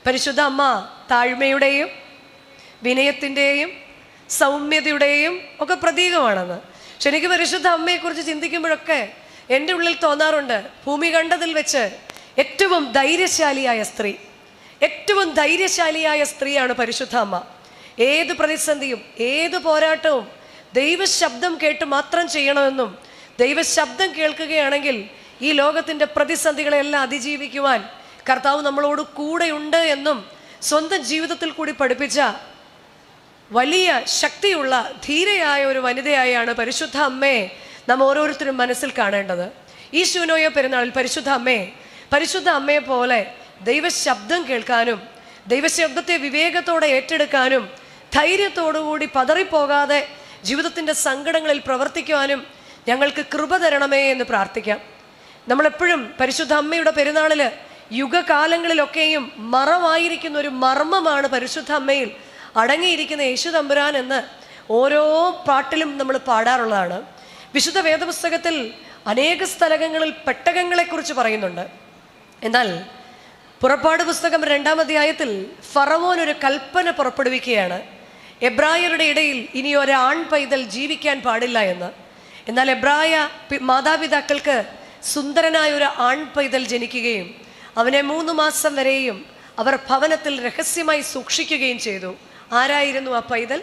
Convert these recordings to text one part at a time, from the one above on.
പരിശുദ്ധ അമ്മ താഴ്മയുടെയും വിനയത്തിൻ്റെയും സൗമ്യതയുടെയും ഒക്കെ പ്രതീകമാണെന്ന്. പക്ഷെ എനിക്ക് പരിശുദ്ധ അമ്മയെക്കുറിച്ച് ചിന്തിക്കുമ്പോഴൊക്കെ എൻ്റെ ഉള്ളിൽ തോന്നാറുണ്ട്, ഭൂമി കണ്ടതിൽ വെച്ച് ഏറ്റവും ധൈര്യശാലിയായ സ്ത്രീ, ഏറ്റവും ധൈര്യശാലിയായ സ്ത്രീയാണ് പരിശുദ്ധ അമ്മ. ഏത് പ്രതിസന്ധിയും ഏത് പോരാട്ടവും ദൈവശബ്ദം കേട്ട് മാത്രം ചെയ്യണമെന്നും, ദൈവശബ്ദം കേൾക്കുകയാണെങ്കിൽ ഈ ലോകത്തിൻ്റെ പ്രതിസന്ധികളെല്ലാം അതിജീവിക്കുവാൻ കർത്താവ് നമ്മളോട് കൂടെയുണ്ട് എന്നും സ്വന്തം ജീവിതത്തിൽ കൂടി പഠിപ്പിച്ച വലിയ ശക്തിയുള്ള ധീരയായ ഒരു വനിതയായാണ് പരിശുദ്ധ അമ്മയെ നാം ഓരോരുത്തരും മനസ്സിൽ കാണേണ്ടത്. ഈ ശൂനോയ പെരുന്നാളിൽ പരിശുദ്ധ അമ്മയെ പോലെ ദൈവശബ്ദം കേൾക്കാനും ദൈവശബ്ദത്തെ വിവേകത്തോടെ ഏറ്റെടുക്കാനും ധൈര്യത്തോടുകൂടി പതറിപ്പോകാതെ ജീവിതത്തിൻ്റെ സങ്കടങ്ങളിൽ പ്രവർത്തിക്കുവാനും ഞങ്ങൾക്ക് കൃപ തരണമേ എന്ന് പ്രാർത്ഥിക്കാം. നമ്മളെപ്പോഴും പരിശുദ്ധ അമ്മയുടെ പെരുന്നാളിൽ യുഗകാലങ്ങളിലൊക്കെയും മറവായിരിക്കുന്ന ഒരു മർമ്മമാണ് പരിശുദ്ധ അമ്മയിൽ അടങ്ങിയിരിക്കുന്ന യേശു തമ്പുരാൻ എന്ന് ഓരോ പാട്ടിലും നമ്മൾ പാടാറുള്ളതാണ്. വിശുദ്ധ വേദപുസ്തകത്തിൽ അനേക സ്ഥലങ്ങളിൽ പെട്ടകങ്ങളെക്കുറിച്ച് പറയുന്നുണ്ട്. എന്നാൽ പുറപ്പാട് പുസ്തകം 2-ാം അധ്യായത്തിൽ ഫറവോൻ ഒരു കൽപ്പന പുറപ്പെടുവിക്കുകയാണ്, എബ്രായരുടെ ഇടയിൽ ഇനി ഒരു ആൺ പൈതൽ ജീവിക്കാൻ പാടില്ല എന്ന്. എന്നാൽ എബ്രായ മാതാപിതാക്കൾക്ക് സുന്ദരനായ ഒരു ആൺ പൈതൽ ജനിക്കുകയും അവനെ 3 മാസം വരെയും അവർ ഭവനത്തിൽ രഹസ്യമായി സൂക്ഷിക്കുകയും ചെയ്തു. ആരായിരുന്നു ആ പൈതൽ?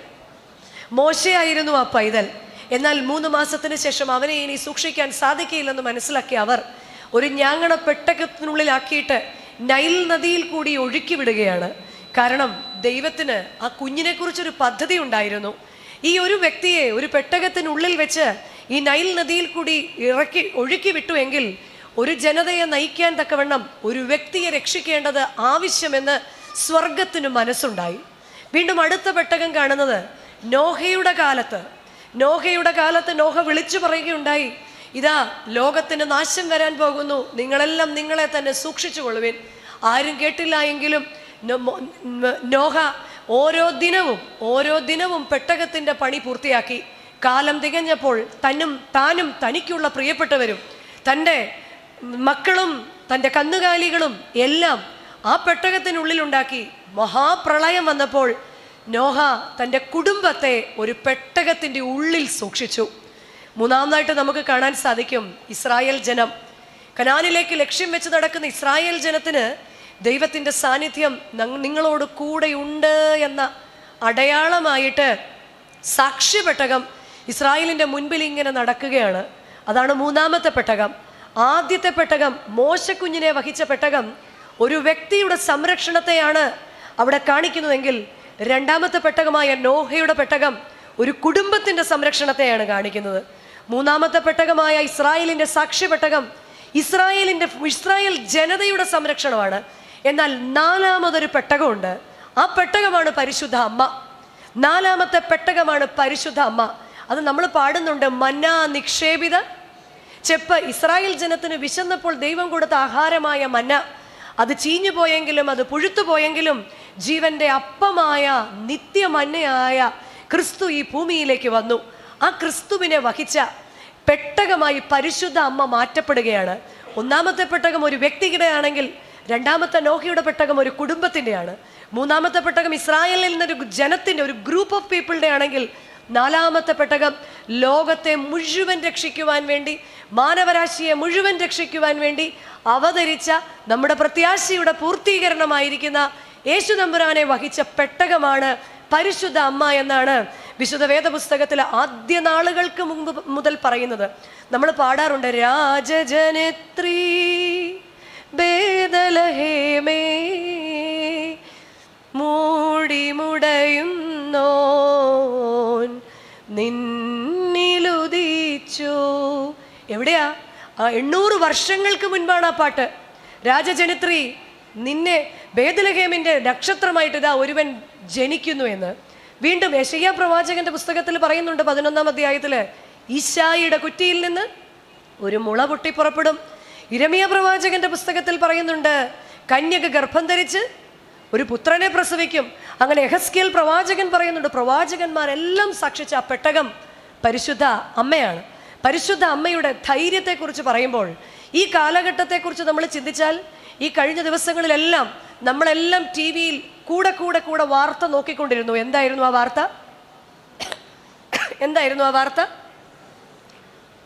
മോശയായിരുന്നു ആ പൈതൽ. എന്നാൽ 3 മാസത്തിന് ശേഷം അവനെ ഇനി സൂക്ഷിക്കാൻ സാധിക്കില്ലെന്ന് മനസ്സിലാക്കി അവർ ഒരു ഞാങ്ങണ പെട്ടകത്തിനുള്ളിലാക്കിയിട്ട് നൈൽ നദിയിൽ കൂടി ഒഴുക്കി വിടുകയാണ്. കാരണം ദൈവത്തിന് ആ കുഞ്ഞിനെക്കുറിച്ചൊരു പദ്ധതി ഉണ്ടായിരുന്നു. ഈ ഒരു വ്യക്തിയെ ഒരു പെട്ടകത്തിനുള്ളിൽ വെച്ച് ഈ നൈൽ നദിയിൽ കൂടി ഒഴുക്കി വിട്ടുവെങ്കിൽ ഒരു ജനതയെ നയിക്കാൻ തക്കവണ്ണം ഒരു വ്യക്തിയെ രക്ഷിക്കേണ്ടത് ആവശ്യമെന്ന് സ്വർഗത്തിന് മനസ്സുണ്ടായി. വീണ്ടും അടുത്ത പെട്ടകം കാണുന്നത് നോഹയുടെ കാലത്ത് നോഹ വിളിച്ചു പറയുകയുണ്ടായി, ഇതാ ലോകത്തിന് നാശം വരാൻ പോകുന്നു, നിങ്ങളെല്ലാം നിങ്ങളെ തന്നെ സൂക്ഷിച്ചു കൊള്ളുവിൻ. ആരും കേട്ടില്ല എങ്കിലും നോഹ ഓരോ ദിനവും പെട്ടകത്തിൻ്റെ പണി പൂർത്തിയാക്കി. കാലം തികഞ്ഞപ്പോൾ താനും തനിക്കുള്ള പ്രിയപ്പെട്ടവരും തൻ്റെ മക്കളും തൻ്റെ കന്നുകാലികളും എല്ലാം ആ പെട്ടകത്തിനുള്ളിലുണ്ടാക്കി. മഹാപ്രളയം വന്നപ്പോൾ നോഹ തൻ്റെ കുടുംബത്തെ ഒരു പെട്ടകത്തിൻ്റെ ഉള്ളിൽ സൂക്ഷിച്ചു. മൂന്നാമതായിട്ട് നമുക്ക് കാണാൻ സാധിക്കും ഇസ്രായേൽ ജനം. കനാനിലേക്ക് ലക്ഷ്യം വെച്ച് നടക്കുന്ന ഇസ്രായേൽ ജനത്തിന് ദൈവത്തിൻ്റെ സാന്നിധ്യം നിങ്ങളോട് കൂടെയുണ്ട് എന്ന അടയാളമായിട്ട് സാക്ഷ്യപ്പെട്ടകം ഇസ്രായേലിൻ്റെ മുൻപിൽ ഇങ്ങനെ നടക്കുകയാണ്. അതാണ് മൂന്നാമത്തെ പെട്ടകം. ആദ്യത്തെ പെട്ടകം മോശക്കുഞ്ഞിനെ വഹിച്ച പെട്ടകം ഒരു വ്യക്തിയുടെ സംരക്ഷണത്തെയാണ് അവിടെ കാണിക്കുന്നതെങ്കിൽ രണ്ടാമത്തെ പെട്ടകമായ നോഹയുടെ പെട്ടകം ഒരു കുടുംബത്തിൻ്റെ സംരക്ഷണത്തെയാണ് കാണിക്കുന്നത്. മൂന്നാമത്തെ പെട്ടകമായ ഇസ്രായേലിൻ്റെ സാക്ഷ്യപ്പെട്ടകം ഇസ്രായേൽ ജനതയുടെ സംരക്ഷണമാണ്. എന്നാൽ നാലാമതൊരു പെട്ടകമുണ്ട്. ആ പെട്ടകമാണ് പരിശുദ്ധ അമ്മ. നാലാമത്തെ പെട്ടകമാണ് പരിശുദ്ധ അമ്മ. അത് നമ്മൾ പാടുന്നുണ്ട്, മന്ന നിക്ഷേപിത ചെപ്പ്. ഇസ്രായേൽ ജനത്തിന് വിശന്നപ്പോൾ ദൈവം കൊടുത്ത ആഹാരമായ മന്ന, അത് ചീഞ്ഞു പോയെങ്കിലും അത് പുഴുത്തു പോയെങ്കിലും ജീവന്റെ അപ്പമായ നിത്യമന്നയായ ക്രിസ്തു ഈ ഭൂമിയിലേക്ക് വന്നു. ആ ക്രിസ്തുവിനെ വഹിച്ച പെട്ടകമായി പരിശുദ്ധ അമ്മ മാറ്റപ്പെടുകയാണ്. ഒന്നാമത്തെ പെട്ടകം ഒരു വ്യക്തിയുടെ ആണെങ്കിൽ രണ്ടാമത്തെ നോഹയുടെ പെട്ടകം ഒരു കുടുംബത്തിൻ്റെയാണ്. മൂന്നാമത്തെ പെട്ടകം ഇസ്രായേലിൽ നിന്നൊരു ജനത്തിൻ്റെ ഒരു ഗ്രൂപ്പ് ഓഫ് പീപ്പിളുടെ ആണെങ്കിൽ നാലാമത്തെ പെട്ടകം ലോകത്തെ മുഴുവൻ രക്ഷിക്കുവാൻ വേണ്ടി, മാനവരാശിയെ മുഴുവൻ രക്ഷിക്കുവാൻ വേണ്ടി അവതരിച്ച നമ്മുടെ പ്രത്യാശയുടെ പൂർത്തീകരണമായിരിക്കുന്ന യേശു തമ്പുരാനെ വഹിച്ച പെട്ടകമാണ് പരിശുദ്ധ അമ്മ എന്നാണ് വിശുദ്ധ വേദപുസ്തകത്തിലെ ആദ്യ നാളുകൾക്ക് മുമ്പ് മുതൽ പറയുന്നത്. നമ്മൾ പാടാറുണ്ട്, രാജജനത്രീ ബേദലഹേമേ മൂടി മുടയുന്നോൻ നിന്നിലുദിച്ചു. എവിടെയാ? 800 വർഷങ്ങൾക്ക് മുൻപാണ് ആ പാട്ട്. രാജജനത്രി, നിന്നെ ബേദലഹേമിൻ്റെ നക്ഷത്രമായിട്ട് ഇതാ ഒരുവൻ ജനിക്കുന്നു എന്ന്. വീണ്ടും യെശയ്യാ പ്രവാചകന്റെ പുസ്തകത്തിൽ പറയുന്നുണ്ട് 11-ാം അധ്യായത്തിൽ, ഈശായിയുടെ കുറ്റിയിൽ നിന്ന് ഒരു മുള പൊട്ടി പുറപ്പെടും. ഇരമിയ പ്രവാചകന്റെ പുസ്തകത്തിൽ പറയുന്നുണ്ട്, കന്യക ഗർഭം ധരിച്ച് ഒരു പുത്രനെ പ്രസവിക്കും. അങ്ങനെ യെഹസ്കേൽ പ്രവാചകൻ പറയുന്നുണ്ട്. പ്രവാചകന്മാരെല്ലാം സാക്ഷിച്ച ആ പെട്ടകം പരിശുദ്ധ അമ്മയാണ്. പരിശുദ്ധ അമ്മയുടെ ധൈര്യത്തെക്കുറിച്ച് പറയുമ്പോൾ, ഈ കാലഘട്ടത്തെക്കുറിച്ച് നമ്മൾ ചിന്തിച്ചാൽ, ഈ കഴിഞ്ഞ ദിവസങ്ങളിലെല്ലാം നമ്മളെല്ലാം ടി വിയിൽ കൂടെ കൂടെ കൂടെ വാർത്ത നോക്കിക്കൊണ്ടിരുന്നു. എന്തായിരുന്നു ആ വാർത്ത? എന്തായിരുന്നു ആ വാർത്ത?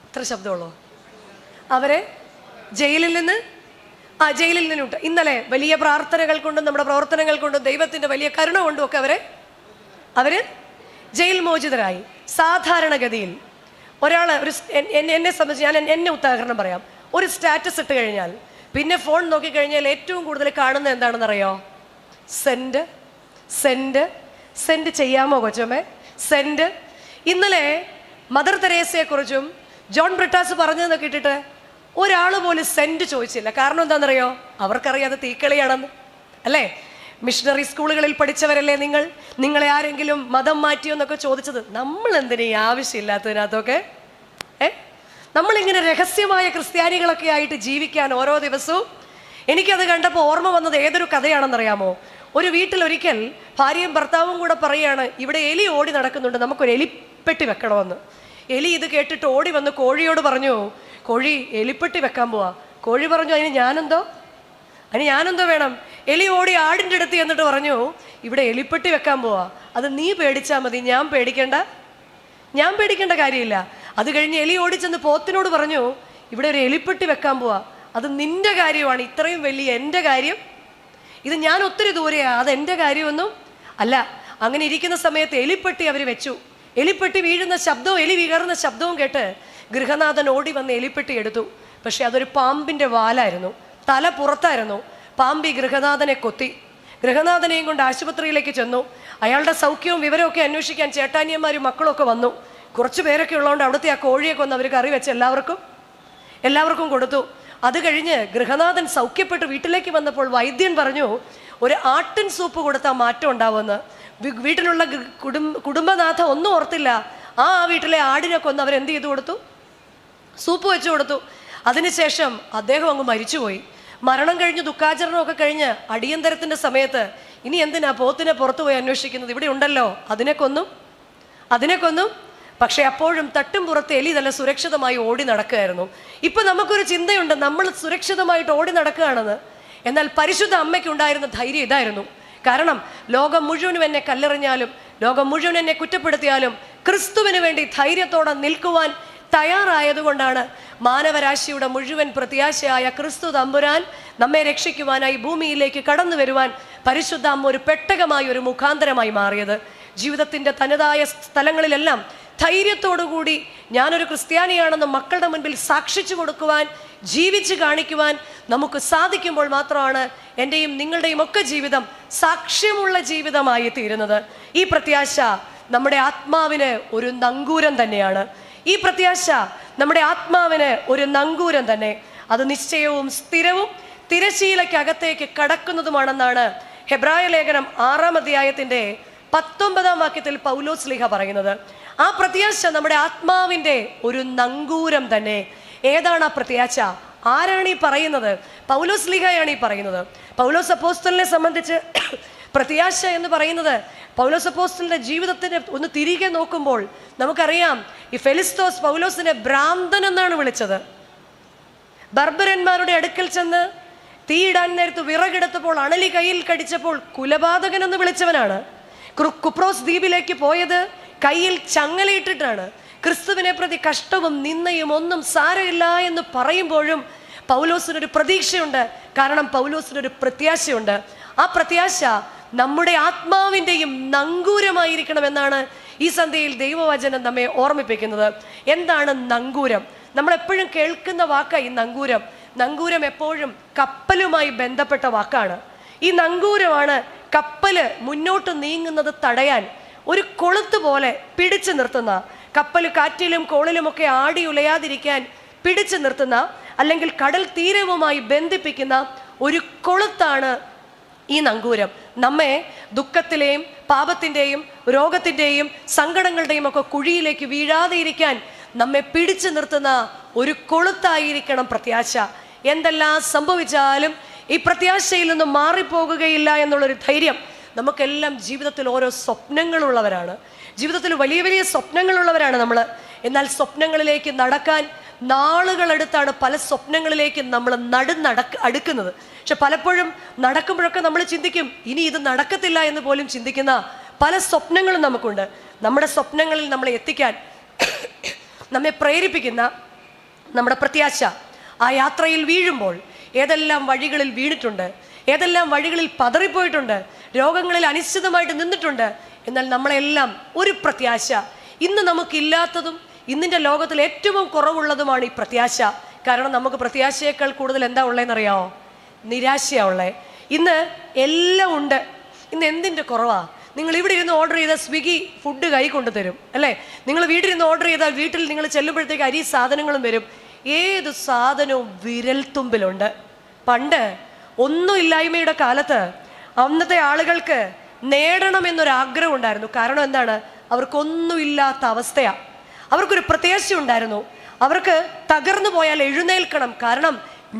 ഇത്ര ശബ്ദമുള്ളോ? അവരെ ജയിലിൽ നിന്ന് വിട്ടു. ഇന്നലെ വലിയ പ്രാർത്ഥനകൾ കൊണ്ടും നമ്മുടെ പ്രവർത്തനങ്ങൾ കൊണ്ടും ദൈവത്തിൻ്റെ വലിയ കരുണ കൊണ്ടും ഒക്കെ അവര് ജയിൽ മോചിതരായി. സാധാരണഗതിയിൽ ഒരാൾ എന്നെ സംബന്ധിച്ച് എന്നെ ഉദാഹരണം പറയാം. ഒരു സ്റ്റാറ്റസ് ഇട്ട് കഴിഞ്ഞാൽ പിന്നെ ഫോൺ നോക്കിക്കഴിഞ്ഞാൽ ഏറ്റവും കൂടുതൽ കാണുന്നത് എന്താണെന്നറിയോ? സെൻഡ് ചെയ്യാമോ കൊച്ചമ്മേ, സെൻഡ്. ഇന്നലെ മദർ തെരേസയെക്കുറിച്ചും ജോൺ ബ്രിട്ടാസ് പറഞ്ഞതെന്ന് കേട്ടിട്ട് ഒരാൾ പോലും സെൻഡ് ചോദിച്ചില്ല. കാരണം എന്താണെന്നറിയോ? അവർക്കറിയാതെ തീക്കളിയാണെന്ന്. അല്ലേ? മിഷണറി സ്കൂളുകളിൽ പഠിച്ചവരല്ലേ നിങ്ങളെ ആരെങ്കിലും മതം മാറ്റിയോ എന്നൊക്കെ ചോദിച്ചത്. നമ്മൾ എന്തിനാ ഈ ആവശ്യമില്ലാത്തതിനകത്തൊക്കെ നമ്മളിങ്ങനെ രഹസ്യമായ ക്രിസ്ത്യാനികളൊക്കെ ആയിട്ട് ജീവിക്കാൻ ഓരോ ദിവസവും. എനിക്കത് കണ്ടപ്പോൾ ഓർമ്മ വന്നത് ഏതൊരു കഥയാണെന്നറിയാമോ? ഒരു വീട്ടിലൊരിക്കൽ ഭാര്യയും ഭർത്താവും കൂടെ പറയുകയാണ്, ഇവിടെ എലി ഓടി നടക്കുന്നുണ്ട്, നമുക്കൊരു എലിപ്പെട്ടി വെക്കണമെന്ന്. എലി ഇത് കേട്ടിട്ട് ഓടി വന്ന് കോഴിയോട് പറഞ്ഞു, കോഴി എലിപ്പെട്ടി വെക്കാൻ പോവാ. കോഴി പറഞ്ഞു, അതിന് ഞാനെന്തോ വേണം? എലി ഓടി ആടിൻ്റെ അടുത്ത് എന്നിട്ട് പറഞ്ഞു, ഇവിടെ എലിപ്പെട്ടി വെക്കാൻ പോവാ, അത് നീ പേടിച്ചാൽ മതി, ഞാൻ പേടിക്കേണ്ട കാര്യമില്ല. അത് കഴിഞ്ഞ് എലി ഓടിച്ചെന്ന് പോത്തിനോട് പറഞ്ഞു, ഇവിടെ ഒരു എലിപ്പെട്ടി വെക്കാൻ പോവാ, അത് നിന്റെ കാര്യമാണ്, ഇത്രയും വലിയ എൻ്റെ കാര്യം, ഇത് ഞാൻ ഒത്തിരി ദൂരെയാണ്, അത് എൻ്റെ കാര്യമൊന്നും അല്ല. അങ്ങനെ ഇരിക്കുന്ന സമയത്ത് എലിപ്പെട്ടി അവർ വെച്ചു. എലിപ്പെട്ടി വീഴുന്ന ശബ്ദവും എലി വീകറുന്ന ശബ്ദവും കേട്ട് ഗൃഹനാഥൻ ഓടി വന്ന് എലിപ്പെട്ടി എടുത്തു. പക്ഷെ അതൊരു പാമ്പിൻ്റെ വാലായിരുന്നു, തല പുറത്തായിരുന്നു. പാമ്പി ഗൃഹനാഥനെ കൊത്തി. ഗൃഹനാഥനെയും കൊണ്ട് ആശുപത്രിയിലേക്ക് ചെന്നു. അയാളുടെ സൗഖ്യവും വിവരമൊക്കെ അന്വേഷിക്കാൻ ചേട്ടാനിയന്മാരും മക്കളൊക്കെ വന്നു. കുറച്ച് പേരൊക്കെ ഉള്ളതുകൊണ്ട് അവിടുത്തെ ആ കോഴിയൊക്കെ ഒന്ന് അവർ കറി വെച്ച് എല്ലാവർക്കും കൊടുത്തു. അത് കഴിഞ്ഞ് ഗൃഹനാഥൻ സൗഖ്യപ്പെട്ട് വീട്ടിലേക്ക് വന്നപ്പോൾ വൈദ്യൻ പറഞ്ഞു, ഒരു ആട്ടിൻ സൂപ്പ് കൊടുത്താൽ മാറ്റം ഉണ്ടാവുമെന്ന്. വീട്ടിലുള്ള കുടുംബനാഥ ഒന്നും ഓർത്തില്ല. ആ വീട്ടിലെ ആടിനെ കൊന്ന് അവരെന്ത് ചെയ്തു കൊടുത്തു? സൂപ്പ് വെച്ചു കൊടുത്തു. അതിനുശേഷം അദ്ദേഹം അങ്ങ് മരിച്ചുപോയി. മരണം കഴിഞ്ഞ് ദുഃഖാചരണമൊക്കെ കഴിഞ്ഞ് അടിയന്തരത്തിൻ്റെ സമയത്ത് ഇനി എന്തിനാ പോത്തിനെ പുറത്തു പോയി അന്വേഷിക്കുന്നത്, ഇവിടെ ഉണ്ടല്ലോ, അതിനെ കൊന്നും. പക്ഷെ അപ്പോഴും തട്ടും പുറത്ത് എലി നല്ല സുരക്ഷിതമായി ഓടി നടക്കുകയായിരുന്നു. ഇപ്പം നമുക്കൊരു ചിന്തയുണ്ട്, നമ്മൾ സുരക്ഷിതമായിട്ട് ഓടി നടക്കുകയാണെന്ന്. എന്നാൽ പരിശുദ്ധ അമ്മയ്ക്കുണ്ടായിരുന്ന ധൈര്യം ഇതായിരുന്നു. കാരണം ലോകം മുഴുവനും എന്നെ കല്ലെറിഞ്ഞാലും, ലോകം മുഴുവൻ എന്നെ കുറ്റപ്പെടുത്തിയാലും ക്രിസ്തുവിന് വേണ്ടി ധൈര്യത്തോടെ നിൽക്കുവാൻ തയ്യാറായതുകൊണ്ടാണ് മാനവരാശിയുടെ മുഴുവൻ പ്രത്യാശയായ ക്രിസ്തു തമ്പുരാൻ നമ്മെ രക്ഷിക്കുവാനായി ഭൂമിയിലേക്ക് കടന്നു വരുവാൻ പരിശുദ്ധ അമ്മ ഒരു പെട്ടകമായി, ഒരു മുഖാന്തരമായി മാറിയത്. ജീവിതത്തിൻ്റെ തനതായ സ്ഥലങ്ങളിലെല്ലാം ധൈര്യത്തോടുകൂടി ഞാനൊരു ക്രിസ്ത്യാനിയാണെന്ന് മക്കളുടെ മുൻപിൽ സാക്ഷിച്ചു കൊടുക്കുവാൻ, ജീവിച്ച് കാണിക്കുവാൻ നമുക്ക് സാധിക്കുമ്പോൾ മാത്രമാണ് എൻ്റെയും നിങ്ങളുടെയും ഒക്കെ ജീവിതം സാക്ഷ്യമുള്ള ജീവിതമായി തീരുന്നത്. ഈ പ്രത്യാശ നമ്മുടെ ആത്മാവിന് ഒരു നങ്കൂരം തന്നെയാണ്. ഈ പ്രത്യാശ നമ്മുടെ ആത്മാവിന് ഒരു നങ്കൂരം തന്നെ. അത് നിശ്ചയവും സ്ഥിരവും തിരശീലയ്ക്കകത്തേക്ക് കടക്കുന്നതുമാണെന്നാണ് ഹെബ്രായ ലേഖനം 6-ാം അധ്യായത്തിൻ്റെ 19-ാം വാക്യത്തിൽ പൗലോസ് ശ്ലീഹ പറയുന്നത്. ആ പ്രത്യാശ നമ്മുടെ ആത്മാവിൻ്റെ ഒരു നങ്കൂരം തന്നെ. ഏതാണ് ആ പ്രത്യാശ? ആരാണ് ഈ പറയുന്നത്? പൗലോസ് ശ്ലീഹയാണ് ഈ പറയുന്നത്. പൗലോസ് അപ്പോസ്തലനെ സംബന്ധിച്ച് പ്രത്യാശ എന്ന് പറയുന്നത്, പൗലോസ് അപ്പോസ്തലന്റെ ജീവിതത്തിന് ഒന്ന് തിരികെ നോക്കുമ്പോൾ നമുക്കറിയാം, ഈ ഫെലിസ്തോസ് പൗലോസിനെ ഭ്രാന്തൻ എന്നാണ് വിളിച്ചത്. ബർബരന്മാരുടെ അടുക്കൽ ചെന്ന് തീയിടാൻ നേരത്ത് വിറകെടുത്തപ്പോൾ അണലി കയ്യിൽ കടിച്ചപ്പോൾ കുലപാതകൻ എന്ന് വിളിച്ചവനാണ്. കുപ്രോസ് ദ്വീപിലേക്ക് പോയത് കയ്യിൽ ചങ്ങലയിട്ടിട്ടാണ്. ക്രിസ്തുവിനെ പ്രതി കഷ്ടവും നിന്ദയും ഒന്നും സാരമില്ല എന്ന് പറയുമ്പോഴും പൗലോസിനൊരു പ്രതീക്ഷയുണ്ട്. കാരണം പൗലോസിനൊരു പ്രത്യാശയുണ്ട്. ആ പ്രത്യാശ നമ്മുടെ ആത്മാവിൻ്റെയും നങ്കൂരമായിരിക്കണമെന്നാണ് ഈ സന്ധ്യയിൽ ദൈവവചനം നമ്മെ ഓർമ്മിപ്പിക്കുന്നത്. എന്താണ് നങ്കൂരം? നമ്മളെപ്പോഴും കേൾക്കുന്ന വാക്കാണ് ഈ നങ്കൂരം. നങ്കൂരം എപ്പോഴും കപ്പലുമായി ബന്ധപ്പെട്ട വാക്കാണ്. ഈ നങ്കൂരമാണ് കപ്പല് മുന്നോട്ട് നീങ്ങുന്നത് തടയാൻ ഒരു കൊളുത്ത് പോലെ പിടിച്ചു നിർത്തുന്ന, കപ്പൽ കാറ്റിലും കോളിലുമൊക്കെ ആടി ഉലയാതിരിക്കാൻ പിടിച്ചു നിർത്തുന്ന, അല്ലെങ്കിൽ കടൽ തീരവുമായി ബന്ധിപ്പിക്കുന്ന ഒരു കൊളുത്താണ് ഈ നങ്കൂരം. നമ്മെ ദുഃഖത്തിലെയും പാപത്തിൻ്റെയും രോഗത്തിൻ്റെയും സങ്കടങ്ങളുടെയും ഒക്കെ കുഴിയിലേക്ക് വീഴാതെ ഇരിക്കാൻ നമ്മെ പിടിച്ചു നിർത്തുന്ന ഒരു കൊളുത്തായിരിക്കണം പ്രത്യാശ. എന്തെല്ലാം സംഭവിച്ചാലും ഈ പ്രത്യാശയിൽ നിന്ന് മാറിപ്പോകുകയില്ല എന്നുള്ളൊരു ധൈര്യം. നമുക്കെല്ലാം ജീവിതത്തിൽ ഓരോ സ്വപ്നങ്ങളുള്ളവരാണ്, ജീവിതത്തിൽ വലിയ വലിയ സ്വപ്നങ്ങളുള്ളവരാണ് നമ്മൾ. എന്നാൽ സ്വപ്നങ്ങളിലേക്ക് നടക്കാൻ നാളുകളെടുത്താണ് പല സ്വപ്നങ്ങളിലേക്ക് നമ്മൾ അടുക്കുന്നത്. പക്ഷെ പലപ്പോഴും നടക്കുമ്പോഴൊക്കെ നമ്മൾ ചിന്തിക്കും ഇനി ഇത് നടക്കത്തില്ല എന്ന് പോലും ചിന്തിക്കുന്ന പല സ്വപ്നങ്ങളും നമുക്കുണ്ട്. നമ്മുടെ സ്വപ്നങ്ങളിൽ നമ്മളെ എത്തിക്കാൻ നമ്മെ പ്രേരിപ്പിക്കുന്ന നമ്മുടെ പ്രത്യാശ. ആ യാത്രയിൽ വീഴുമ്പോൾ ഏതെല്ലാം വഴികളിൽ വീണിട്ടുണ്ട്, ഏതെല്ലാം വഴികളിൽ പതറിപ്പോയിട്ടുണ്ട്, രോഗങ്ങളിൽ അനിശ്ചിതമായിട്ട് നിന്നിട്ടുണ്ട്. എന്നാൽ നമ്മളെല്ലാം ഒരു പ്രത്യാശ, ഇന്ന് നമുക്കില്ലാത്തതും ഇന്നിൻ്റെ ലോകത്തിൽ ഏറ്റവും കുറവുള്ളതുമാണ് ഈ പ്രത്യാശ. കാരണം നമുക്ക് പ്രത്യാശയേക്കാൾ കൂടുതൽ എന്താ ഉള്ളതെന്നറിയാമോ? നിരാശയാണ് ഉള്ളത്. ഇന്ന് എല്ലാം ഉണ്ട്, ഇന്ന് എന്തിൻ്റെ കുറവാ? നിങ്ങൾ ഇവിടെ ഇരുന്ന് ഓർഡർ ചെയ്താൽ സ്വിഗ്ഗി ഫുഡ് കൈ കൊണ്ടുതരും അല്ലേ? നിങ്ങൾ വീട്ടിലിരുന്ന് ഓർഡർ ചെയ്താൽ വീട്ടിൽ നിങ്ങൾ ചെല്ലുമ്പോഴത്തേക്ക് അരി സാധനങ്ങളും വരും. ഏത് സാധനവും വിരൽത്തുമ്പിലുണ്ട്. പണ്ട് ഒന്നുമില്ലായ്മയുടെ കാലത്ത് അന്നത്തെ ആളുകൾക്ക് നേടണമെന്നൊരാഗ്രഹം ഉണ്ടായിരുന്നു. കാരണം എന്താണ്? അവർക്കൊന്നുമില്ലാത്ത അവസ്ഥയാണ്. അവർക്കൊരു പ്രത്യാശ ഉണ്ടായിരുന്നു. അവർക്ക് തകർന്നു പോയാൽ എഴുന്നേൽക്കണം. കാരണം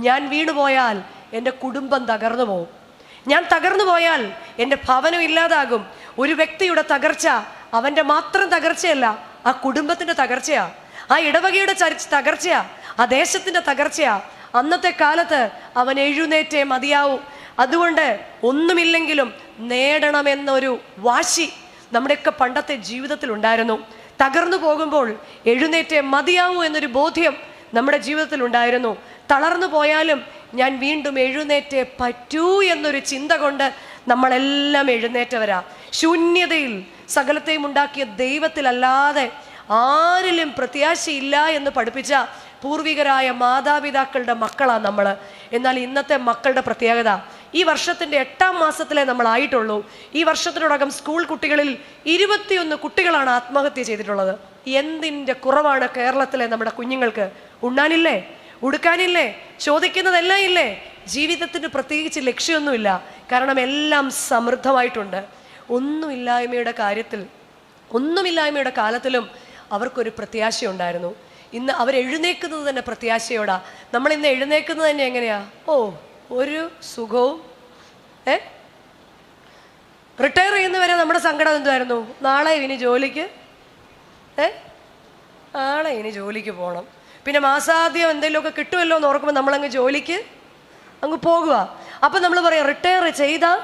ഞാൻ വീണുപോയാൽ എൻ്റെ കുടുംബം തകർന്നു പോകും, ഞാൻ തകർന്നു പോയാൽ എൻ്റെ ഭവനം ഇല്ലാതാകും. ഒരു വ്യക്തിയുടെ തകർച്ച അവൻ്റെ മാത്രം തകർച്ചയല്ല, ആ കുടുംബത്തിൻ്റെ തകർച്ചയാ, ആ ഇടവകയുടെ തകർച്ചയാ, ആ ദേശത്തിൻ്റെ തകർച്ചയാ. അന്നത്തെ കാലത്ത് അവൻ എഴുന്നേറ്റേ മതിയാവൂ. അതുകൊണ്ട് ഒന്നുമില്ലെങ്കിലും നേടണമെന്നൊരു വാശി നമ്മുടെയൊക്കെ പണ്ടത്തെ ജീവിതത്തിൽ ഉണ്ടായിരുന്നു. തകർന്നു പോകുമ്പോൾ എഴുന്നേറ്റേ മതിയാവൂ എന്നൊരു ബോധ്യം നമ്മുടെ ജീവിതത്തിൽ ഉണ്ടായിരുന്നു. തളർന്നു പോയാലും ഞാൻ വീണ്ടും എഴുന്നേറ്റേ പറ്റൂ എന്നൊരു ചിന്ത കൊണ്ട് നമ്മളെല്ലാം എഴുന്നേറ്റവരാ. ശൂന്യതയിൽ സകലത്തെയും ഉണ്ടാക്കിയ ദൈവത്തിലല്ലാതെ ആരിലും പ്രത്യാശയില്ല എന്ന് പഠിപ്പിച്ച പൂർവികരായ മാതാപിതാക്കളുടെ മക്കളാണ് നമ്മൾ. എന്നാൽ ഇന്നത്തെ മക്കളുടെ പ്രത്യേകത, ഈ വർഷത്തിൻ്റെ 8ാം മാസത്തിലേ നമ്മളായിട്ടുള്ളൂ. ഈ വർഷത്തിനോടകം സ്കൂൾ കുട്ടികളിൽ 21 കുട്ടികളാണ് ആത്മഹത്യ ചെയ്തിട്ടുള്ളത്. എന്തിൻ്റെ കുറവാണ് കേരളത്തിലെ നമ്മുടെ കുഞ്ഞുങ്ങൾക്ക്? ഉണ്ണാനില്ലേ? ഉടുക്കാനില്ലേ? ചോദിക്കുന്നതെല്ലാം ഇല്ലേ? ജീവിതത്തിന് പ്രത്യേകിച്ച് ലക്ഷ്യമൊന്നുമില്ല. കാരണം എല്ലാം സമൃദ്ധമായിട്ടുണ്ട്. ഒന്നുമില്ലായ്മയുടെ കാലത്തിലും അവർക്കൊരു പ്രത്യാശയുണ്ടായിരുന്നു. ഇന്ന് അവരെഴുന്നേക്കുന്നത് തന്നെ പ്രത്യാശയോടാ. നമ്മളിന്ന് എഴുന്നേക്കുന്നത് തന്നെ എങ്ങനെയാ? ഒരു സുഖവും. റിട്ടയർ ചെയ്യുന്നവരെ നമ്മുടെ സങ്കടം എന്തുമായിരുന്നു? നാളെ ഇനി ജോലിക്ക് പോകണം. പിന്നെ മാസാദ്യം എന്തെങ്കിലുമൊക്കെ കിട്ടുമല്ലോ എന്ന് ഓർക്കുമ്പോൾ നമ്മളങ്ങ് ജോലിക്ക് അങ്ങ് പോകുക. അപ്പം നമ്മൾ പറയാം റിട്ടയർ ചെയ്താൽ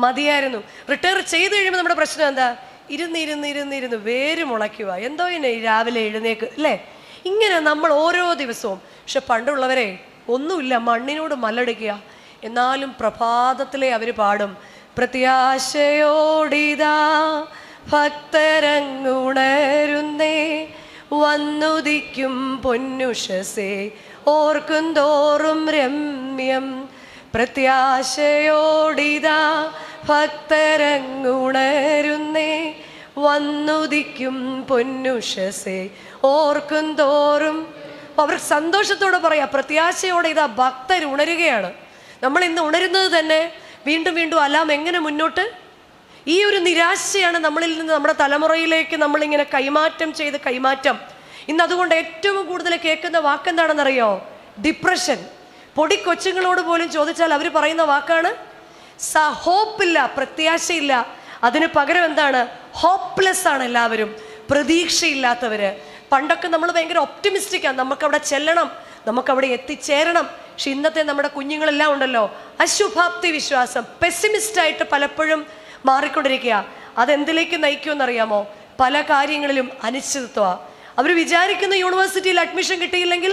മതിയായിരുന്നു. റിട്ടയർ ചെയ്ത് കഴിയുമ്പോൾ നമ്മുടെ പ്രശ്നം എന്താ? ഇരുന്ന് വേര് മുളയ്ക്കുക. എന്തോ ഇന്നെ രാവിലെ എഴുന്നേക്ക് അല്ലേ? ഇങ്ങനെ നമ്മൾ ഓരോ ദിവസവും. പക്ഷെ പണ്ടുള്ളവരെ ഒന്നുമില്ല, മണ്ണിനോട് മല്ലടിക്കുക. എന്നാലും പ്രഭാതത്തിലെ അവർ പാടും, പ്രത്യാശയോടിതാ ഭക്തരങ്ങുണരുന്നേ, വന്നുദിക്കും പൊന്നുഷസേ ഓർക്കും തോറും രമ്യം. പ്രത്യാശയോടിതാ ഭക്തരങ്ങുണരുന്നേ, വന്നുദിക്കും പൊന്നുഷസേ ഓർക്കും തോറും. അവർ സന്തോഷത്തോടെ പറയാ, പ്രത്യാശയോടെ ഇതാ ഭക്തരുണരുകയാണ്. നമ്മൾ ഇന്ന് ഉണരുന്നത് തന്നെ വീണ്ടും അലാം എങ്ങനെ മുന്നോട്ട്. ഈ ഒരു നിരാശയാണ് നമ്മളിൽ നിന്ന് നമ്മുടെ തലമുറയിലേക്ക് നമ്മളിങ്ങനെ കൈമാറ്റം. ഇന്ന് അതുകൊണ്ട് ഏറ്റവും കൂടുതൽ കേൾക്കുന്ന വാക്കെന്താണെന്നറിയോ? ഡിപ്രഷൻ. പൊടിക്കൊച്ചുങ്ങളോട് പോലും ചോദിച്ചാൽ അവർ പറയുന്ന വാക്കാണ് ഹോപ്പില്ല, പ്രത്യാശയില്ല. അതിന് പകരം എന്താണ്? ഹോപ്പ്ലെസ് ആണ് എല്ലാവരും, പ്രതീക്ഷയില്ലാത്തവര്. പണ്ടൊക്കെ നമ്മൾ ഭയങ്കര ഒപ്റ്റിമിസ്റ്റിക്കാണ്, നമുക്കവിടെ ചെല്ലണം, നമുക്കവിടെ എത്തിച്ചേരണം. പക്ഷെ ഇന്നത്തെ നമ്മുടെ കുഞ്ഞുങ്ങളെല്ലാം ഉണ്ടല്ലോ അശുഭാപ്തി വിശ്വാസം, പെസിമിസ്റ്റായിട്ട് പലപ്പോഴും മാറിക്കൊണ്ടിരിക്കുക. അതെന്തിലേക്ക് നയിക്കുമെന്നറിയാമോ? പല കാര്യങ്ങളിലും അനിശ്ചിതത്വമാണ്. അവർ വിചാരിക്കുന്ന യൂണിവേഴ്സിറ്റിയിൽ അഡ്മിഷൻ കിട്ടിയില്ലെങ്കിൽ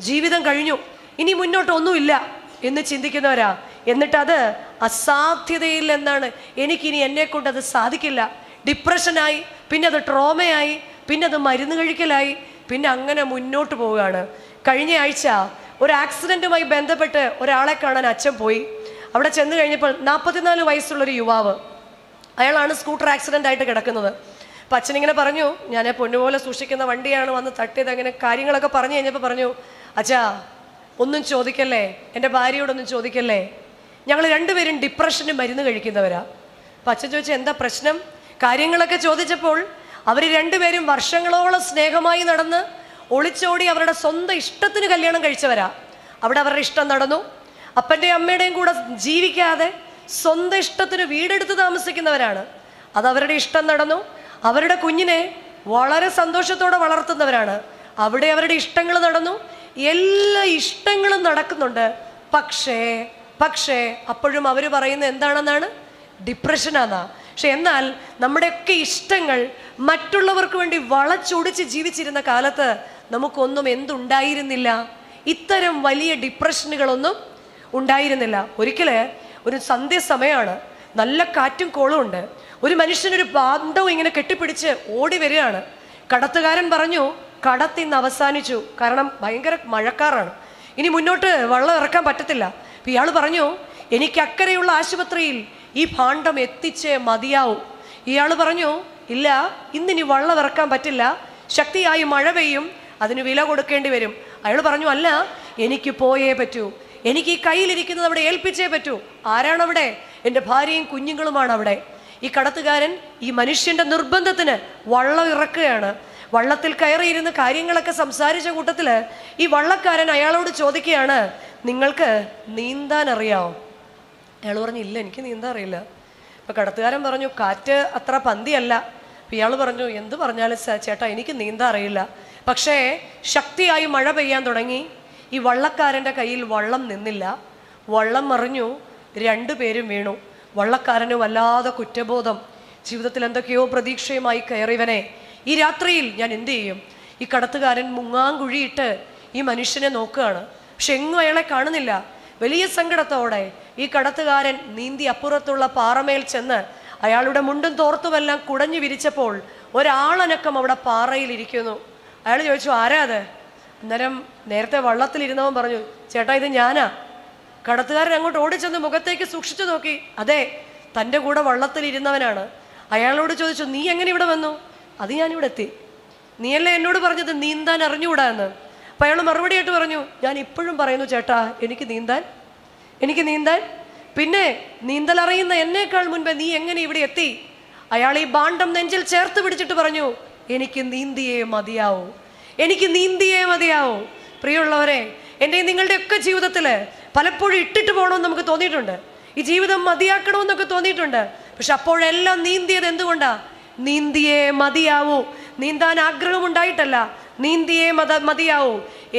ജീവിതം കഴിഞ്ഞു, ഇനി മുന്നോട്ടൊന്നുമില്ല എന്ന് ചിന്തിക്കുന്നവരാ. എന്നിട്ടത് അസാധ്യതയിൽ എന്നാണ്, എനിക്കിനി എന്നെക്കൊണ്ട് അത് സാധിക്കില്ല. ഡിപ്രഷനായി, പിന്നെ അത് ട്രോമയായി, പിന്നെ അത് മരുന്ന് കഴിക്കലായി, പിന്നെ അങ്ങനെ മുന്നോട്ട് പോവുകയാണ്. കഴിഞ്ഞ ആഴ്ച ഒരു ആക്സിഡൻറ്റുമായി ബന്ധപ്പെട്ട് ഒരാളെ കാണാൻ അച്ഛൻ പോയി. അവിടെ ചെന്ന് കഴിഞ്ഞപ്പോൾ 44 വയസ്സുള്ളൊരു യുവാവ്, അയാളാണ് സ്കൂട്ടർ ആക്സിഡൻ്റ് ആയിട്ട് കിടക്കുന്നത്. അപ്പം അച്ഛനിങ്ങനെ പറഞ്ഞു, ഞാൻ പൊന്നുപോലെ സൂക്ഷിക്കുന്ന വണ്ടിയാണ് വന്ന് തട്ടിയത്, അങ്ങനെ കാര്യങ്ങളൊക്കെ പറഞ്ഞു കഴിഞ്ഞപ്പോൾ പറഞ്ഞു, അച്ഛാ ഒന്നും ചോദിക്കല്ലേ, എൻ്റെ ഭാര്യയോടൊന്നും ചോദിക്കല്ലേ, ഞങ്ങൾ രണ്ടുപേരും ഡിപ്രഷന് മരുന്ന് കഴിക്കുന്നവരാ. അപ്പം അച്ഛൻ ചോദിച്ചു എന്താ പ്രശ്നം? കാര്യങ്ങളൊക്കെ ചോദിച്ചപ്പോൾ അവർ രണ്ടുപേരും വർഷങ്ങളോളം സ്നേഹമായി നടന്ന് ഒളിച്ചോടി അവരുടെ സ്വന്തം ഇഷ്ടത്തിന് കല്യാണം കഴിച്ചവരാ. അവിടെ അവരുടെ ഇഷ്ടം നടന്നു. അപ്പൻ്റെയും അമ്മയുടെയും കൂടെ ജീവിക്കാതെ സ്വന്തം ഇഷ്ടത്തിന് വീടെടുത്ത് താമസിക്കുന്നവരാണ്. അതവരുടെ ഇഷ്ടം നടന്നു. അവരുടെ കുഞ്ഞിനെ വളരെ സന്തോഷത്തോടെ വളർത്തുന്നവരാണ്. അവിടെ അവരുടെ ഇഷ്ടങ്ങൾ നടന്നു. എല്ലാ ഇഷ്ടങ്ങളും നടക്കുന്നുണ്ട്. പക്ഷേ പക്ഷേ അപ്പോഴും അവർ പറയുന്നത് എന്താണെന്നാണ്? ഡിപ്രഷനാന്നാ. പക്ഷെ എന്നാൽ നമ്മുടെയൊക്കെ ഇഷ്ടങ്ങൾ മറ്റുള്ളവർക്ക് വേണ്ടി വളച്ചൊടിച്ച് ജീവിച്ചിരുന്ന കാലത്ത് നമുക്കൊന്നും എന്തുണ്ടായിരുന്നില്ല? ഇത്തരം വലിയ ഡിപ്രഷനുകളൊന്നും ഉണ്ടായിരുന്നില്ല. ഒരിക്കല് ഒരു സന്ധ്യസമയമാണ്, നല്ല കാറ്റും കോളും ഉണ്ട്. ഒരു മനുഷ്യനൊരു പാണ്ഡവും ഇങ്ങനെ കെട്ടിപ്പിടിച്ച് ഓടി വരികയാണ്. കടത്തുകാരൻ പറഞ്ഞു, കടത്തിന്ന് അവസാനിച്ചു, കാരണം ഭയങ്കര മഴക്കാറാണ്, ഇനി മുന്നോട്ട് വെള്ളം ഇറക്കാൻ പറ്റത്തില്ല. അപ്പം ഇയാൾ പറഞ്ഞു, എനിക്ക് അക്കരെയുള്ള ആശുപത്രിയിൽ ഈ ഭാണ്ഡം എത്തിച്ചേ മതിയാവും. ഇയാൾ പറഞ്ഞു, ഇല്ല, ഇന്നിനി വെള്ളം ഇറക്കാൻ പറ്റില്ല, ശക്തിയായി മഴ പെയ്യും, അതിന് വില കൊടുക്കേണ്ടി വരും. അയാൾ പറഞ്ഞു, അല്ല, എനിക്ക് പോയേ പറ്റൂ, എനിക്ക് ഈ കയ്യിലിരിക്കുന്നത് അവിടെ ഏൽപ്പിച്ചേ പറ്റൂ. ആരാണവിടെ? എൻ്റെ ഭാര്യയും കുഞ്ഞുങ്ങളുമാണ് അവിടെ. ഈ കടത്തുകാരൻ ഈ മനുഷ്യൻ്റെ നിർബന്ധത്തിന് വള്ളം ഇറക്കുകയാണ്. വള്ളത്തിൽ കയറിയിരുന്ന് കാര്യങ്ങളൊക്കെ സംസാരിച്ച കൂട്ടത്തിൽ ഈ വള്ളക്കാരൻ അയാളോട് ചോദിക്കുകയാണ്, നിങ്ങൾക്ക് നീന്താൻ അറിയാമോ? അയാൾ പറഞ്ഞു, ഇല്ല, എനിക്ക് നീന്താൻ അറിയില്ല. അപ്പം കടത്തുകാരൻ പറഞ്ഞു, കാറ്റ് അത്ര പന്തിയല്ല. അപ്പം ഇയാൾ പറഞ്ഞു, എന്ത് പറഞ്ഞാലും ചേട്ടാ, എനിക്ക് നീന്താൻ അറിയില്ല. പക്ഷേ ശക്തിയായി മഴ പെയ്യാൻ തുടങ്ങി. ഈ വള്ളക്കാരൻ്റെ കയ്യിൽ വള്ളം നിന്നില്ല, വള്ളം മറിഞ്ഞു, രണ്ടുപേരും വീണു. വള്ളക്കാരന് വല്ലാതെ കുറ്റബോധം. ജീവിതത്തിൽ എന്തൊക്കെയോ പ്രതീക്ഷയുമായി കയറിയവനെ ഈ രാത്രിയിൽ ഞാൻ എന്ത് ചെയ്യും? ഈ കടത്തുകാരൻ മുങ്ങാങ്കുഴിയിട്ട് ഈ മനുഷ്യനെ നോക്കുകയാണ്. പക്ഷെ എങ്ങും അയാളെ കാണുന്നില്ല. വലിയ സങ്കടത്തോടെ ഈ കടത്തുകാരൻ നീന്തി അപ്പുറത്തുള്ള പാറമേൽ ചെന്ന് അയാളുടെ മുണ്ടും തോർത്തുമെല്ലാം കുടഞ്ഞു വിരിച്ചപ്പോൾ ഒരാളനക്കം അവിടെ പാറയിലിരിക്കുന്നു. അയാൾ ചോദിച്ചു, ആരാ അത്? അന്നേരം നേരത്തെ വള്ളത്തിലിരുന്നവൻ പറഞ്ഞു, ചേട്ടാ, ഇത് ഞാനാ. കടത്തുകാരൻ അങ്ങോട്ട് ഓടിച്ചെന്ന് മുഖത്തേക്ക് സൂക്ഷിച്ചു നോക്കി. അതെ, തൻ്റെ കൂടെ വള്ളത്തിലിരുന്നവനാണ്. അയാളോട് ചോദിച്ചു, നീ എങ്ങനെ ഇവിടെ വന്നു? അത് ഞാനിവിടെ എത്തി. നീയല്ലേ എന്നോട് പറഞ്ഞത് നീന്താൻ അറിഞ്ഞുകൂടാ എന്ന്? അപ്പം അയാൾ മറുപടിയായിട്ട് പറഞ്ഞു, ഞാൻ ഇപ്പോഴും പറയുന്നു ചേട്ടാ, എനിക്ക് നീന്താൻ പിന്നെ നീന്തൽ അറിയുന്ന എന്നേക്കാൾ മുൻപേ നീ എങ്ങനെ ഇവിടെ എത്തി? അയാൾ ഈ ഭാണ്ഡം നെഞ്ചിൽ ചേർത്ത് പിടിച്ചിട്ട് പറഞ്ഞു, എനിക്ക് നീന്തിയേ മതിയാവൂ. പ്രിയമുള്ളവരെ, എൻ്റെ നിങ്ങളുടെയൊക്കെ ജീവിതത്തിൽ പലപ്പോഴും ഇട്ടിട്ട് പോകണമെന്ന് നമുക്ക് തോന്നിയിട്ടുണ്ട്, ഈ ജീവിതം മതിയാക്കണമെന്നൊക്കെ തോന്നിയിട്ടുണ്ട്. പക്ഷെ അപ്പോഴെല്ലാം നീന്തിയത് എന്തുകൊണ്ടാ? നീന്തിയേ മതിയാവൂ. നീന്താൻ ആഗ്രഹമുണ്ടായിട്ടല്ല, നീന്തിയേ മതിയാവൂ.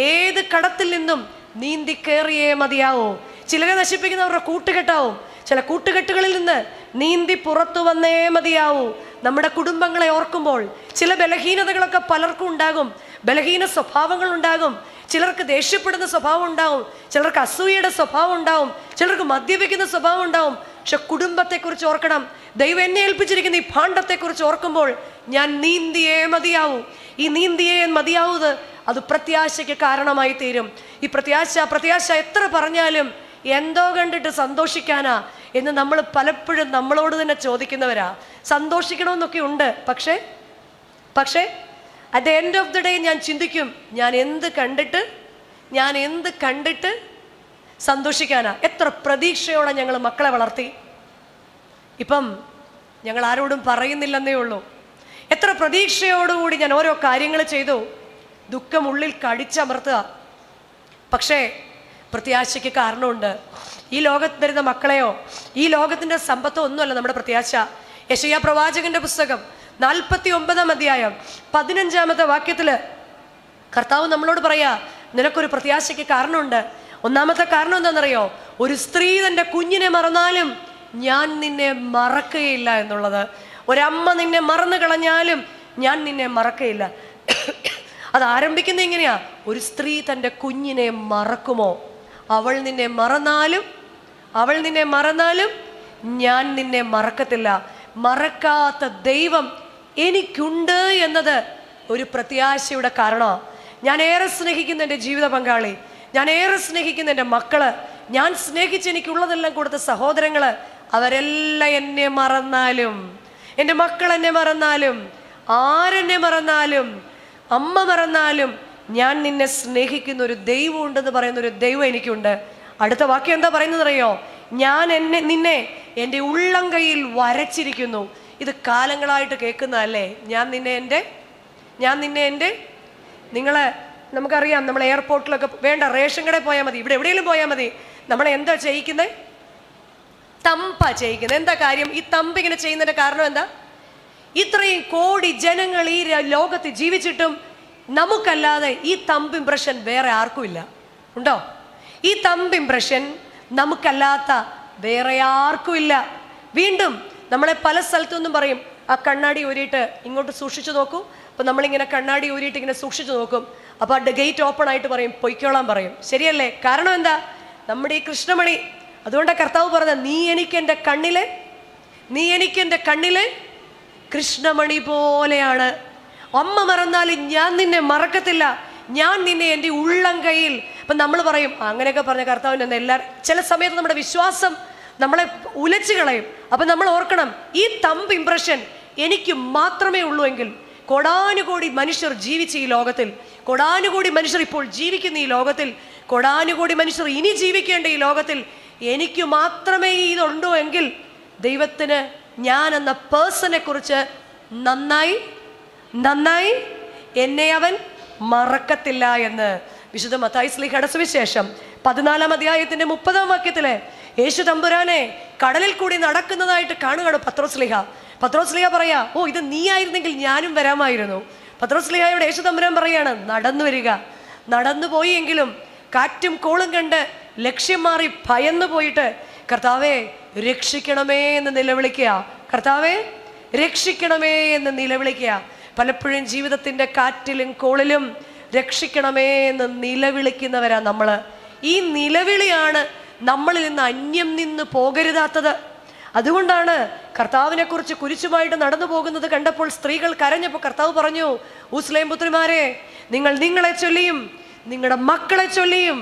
ഏത് കടത്തിൽ നിന്നും നീന്തി കയറിയേ മതിയാവൂ. ചിലരെ നശിപ്പിക്കുന്നവരുടെ കൂട്ടുകെട്ടാവും. ചില കൂട്ടുകെട്ടുകളിൽ നിന്ന് നീന്തി പുറത്തു വന്നേ മതിയാവൂ. നമ്മുടെ കുടുംബങ്ങളെ ഓർക്കുമ്പോൾ ചില ബലഹീനതകളൊക്കെ പലർക്കും ഉണ്ടാകും, ബലഹീന സ്വഭാവങ്ങൾ ഉണ്ടാകും. ചിലർക്ക് ദേഷ്യപ്പെടുന്ന സ്വഭാവം ഉണ്ടാവും, ചിലർക്ക് അസൂയയുടെ സ്വഭാവം ഉണ്ടാവും, ചിലർക്ക് മദ്യപിക്കുന്ന സ്വഭാവം ഉണ്ടാവും. പക്ഷെ കുടുംബത്തെക്കുറിച്ച് ഓർക്കണം. ദൈവം എന്നെ ഏൽപ്പിച്ചിരിക്കുന്ന ഈ ഭാണ്ഡത്തെക്കുറിച്ച് ഓർക്കുമ്പോൾ ഞാൻ നീന്തിയേ മതിയാവൂ. ഈ നീന്തിയേ മതിയാവൂത് അത് പ്രത്യാശയ്ക്ക് കാരണമായി തീരും. ഈ പ്രത്യാശ എത്ര പറഞ്ഞാലും എന്തോ കണ്ടിട്ട് സന്തോഷിക്കാനാ എന്ന് നമ്മൾ പലപ്പോഴും നമ്മളോട് തന്നെ ചോദിക്കുന്നവരാ. സന്തോഷിക്കണമെന്നൊക്കെ ഉണ്ട്, പക്ഷേ at the end of the day ഞാൻ ചിന്തിക്കും, ഞാൻ എന്ത് കണ്ടിട്ട് സന്തോഷിക്കാനാ? എത്ര പ്രതീക്ഷയോടെ ഞങ്ങൾ മക്കളെ വളർത്തി. ഇപ്പം ഞങ്ങൾ ആരോടും പറയുന്നില്ലെന്നേ ഉള്ളൂ. എത്ര പ്രതീക്ഷയോടുകൂടി ഞാൻ ഓരോ കാര്യങ്ങൾ ചെയ്തു. ദുഃഖം ഉള്ളിൽ കടിച്ചമർത്തുക. പക്ഷേ പ്രത്യാശയ്ക്ക് കാരണമുണ്ട്. ഈ ലോകത്ത് വരുന്ന മക്കളെയോ ഈ ലോകത്തിൻ്റെ സമ്പത്തോ ഒന്നുമല്ല നമ്മുടെ പ്രത്യാശ. യെശയ്യാ പ്രവാചകന്റെ പുസ്തകം 49 അധ്യായം 15 വാക്യത്തിൽ കർത്താവ് നമ്മളോട് പറയാ, നിനക്കൊരു പ്രത്യാശയ്ക്ക് കാരണമുണ്ട്. ഒന്നാമത്തെ കാരണം എന്താണെന്നറിയോ? ഒരു സ്ത്രീ തൻ്റെ കുഞ്ഞിനെ മറന്നാലും ഞാൻ നിന്നെ മറക്കുകയില്ല എന്നുള്ളത്. ഒരമ്മ നിന്നെ മറന്നു കളഞ്ഞാലും ഞാൻ നിന്നെ മറക്കുകയില്ല. അത് ആരംഭിക്കുന്നത് എങ്ങനെയാ? ഒരു സ്ത്രീ തൻ്റെ കുഞ്ഞിനെ മറക്കുമോ? അവൾ നിന്നെ മറന്നാലും ഞാൻ നിന്നെ മറക്കത്തില്ല. മറക്കാത്ത ദൈവം എനിക്കുണ്ട് എന്നത് ഒരു പ്രത്യാശയുടെ കാരണമാണ്. ഞാൻ ഏറെ സ്നേഹിക്കുന്ന എൻ്റെ ജീവിത പങ്കാളി, ഞാൻ ഏറെ സ്നേഹിക്കുന്ന എൻ്റെ മക്കള്, ഞാൻ സ്നേഹിച്ച് എനിക്കുള്ളതെല്ലാം കൊടുത്ത സഹോദരങ്ങള്, അവരെല്ലാം എന്നെ മറന്നാലും, എൻ്റെ മക്കൾ എന്നെ മറന്നാലും, ആരെന്നെ മറന്നാലും, അമ്മ മറന്നാലും, ഞാൻ നിന്നെ സ്നേഹിക്കുന്ന ഒരു ദൈവം ഉണ്ടെന്ന് പറയുന്ന ഒരു ദൈവം എനിക്കുണ്ട്. അടുത്ത വാക്യം എന്താ പറയുന്നത് അറിയോ? ഞാൻ നിന്നെ എൻ്റെ ഉള്ളം കയ്യിൽ വരച്ചിരിക്കുന്നു. ഇത് കാലങ്ങളായിട്ട് കേൾക്കുന്നതല്ലേ? ഞാൻ നിന്നെ എൻ്റെ നിങ്ങളെ നമുക്കറിയാം, നമ്മൾ എയർപോർട്ടിലൊക്കെ വേണ്ട, റേഷൻ കടയിൽ പോയാൽ മതി, ഇവിടെ എവിടെയെങ്കിലും പോയാൽ മതി, നമ്മളെ എന്താ ചെയ്യിക്കുന്നത്? തമ്പാ ചെയ്യിക്കുന്നത്. എന്താ കാര്യം? ഈ തമ്പ് ഇങ്ങനെ ചെയ്യുന്നതിൻ്റെ കാരണം എന്താ? ഇത്രയും കോടി ജനങ്ങൾ ഈ ലോകത്ത് ജീവിച്ചിട്ടും നമുക്കല്ലാതെ ഈ തമ്പ് ഇംപ്രഷൻ വേറെ ആർക്കും ഇല്ല. ഉണ്ടോ? ഈ തമ്പ് ഇംപ്രഷൻ നമുക്കല്ലാത്ത വേറെ ആർക്കും ഇല്ല. വീണ്ടും നമ്മളെ പല സ്ഥലത്തുനിന്നും പറയും, ആ കണ്ണാടി ഊരിയിട്ട് ഇങ്ങോട്ട് സൂക്ഷിച്ചു നോക്കൂ. അപ്പം നമ്മളിങ്ങനെ കണ്ണാടി ഊരിയിട്ട് ഇങ്ങനെ സൂക്ഷിച്ചു നോക്കും. അപ്പോൾ ആ ഗേറ്റ് ഓപ്പൺ ആയിട്ട് പറയും, പൊയ്ക്കോളാൻ പറയും. ശരിയല്ലേ? കാരണം എന്താ? നമ്മുടെ ഈ കൃഷ്ണമണി. അതുകൊണ്ടാണ് കർത്താവ് പറഞ്ഞത്, നീ എനിക്ക് എൻ്റെ കണ്ണിലെ കൃഷ്ണമണി പോലെയാണ്. അമ്മ മറന്നാലും ഞാൻ നിന്നെ മറക്കത്തില്ല, ഞാൻ നിന്നെ എൻ്റെ ഉള്ളം കയ്യിൽ. അപ്പം നമ്മൾ പറയും അങ്ങനെയൊക്കെ പറഞ്ഞ കർത്താവിൻ്റെ എല്ലാവരും ചില സമയത്ത് നമ്മുടെ വിശ്വാസം നമ്മളെ ഉലച്ചു കളയും. അപ്പം നമ്മൾ ഓർക്കണം, ഈ തമ്പ് ഇംപ്രഷൻ എനിക്ക് മാത്രമേ ഉള്ളൂ എങ്കിൽ കോടാനുകോടി മനുഷ്യർ ജീവിച്ച ഈ ലോകത്തിൽ, കോടാനുകോടി മനുഷ്യർ ഇപ്പോൾ ജീവിക്കുന്ന ഈ ലോകത്തിൽ, കോടാനുകോടി മനുഷ്യർ ഇനി ജീവിക്കേണ്ട ഈ ലോകത്തിൽ എനിക്ക് മാത്രമേ ഇതുണ്ടോ എങ്കിൽ ദൈവത്തിന് ഞാൻ എന്ന പേഴ്സണെ കുറിച്ച് നന്നായി എന്നെ അവൻ മറക്കത്തില്ല എന്ന് വിശുദ്ധ മത്തായി ശ്ലീഹയുടെ സുവിശേഷം 14-ാം അധ്യായത്തിന്റെ 30-ാം വാക്യത്തിലെ യേശു തമ്പുരാനെ കടലിൽ കൂടി നടക്കുന്നതായിട്ട് കാണുകയാണ് പത്രോസ് ശ്ലീഹ പറയാ, ഓ ഇത് നീ ആയിരുന്നെങ്കിൽ ഞാനും വരാമായിരുന്നു. പത്രോസ് ശ്ലീഹയോട് യേശു തമ്പുരാൻ പറയാണ്, നടന്നു വരിക. നടന്നു പോയി എങ്കിലും കാറ്റും കോളും കണ്ട് ലക്ഷ്യം മാറി ഭയന്നു പോയിട്ട് കർത്താവേ രക്ഷിക്കണമേ എന്ന് നിലവിളിക്കുക. കർത്താവേ രക്ഷിക്കണമേ എന്ന് നിലവിളിക്കുക. പലപ്പോഴും ജീവിതത്തിൻ്റെ കാറ്റിലും കോളിലും രക്ഷിക്കണമേ എന്ന് നിലവിളിക്കുന്നവരാ നമ്മൾ. ഈ നിലവിളിയാണ് നമ്മളിൽ നിന്ന് അന്യം നിന്ന് പോകരുതാത്തത്. അതുകൊണ്ടാണ് കർത്താവിനെ കുറിച്ച് കുരിശുമായിട്ട് നടന്നു പോകുന്നത് കണ്ടപ്പോൾ സ്ത്രീകൾ കരഞ്ഞപ്പോൾ കർത്താവ് പറഞ്ഞു, ഊസ്ലേം പുത്രിമാരെ, നിങ്ങളെ ചൊല്ലിയും നിങ്ങളുടെ മക്കളെ ചൊല്ലിയും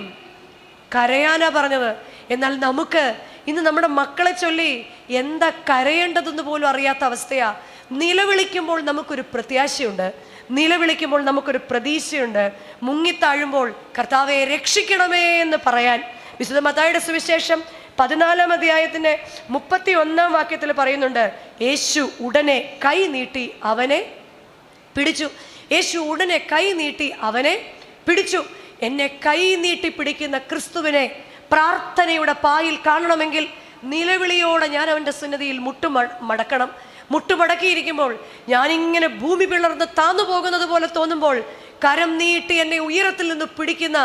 കരയാനാ പറഞ്ഞത്. എന്നാൽ നമുക്ക് ഇന്ന് നമ്മുടെ മക്കളെ ചൊല്ലി എന്താ കരയേണ്ടതെന്ന് പോലും അറിയാത്ത അവസ്ഥയാ. നിലവിളിക്കുമ്പോൾ നമുക്കൊരു പ്രത്യാശയുണ്ട്, നിലവിളിക്കുമ്പോൾ നമുക്കൊരു പ്രതീക്ഷയുണ്ട്. മുങ്ങിത്താഴുമ്പോൾ കർത്താവെ രക്ഷിക്കണമേ എന്ന് പറയാൻ വിശുദ്ധ മത്തായിയുടെ സുവിശേഷം 14-ാം അധ്യായത്തിന്റെ 31-ാം വാക്യത്തിൽ പറയുന്നുണ്ട്, യേശു ഉടനെ കൈ നീട്ടി അവനെ പിടിച്ചു. യേശു ഉടനെ കൈ നീട്ടി അവനെ പിടിച്ചു. എന്നെ കൈ നീട്ടി പിടിക്കുന്ന ക്രിസ്തുവിനെ പ്രാർത്ഥനയുടെ പായിൽ കാണണമെങ്കിൽ നിലവിളിയോടെ ഞാൻ അവൻ്റെ സന്നിധിയിൽ മടക്കണം. മുട്ടുമടക്കിയിരിക്കുമ്പോൾ ഞാനിങ്ങനെ ഭൂമി പിളർന്ന് താന്നു പോകുന്നത് പോലെ തോന്നുമ്പോൾ കരം നീട്ടി എന്നെ ഉയരത്തിൽ നിന്ന് പിടിക്കുന്ന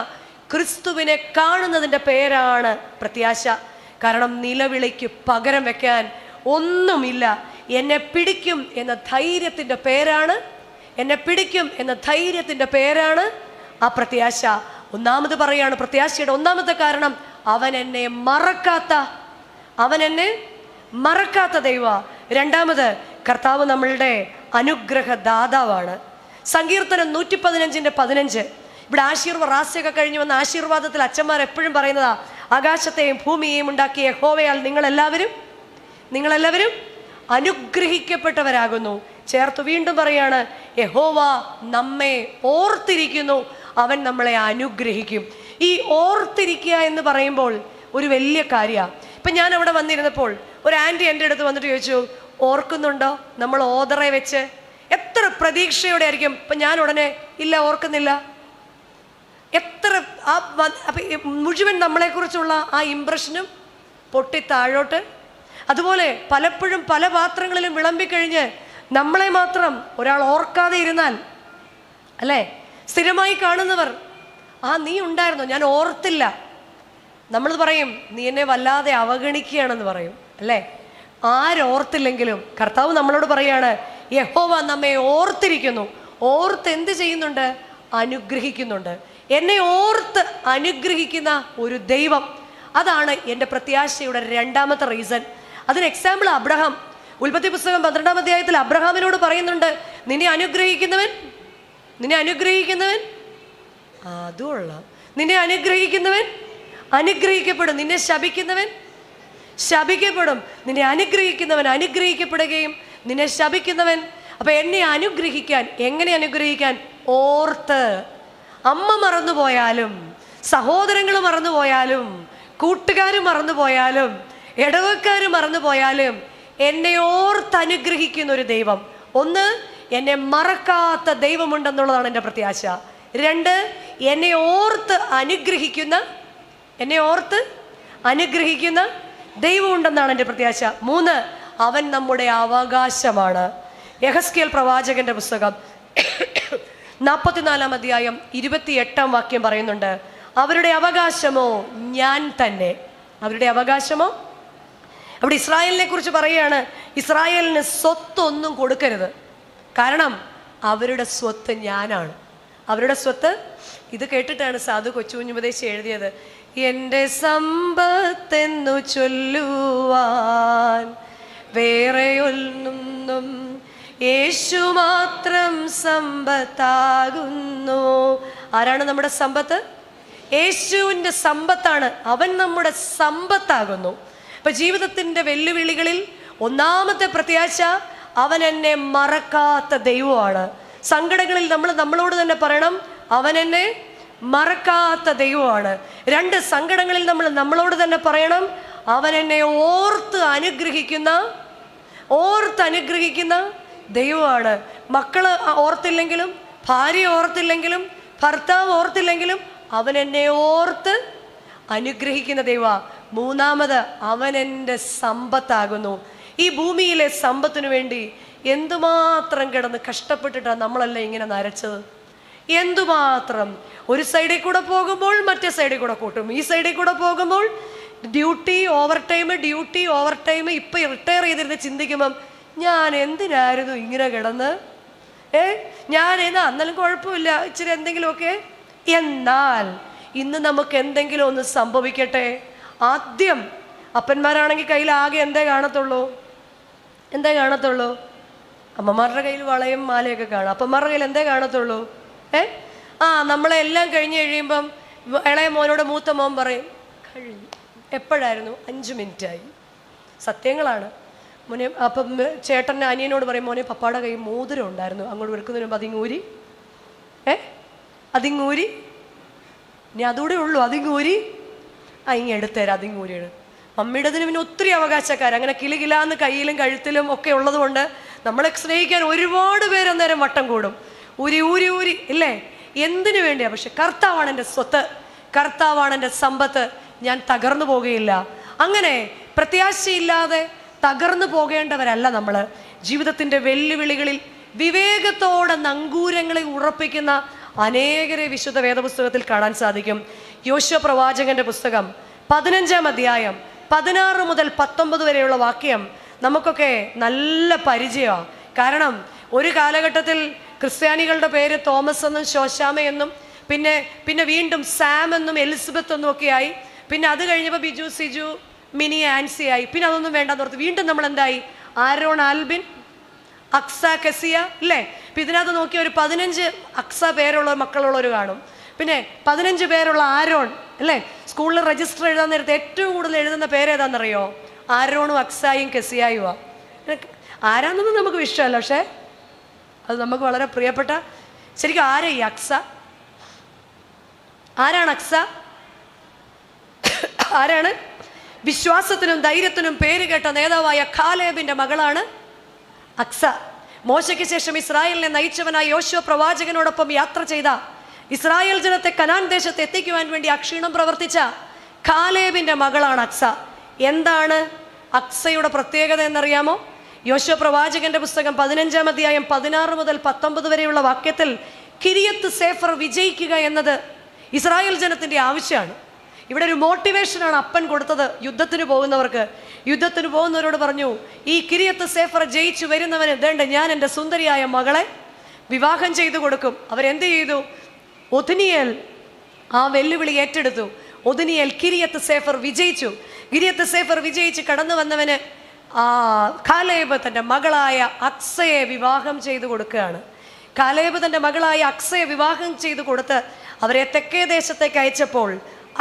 ക്രിസ്തുവിനെ കാണുന്നതിൻ്റെ പേരാണ് പ്രത്യാശ. കാരണം നിലവിളിക്ക് പകരം വെക്കാൻ ഒന്നുമില്ല. എന്നെ പിടിക്കും എന്ന ധൈര്യത്തിൻ്റെ പേരാണ് ആ പ്രത്യാശ. ഒന്നാമത് പറയാണ് പ്രത്യാശയുടെ ഒന്നാമത്തെ കാരണം, അവൻ എന്നെ മറക്കാത്ത ദൈവ. രണ്ടാമത്, കർത്താവ് നമ്മളുടെ അനുഗ്രഹദാതാവാണ്. സങ്കീർത്തനം 115:15. ഇവിടെ റാസ്യൊക്കെ കഴിഞ്ഞു വന്ന ആശീർവാദത്തിൽ അച്ഛന്മാർ എപ്പോഴും പറയുന്നതാ, ആകാശത്തെയും ഭൂമിയെയും ഉണ്ടാക്കിയ യഹോവയാൽ നിങ്ങളെല്ലാവരും അനുഗ്രഹിക്കപ്പെട്ടവരാകുന്നു. ചേർത്ത് വീണ്ടും പറയാണ്, യഹോവ നമ്മെ ഓർത്തിരിക്കുന്നു, അവൻ നമ്മളെ അനുഗ്രഹിക്കും. ഈ ഓർത്തിരിക്കുക എന്ന് പറയുമ്പോൾ ഒരു വലിയ കാര്യമാണ്. ഇപ്പം ഞാൻ അവിടെ വന്നിരുന്നപ്പോൾ ഒരു ആൻറ്റി എൻ്റെ അടുത്ത് വന്നിട്ട് ചോദിച്ചു, ഓർക്കുന്നുണ്ടോ നമ്മൾ ഓദറെ വെച്ച്? എത്ര പ്രതീക്ഷയോടെ ആയിരിക്കും. ഇപ്പം ഞാൻ ഉടനെ ഇല്ല, ഓർക്കുന്നില്ല. അപ്പം മുഴുവൻ നമ്മളെക്കുറിച്ചുള്ള ആ ഇംപ്രഷനും പൊട്ടി താഴോട്ട്. അതുപോലെ പലപ്പോഴും പല പാത്രങ്ങളിലും വിളമ്പിക്കഴിഞ്ഞ് നമ്മളെ മാത്രം ഒരാൾ ഓർക്കാതെ ഇരുന്നാൽ, അല്ലേ, സ്ഥിരമായി കാണുന്നവർ, നീ ഉണ്ടായിരുന്നോ, ഞാൻ ഓർത്തില്ല. നമ്മൾ പറയും, നീ എന്നെ വല്ലാതെ അവഗണിക്കുകയാണെന്ന് പറയും, അല്ലേ? ആരോർത്തില്ലെങ്കിലും കർത്താവ് നമ്മളോട് പറയാണ്, യഹോവ നമ്മെ ഓർത്തിരിക്കുന്നു. ഓർത്ത് എന്ത് ചെയ്യുന്നുണ്ട്? അനുഗ്രഹിക്കുന്നുണ്ട്. എന്നെ ഓർത്ത് അനുഗ്രഹിക്കുന്ന ഒരു ദൈവം. അതാണ് എൻ്റെ പ്രത്യാശയുടെ രണ്ടാമത്തെ റീസൺ. അതിന് എക്സാമ്പിൾ അബ്രഹാം. ഉൽപ്പത്തി പുസ്തകം 12-ാം അധ്യായത്തിൽ അബ്രഹാമിനോട് പറയുന്നുണ്ട്, നിന്നെ അനുഗ്രഹിക്കുന്നവൻ അതുകൊള്ളാം. നിന്നെ അനുഗ്രഹിക്കുന്നവൻ അനുഗ്രഹിക്കപ്പെടും, നിന്നെ ശപിക്കുന്നവൻ ശപിക്കപ്പെടും. നിന്നെ അനുഗ്രഹിക്കുന്നവൻ അനുഗ്രഹിക്കപ്പെടുകയും നിന്നെ ശപിക്കുന്നവൻ. അപ്പൊ എന്നെ അനുഗ്രഹിക്കാൻ, എങ്ങനെ അനുഗ്രഹിക്കാൻ? ഓർത്ത്. അമ്മ മറന്നുപോയാലും, സഹോദരങ്ങൾ മറന്നുപോയാലും, കൂട്ടുകാർ മറന്നുപോയാലും, ഇടവക്കാർ മറന്നുപോയാലും എന്നെ ഓർത്ത് അനുഗ്രഹിക്കുന്ന ഒരു ദൈവം. ഒന്ന്, എന്നെ മറക്കാത്ത ദൈവമുണ്ടെന്നുള്ളതാണ് എൻ്റെ പ്രത്യാശ. രണ്ട്, എന്നെ ഓർത്ത് അനുഗ്രഹിക്കുന്ന ദൈവമുണ്ടെന്നാണ് എൻ്റെ പ്രത്യാശ. മൂന്ന്, അവൻ നമ്മുടെ അവകാശമാണ്. യെഹസ്കേൽ പ്രവാചകന്റെ പുസ്തകം 44-ാം അധ്യായം 28-ാം വാക്യം പറയുന്നുണ്ട്, അവരുടെ അവകാശമോ ഞാൻ തന്നെ. അവരുടെ അവകാശമോ, അവിടെ ഇസ്രായേലിനെ കുറിച്ച് പറയുകയാണ്, ഇസ്രായേലിന് സ്വത്തൊന്നും കൊടുക്കരുത്, കാരണം അവരുടെ സ്വത്ത് ഞാനാണ്. അവരുടെ സ്വത്ത്. ഇത് കേട്ടിട്ടാണ് സാധു കൊച്ചുകുഞ്ഞുപദേശി എഴുതിയത്, എൻ്റെ സമ്പത്തെന്നു ചൊല്ലുവാൻ വേറെയൊന്നും യേശു മാത്രം സമ്പത്താകുന്നു. ആരാണ് നമ്മുടെ സമ്പത്ത്? യേശുവിൻ്റെ സമ്പത്താണ്. അവൻ നമ്മുടെ സമ്പത്താകുന്നു. ഇപ്പൊ ജീവിതത്തിൻ്റെ വെല്ലുവിളികളിൽ ഒന്നാമത്തെ പ്രത്യാശ, അവൻ എന്നെ മറക്കാത്ത ദൈവമാണ്. സങ്കടങ്ങളിൽ നമ്മളോട് തന്നെ പറയണം, അവൻ എന്നെ മറക്കാത്ത ദൈവമാണ്. 2, സങ്കടങ്ങളിൽ നമ്മളോട് തന്നെ പറയണം, അവൻ എന്നെ ഓർത്ത് അനുഗ്രഹിക്കുന്ന ദൈവമാണ്. മക്കള് ഓർത്തില്ലെങ്കിലും, ഭാര്യ ഓർത്തില്ലെങ്കിലും, ഭർത്താവ് ഓർത്തില്ലെങ്കിലും, അവൻ എന്നെ ഓർത്ത് അനുഗ്രഹിക്കുന്ന ദൈവമാണ്. 3, അവൻ എൻ്റെ സമ്പത്താകുന്നു. ഈ ഭൂമിയിലെ സമ്പത്തിനു വേണ്ടി എന്തുമാത്രം കിടന്ന് കഷ്ടപ്പെട്ടിട്ടാണ് നമ്മളെല്ലാം ഇങ്ങനെ നരച്ചത്. എന്തുമാത്രം. ഒരു സൈഡിൽ കൂടെ പോകുമ്പോൾ മറ്റേ സൈഡിൽ കൂടെ കൂട്ടും, ഈ സൈഡിൽ കൂടെ പോകുമ്പോൾ ഡ്യൂട്ടി ഓവർ ടൈം. ഇപ്പം റിട്ടയർ ചെയ്തിരുന്ന് ചിന്തിക്കുമ്പം ഞാൻ എന്തിനായിരുന്നു ഇങ്ങനെ കിടന്ന്, ഞാൻ അന്നാലും കുഴപ്പമില്ല ഇച്ചിരി എന്തെങ്കിലുമൊക്കെ. എന്നാൽ ഇന്ന് നമുക്ക് എന്തെങ്കിലും ഒന്ന് സംഭവിക്കട്ടെ, ആദ്യം അപ്പന്മാരാണെങ്കിൽ കയ്യിൽ ആകെ എന്തേ കാണത്തുള്ളൂ? അമ്മമാരുടെ കയ്യിൽ വളയും മാലയൊക്കെ കാണും, അപ്പന്മാരുടെ കയ്യിൽ എന്തേ കാണത്തുള്ളൂ? നമ്മളെല്ലാം കഴിഞ്ഞ് കഴിയുമ്പം ഇളയ മോനോട് മൂത്ത മോൻ പറയും, കഴിഞ്ഞു. എപ്പോഴായിരുന്നു? 5 മിനിറ്റായി. സത്യങ്ങളാണ് മോനെ. അപ്പം ചേട്ടൻ്റെ അനിയനോട് പറയും, മോനെ പപ്പാടെ കയ്യിൽ മോതിരം ഉണ്ടായിരുന്നു, അങ്ങോട്ട് വെക്കുന്നതിന് മുമ്പ് അതിങ്ങൂരി ഇനി അതുകൂടെ ഉള്ളൂ, അതിങ്ങൂരി ഇങ്ങ് എടുത്തേരാ, അതിങ്ങൂരിയാണ്. മമ്മിയുടേതിന് പിന്നെ ഒത്തിരി അവകാശക്കാർ അങ്ങനെ കിലുകിലാന്ന് കയ്യിലും കഴുത്തിലും ഒക്കെ ഉള്ളത് കൊണ്ട് നമ്മളെ സ്നേഹിക്കാൻ ഒരുപാട് പേര് അന്നേരം വട്ടം കൂടും. ഊരി ഇല്ലേ, എന്തിനു വേണ്ടിയാ? പക്ഷെ കർത്താവാണ് എൻ്റെ സ്വത്ത്, കർത്താവാണ് എൻ്റെ സമ്പത്ത്, ഞാൻ തകർന്നു പോകുകയില്ല. അങ്ങനെ പ്രത്യാശയില്ലാതെ തകർന്നു പോകേണ്ടവരല്ല നമ്മൾ. ജീവിതത്തിൻ്റെ വെല്ലുവിളികളിൽ വിവേകത്തോടെ നങ്കൂരങ്ങളെ ഉറപ്പിക്കുന്ന അനേകരെ വിശുദ്ധ വേദപുസ്തകത്തിൽ കാണാൻ സാധിക്കും. യോശുവ പ്രവാചകന്റെ പുസ്തകം 15-ാം അധ്യായം 16 മുതൽ 19 വരെയുള്ള വാക്യം നമുക്കൊക്കെ നല്ല പരിചയമാണ്. കാരണം ഒരു കാലഘട്ടത്തിൽ ക്രിസ്ത്യാനികളുടെ പേര് തോമസ് എന്നും ശോശാമ എന്നും പിന്നെ വീണ്ടും സാം എന്നും എലിസബത്ത് എന്നും ഒക്കെ ആയി. പിന്നെ അത് കഴിഞ്ഞപ്പോൾ ബിജു, സിജു, മിനി, ആൻസി ആയി. പിന്നെ അതൊന്നും വേണ്ടെന്ന് ഓർത്ത് വീണ്ടും നമ്മൾ എന്തായി? ആരോൺ, ആൽബിൻ, അക്സ, കെസിയ ഇല്ലേ? ഇപ്പം ഇതിനകത്ത് നോക്കിയ ഒരു 15 അക്സ പേരുള്ള മക്കളുള്ളവർ കാണും. പിന്നെ 15 പേരുള്ള ആരോൺ അല്ലേ? സ്കൂളിൽ രജിസ്റ്റർ എഴുതാൻ നേരത്തെ ഏറ്റവും കൂടുതൽ എഴുതുന്ന പേരേതാണെന്നറിയോ? ആരോണും അക്സായും കെസിയായുമാണ്. ആരാന്നൊന്നും നമുക്ക് ഇഷ്ടമല്ല, പക്ഷേ അത് നമുക്ക് വളരെ പ്രിയപ്പെട്ട. ശരിക്കും ആരാ ഈ അക്സ? ആരാണ് അക്സ? ആരാണ്? വിശ്വാസത്തിനും ധൈര്യത്തിനും പേര് കേട്ട നേതാവായ കാലേബിന്റെ മകളാണ് അക്സ. മോശയ്ക്ക് ശേഷം ഇസ്രായേലിനെ നയിച്ചവനായ യോശുവ പ്രവാചകനോടൊപ്പം യാത്ര ചെയ്ത, ഇസ്രായേൽ ജനത്തെ കനാൻ ദേശത്ത് എത്തിക്കുവാൻ വേണ്ടി അക്ഷീണം പ്രവർത്തിച്ച കാലേബിന്റെ മകളാണ് അക്സ. എന്താണ് അക്സയുടെ പ്രത്യേകത എന്നറിയാമോ? യോശുവ പ്രവാചകന്റെ പുസ്തകം 15-ാം അധ്യായം 16 മുതൽ 19 വരെയുള്ള വാക്യത്തിൽ കിരിയത്ത് സേഫർ വിജയിക്കുക എന്നത് ഇസ്രായേൽ ജനത്തിന്റെ ആവശ്യമാണ്. ഇവിടെ ഒരു മോട്ടിവേഷനാണ് അപ്പൻ കൊടുത്തത് യുദ്ധത്തിന് പോകുന്നവർക്ക്. യുദ്ധത്തിന് പോകുന്നവരോട് പറഞ്ഞു, ഈ കിരിയത്ത് സേഫർ ജയിച്ചു വരുന്നവന് വേണ്ട ഞാൻ എൻ്റെ സുന്ദരിയായ മകളെ വിവാഹം ചെയ്തു കൊടുക്കും. അവരെന്ത് ചെയ്തു? ഒഥനിയേൽ ആ വെല്ലുവിളി ഏറ്റെടുത്തു. ഒഥനിയേൽ കിരിയത്ത് സേഫർ വിജയിച്ചു. കിരിയത്ത് സേഫർ വിജയിച്ച് കടന്നു വന്നവന് കാലേബ് തൻ്റെ മകളായ അക്സയെ വിവാഹം ചെയ്തു കൊടുക്കുകയാണ്. കാലേബ് തൻ്റെ മകളായ അക്സയെ വിവാഹം ചെയ്തു കൊടുത്ത് അവരെ തെക്കേ ദേശത്തേക്ക് അയച്ചപ്പോൾ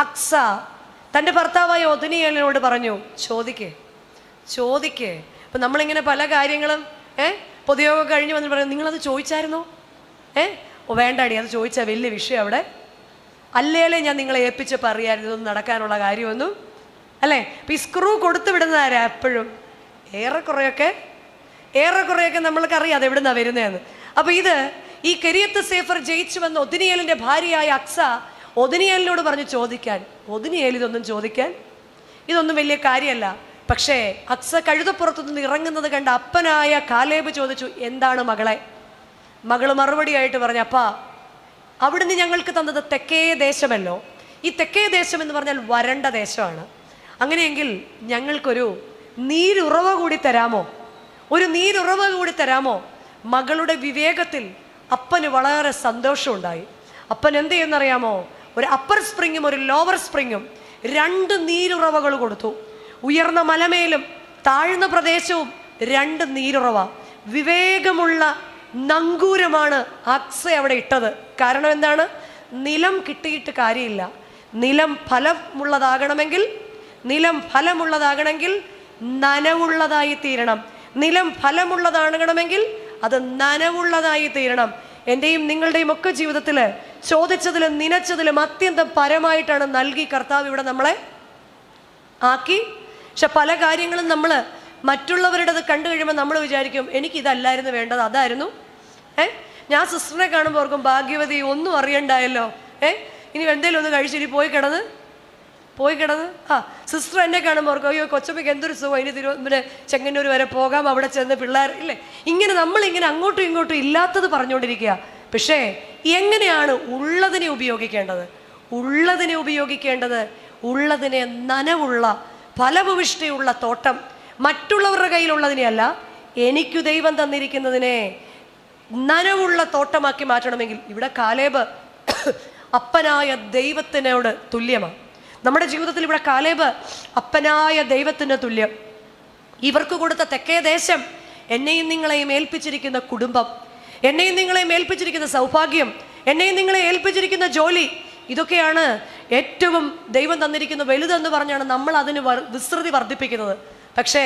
അക്സ തൻ്റെ ഭർത്താവായ ഒഥനിയേലിനോട് പറഞ്ഞു, ചോദിക്കേ. അപ്പം നമ്മളിങ്ങനെ പല കാര്യങ്ങളും പൊതുയോഗം കഴിഞ്ഞ് വന്നിട്ട് പറയും, നിങ്ങളത് ചോദിച്ചായിരുന്നോ? വേണ്ടാടി, അത് ചോദിച്ചാൽ വലിയ വിഷയം അവിടെ. അല്ലേലേ ഞാൻ നിങ്ങളെ ഏൽപ്പിച്ച് പറയായിരുന്നു ഇതൊന്നും നടക്കാനുള്ള കാര്യമൊന്നും അല്ലേ? അപ്പം ഈ സ്ക്രൂ കൊടുത്തു വിടുന്നതാരാ എപ്പോഴും? ഏറെക്കുറെയൊക്കെ നമ്മൾക്കറിയാം അത് എവിടുന്നാണ് വരുന്നതെന്ന്. അപ്പം ഈ കിരിയത്ത് സേഫർ ജയിച്ചു വന്ന ഒഥനിയേലിൻ്റെ ഭാര്യയായ അക്സ ഒഥനിയേലിനോട് പറഞ്ഞു ചോദിക്കാൻ. ഒഥനിയേൽ ഇതൊന്നും വലിയ കാര്യമല്ല. പക്ഷേ അക്സ കഴുതപ്പുറത്തുനിന്ന് ഇറങ്ങുന്നത് കണ്ട അപ്പനായ കാലേബ് ചോദിച്ചു, എന്താണ് മകളെ? മകള് മറുപടിയായിട്ട് പറഞ്ഞു, അപ്പാ അവിടുന്ന് ഞങ്ങൾക്ക് തന്നത് തെക്കേ ദേശമല്ലോ, ഈ തെക്കേ ദേശം എന്ന് പറഞ്ഞാൽ വരണ്ട ദേശമാണ്. അങ്ങനെയെങ്കിൽ ഞങ്ങൾക്കൊരു നീരുറവ കൂടി തരാമോ? ഒരു നീരുറവ കൂടി തരാമോ? മകളുടെ വിവേകത്തിൽ അപ്പന് വളരെ സന്തോഷമുണ്ടായി. അപ്പൻ എന്ത് ചെയ്യുന്നറിയാമോ? ഒരു അപ്പർ സ്പ്രിങ്ങും ഒരു ലോവർ സ്പ്രിങ്ങും 2 നീരുറവകൾ കൊടുത്തു. ഉയർന്ന മലമേലും താഴ്ന്ന പ്രദേശവും 2 നീരുറവ. വിവേകമുള്ള നങ്കൂരമാണ് അക്സ അവിടെ ഇട്ടത്. കാരണം എന്താണ്? നിലം കിട്ടിയിട്ട് കാര്യമില്ല. നിലം ഫലമുള്ളതാകണമെങ്കിൽ നനവുള്ളതായി തീരണം. നിലം ഫലമുള്ളതാകണമെങ്കിൽ അത് നനവുള്ളതായി തീരണം. എൻ്റെയും നിങ്ങളുടെയും ഒക്കെ ജീവിതത്തിൽ ചോദിച്ചതിലും നനച്ചതിലും അത്യന്തം പരമായിട്ടാണ് നൽകി കർത്താവ് ഇവിടെ നമ്മളെ ആക്കി. പക്ഷെ പല കാര്യങ്ങളും നമ്മൾ മറ്റുള്ളവരുടേത് കണ്ടു കഴിയുമ്പോൾ നമ്മൾ വിചാരിക്കും എനിക്കിതല്ലായിരുന്നു വേണ്ടത്, അതായിരുന്നു. ഞാൻ സിസ്റ്ററിനെ കാണുമ്പോൾ ഓർക്കും ഭാഗ്യവതി ഒന്നും അറിയണ്ടായല്ലോ. ഇനി എന്തെങ്കിലും ഒന്ന് കഴിച്ചിട്ട് പോയി കിടന്ന് സിസ്റ്റർ എന്നെ കാണുമ്പോൾ ഓർക്കും അയ്യോ കൊച്ചമ്മയ്ക്ക് എന്തൊരു സുഖം, ഇനി ചെങ്ങന്നൂർ വരെ പോകാം, അവിടെ ചെന്ന് പിള്ളേർ ഇല്ലേ. ഇങ്ങനെ നമ്മളിങ്ങനെ അങ്ങോട്ടും ഇങ്ങോട്ടും ഇല്ലാത്തത് പറഞ്ഞുകൊണ്ടിരിക്കുക. പക്ഷേ എങ്ങനെയാണ് ഉള്ളതിനെ ഉപയോഗിക്കേണ്ടത്? ഉള്ളതിനെ നനവുള്ള ഫലഭൂയിഷ്ഠയുള്ള തോട്ടം, മറ്റുള്ളവരുടെ കയ്യിലുള്ളതിനെയല്ല, എനിക്കു ദൈവം തന്നിരിക്കുന്നതിനെ നനവുള്ള തോട്ടമാക്കി മാറ്റണമെങ്കിൽ ഇവിടെ കാലേബ് അപ്പനായ ദൈവത്തിനോട് തുല്യമാണ്. നമ്മുടെ ജീവിതത്തിൽ ഇവിടെ കാലേബ് അപ്പനായ ദൈവത്തിന് തുല്യം. ഇവർക്ക് കൊടുത്ത തെക്കേ ദേശം, എന്നെയും നിങ്ങളെയും ഏൽപ്പിച്ചിരിക്കുന്ന കുടുംബം, എന്നെയും നിങ്ങളെയും ഏൽപ്പിച്ചിരിക്കുന്ന സൗഭാഗ്യം, എന്നെയും നിങ്ങളെ ഏൽപ്പിച്ചിരിക്കുന്ന ജോലി, ഇതൊക്കെയാണ് ഏറ്റവും ദൈവം തന്നിരിക്കുന്ന വലുതെന്ന് പറഞ്ഞാണ് നമ്മൾ അതിന് വിസ്തൃതി വർദ്ധിപ്പിക്കുന്നത്. പക്ഷേ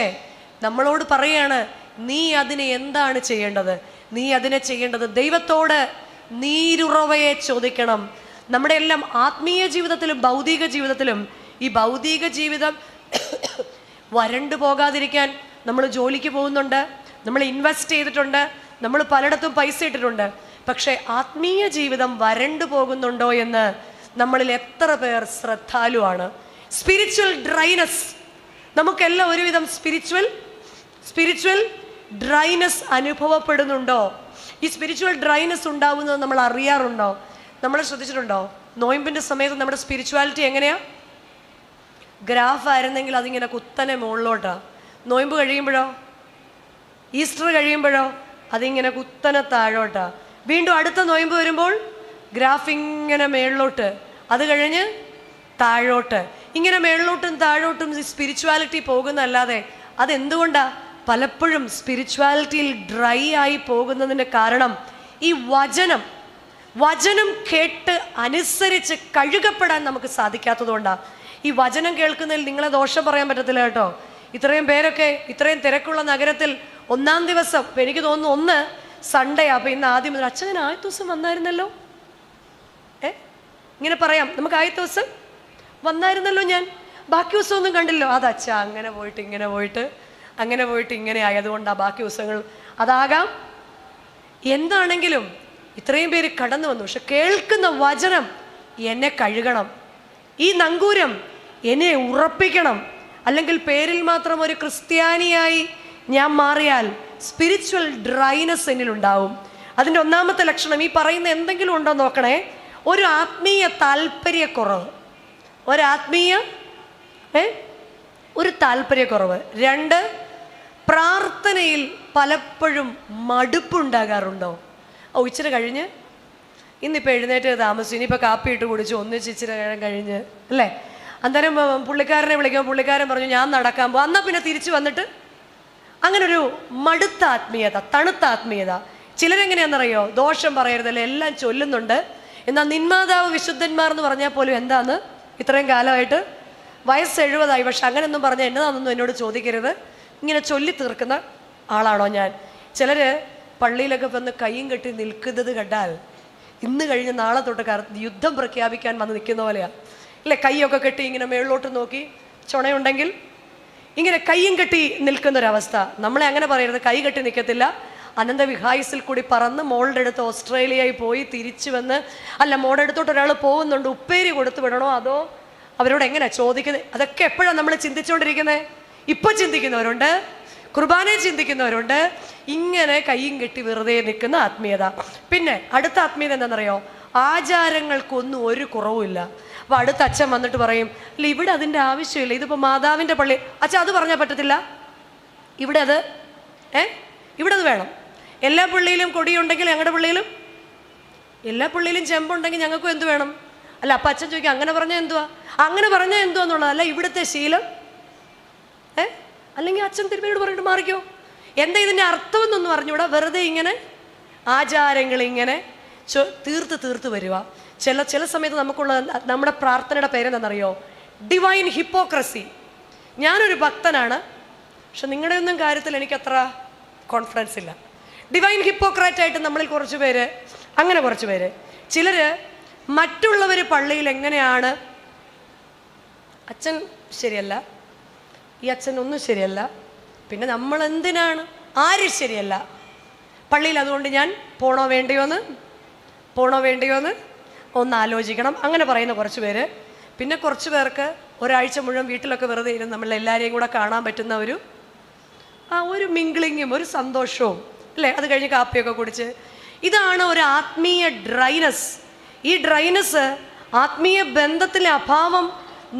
നമ്മളോട് പറയാണ്, നീ അതിനെ എന്താണ് ചെയ്യേണ്ടത്? നീ അതിനെ ചെയ്യേണ്ടത് ദൈവത്തോട് നീരുറവയെ ചോദിക്കണം. നമ്മുടെ എല്ലാം ആത്മീയ ജീവിതത്തിലും ഭൗതിക ജീവിതത്തിലും ഈ ഭൗതിക ജീവിതം വരണ്ടു പോകാതിരിക്കാൻ നമ്മൾ ജോലിക്ക് പോകുന്നുണ്ട്, നമ്മൾ ഇൻവെസ്റ്റ് ചെയ്തിട്ടുണ്ട്, നമ്മൾ പലയിടത്തും പൈസ ഇട്ടിട്ടുണ്ട്. പക്ഷേ ആത്മീയ ജീവിതം വരണ്ടു പോകുന്നുണ്ടോ എന്ന് നമ്മളിൽ എത്ര പേർ ശ്രദ്ധാലുവാണ്? സ്പിരിച്വൽ ഡ്രൈനസ്, നമുക്കെല്ലാം ഒരുവിധം സ്പിരിച്വൽ ഡ്രൈനസ് അനുഭവപ്പെടുന്നുണ്ടോ? ഈ സ്പിരിച്വൽ ഡ്രൈനസ് ഉണ്ടാവുന്നത് നമ്മൾ അറിയാറുണ്ടോ? നമ്മൾ ശ്രദ്ധിച്ചിട്ടുണ്ടോ? നോയമ്പിൻ്റെ സമയത്ത് നമ്മുടെ സ്പിരിച്വാലിറ്റി എങ്ങനെയാ? ഗ്രാഫ് ആയിരുന്നെങ്കിൽ അതിങ്ങനെ കുത്തനെ മുകളിലോട്ടാണ്. നോയമ്പ് കഴിയുമ്പോഴോ, ഈസ്റ്റർ കഴിയുമ്പോഴോ അതിങ്ങനെ കുത്തനെ താഴോട്ടാണ്. വീണ്ടും അടുത്ത നോയമ്പ് വരുമ്പോൾ ഗ്രാഫ് ഇങ്ങനെ മേളിലോട്ട്, അത് കഴിഞ്ഞ് താഴോട്ട്, ഇങ്ങനെ മേളിലോട്ടും താഴോട്ടും സ്പിരിച്വാലിറ്റി പോകുന്നതല്ലാതെ അതെന്തുകൊണ്ടാണ് പലപ്പോഴും സ്പിരിച്വാലിറ്റിയിൽ ഡ്രൈ ആയി പോകുന്നതിൻ്റെ കാരണം ഈ വചനം കേട്ട് അനുസരിച്ച് കഴുകപ്പെടാൻ നമുക്ക് സാധിക്കാത്തതുകൊണ്ടാണ്. ഈ വചനം കേൾക്കുന്നതിൽ നിങ്ങളെ ദോഷം പറയാൻ പറ്റത്തില്ല കേട്ടോ. ഇത്രയും പേരൊക്കെ ഇത്രയും തിരക്കുള്ള നഗരത്തിൽ ഒന്നാം ദിവസം, ഇപ്പം എനിക്ക് തോന്നുന്നു ഒന്ന് സൺഡേ, അപ്പം ഇന്ന് ആദ്യം മുതൽ അച്ഛൻ ആദ്യ ദിവസം വന്നായിരുന്നല്ലോ, ഇങ്ങനെ പറയാം, നമുക്ക് ആദ്യ ദിവസം വന്നായിരുന്നല്ലോ, ഞാൻ ബാക്കി ദിവസമൊന്നും കണ്ടില്ലോ. അതച്ഛ അങ്ങനെ പോയിട്ട് ഇങ്ങനെ ആയതുകൊണ്ടാണ് ബാക്കി ദിവസങ്ങൾ. അതാകാം, എന്താണെങ്കിലും ഇത്രയും പേര് കടന്നു വന്നു. പക്ഷെ കേൾക്കുന്ന വചനം എന്നെ കഴുകണം, ഈ നങ്കൂരം എന്നെ ഉറപ്പിക്കണം. അല്ലെങ്കിൽ പേരിൽ മാത്രം ഒരു ക്രിസ്ത്യാനിയായി ഞാൻ മാറിയാൽ സ്പിരിച്വൽ ഡ്രൈനസ് എന്നിലുണ്ടാവും. അതിൻ്റെ ഒന്നാമത്തെ ലക്ഷണം ഈ പറയുന്ന എന്തെങ്കിലും ഉണ്ടോ നോക്കണേ. ഒരു ആത്മീയ താല്പര്യക്കുറവ്, ഒരു താല്പര്യക്കുറവ്. 2, പ്രാർത്ഥനയിൽ പലപ്പോഴും മടുപ്പുണ്ടാകാറുണ്ടോ? ഇച്ചിരി കഴിഞ്ഞ്, ഇന്നിപ്പോൾ എഴുന്നേറ്റ് താമസിച്ചു, ഇനിയിപ്പോൾ കാപ്പി ഇട്ട് കുടിച്ചു, ഒന്നിച്ച് ഇച്ചിരി കഴിഞ്ഞ് അല്ലേ, അന്നേരം പുള്ളിക്കാരനെ വിളിക്കുമ്പോൾ പുള്ളിക്കാരൻ പറഞ്ഞു ഞാൻ നടക്കാൻ പോകും, എന്നാൽ പിന്നെ തിരിച്ചു വന്നിട്ട് അങ്ങനൊരു മടുത്ത ആത്മീയത, തണുത്ത ആത്മീയത. ചിലരെങ്ങനെയാണെന്നറിയോ? ദോഷം പറയരുതല്ലേ, എല്ലാം ചൊല്ലുന്നുണ്ട്, എന്നാൽ നിന്മാതാവ് വിശുദ്ധന്മാർ എന്ന് പറഞ്ഞാൽ പോലും എന്താന്ന് ഇത്രയും കാലമായിട്ട് വയസ്സ് 70 പക്ഷെ അങ്ങനെയൊന്നും പറഞ്ഞാൽ എന്നതാണെന്നൊന്നും എന്നോട് ചോദിക്കരുത്. ഇങ്ങനെ ചൊല്ലി തീർക്കുന്ന ആളാണോ ഞാൻ? ചിലർ പള്ളിയിലൊക്കെ വന്ന് കയ്യും കെട്ടി നിൽക്കുന്നത് കണ്ടാൽ ഇന്ന് കഴിഞ്ഞ് നാളെ തൊട്ട് യുദ്ധം പ്രഖ്യാപിക്കാൻ വന്ന് നിൽക്കുന്ന പോലെയാണ് അല്ലേ? കൈയൊക്കെ കെട്ടി ഇങ്ങനെ മേളിലോട്ട് നോക്കി, ചുണയുണ്ടെങ്കിൽ ഇങ്ങനെ കയ്യും കെട്ടി നിൽക്കുന്നൊരവസ്ഥ. നമ്മളെ അങ്ങനെ പറയരുത്, കൈ കെട്ടി നിൽക്കത്തില്ല. അനന്തവിഹായസിൽ കൂടി പറന്ന് മോളുടെ അടുത്ത് ഓസ്ട്രേലിയയിൽ പോയി തിരിച്ചു വന്ന്, അല്ല മോളുടെ അടുത്തോട്ട് ഒരാൾ പോകുന്നുണ്ട്, ഉപ്പേരി കൊടുത്തു വിടണോ അതോ അവരോട് എങ്ങനെയാണ് ചോദിക്കുന്നത്? അതൊക്കെ എപ്പോഴാണ് നമ്മൾ ചിന്തിച്ചുകൊണ്ടിരിക്കുന്നത്? ഇപ്പോൾ ചിന്തിക്കുന്നവരുണ്ട്, കുർബാനയെ ചിന്തിക്കുന്നവരുണ്ട്, ഇങ്ങനെ കയ്യും കെട്ടി വെറുതെ നിൽക്കുന്ന ആത്മീയത. പിന്നെ അടുത്ത ആത്മീയത എന്താണെന്നറിയോ? ആചാരങ്ങൾക്കൊന്നും ഒരു കുറവുമില്ല. അപ്പോൾ അടുത്ത അച്ഛൻ വന്നിട്ട് പറയും, അല്ല ഇവിടെ അതിൻ്റെ ആവശ്യമില്ല, ഇതിപ്പോൾ മാതാവിൻ്റെ പള്ളി. അച്ഛൻ അത് പറഞ്ഞാൽ പറ്റത്തില്ല, ഇവിടെ അത് ഇവിടെ അത് വേണം. എല്ലാ പള്ളിയിലും കൊടിയുണ്ടെങ്കിൽ ഞങ്ങളുടെ പള്ളിയിലും, എല്ലാ പള്ളിയിലും ചെമ്പുണ്ടെങ്കിൽ ഞങ്ങൾക്കും എന്ത് വേണം? അല്ല അപ്പം അച്ഛൻ ചോദിക്കും, അങ്ങനെ പറഞ്ഞാൽ എന്തുവാ? അങ്ങനെ പറഞ്ഞാൽ എന്തുവാ എന്നുള്ളതല്ല ഇവിടുത്തെ ശീലം. അല്ലെങ്കിൽ അച്ഛൻ തിരുമേനിയോട് പറഞ്ഞിട്ട് മാറിക്കോ. എന്താ ഇതിൻ്റെ അർത്ഥം എന്നൊന്നും അറിഞ്ഞൂടാ, വെറുതെ ഇങ്ങനെ ആചാരങ്ങൾ ഇങ്ങനെ തീർത്ത് വരിക. ചില സമയത്ത് നമുക്കുള്ള നമ്മുടെ പ്രാർത്ഥനയുടെ പേരെന്താണെന്നറിയോ? Divine hypocrisy. ഞാനൊരു ഭക്തനാണ്, പക്ഷെ നിങ്ങളുടെ ഒന്നും കാര്യത്തിൽ എനിക്കത്ര കോൺഫിഡൻസ് ഇല്ല. ഡിവൈൻ ഹിപ്പോക്രാറ്റായിട്ട് നമ്മളിൽ കുറച്ച് പേര്, അങ്ങനെ കുറച്ച് പേര്, ചിലർ മറ്റുള്ളവർ പള്ളിയിൽ എങ്ങനെയാണ്, അച്ഛൻ ശരിയല്ല, ഈ അച്ഛൻ ഒന്നും ശരിയല്ല, പിന്നെ നമ്മൾ എന്തിനാണ്, ആരും ശരിയല്ല പള്ളിയിൽ, അതുകൊണ്ട് ഞാൻ പോണോ വേണ്ടിയോ എന്ന് ഒന്ന് ആലോചിക്കണം, അങ്ങനെ പറയുന്ന കുറച്ച് പേര്. പിന്നെ കുറച്ച് പേർക്ക് ഒരാഴ്ച മുഴുവൻ വീട്ടിലൊക്കെ വെറുതെ ഇരുന്ന് നമ്മളെല്ലാവരെയും കൂടെ കാണാൻ പറ്റുന്ന ഒരു മിംഗ്ലിങ്ങും ഒരു സന്തോഷവും അല്ലേ, അത് കഴിഞ്ഞ് കാപ്പിയൊക്കെ കുടിച്ച്. ഇതാണ് ഒരു ആത്മീയ ഡ്രൈനസ്. ഈ ഡ്രൈനസ്, ആത്മീയ ബന്ധത്തിലെ അഭാവം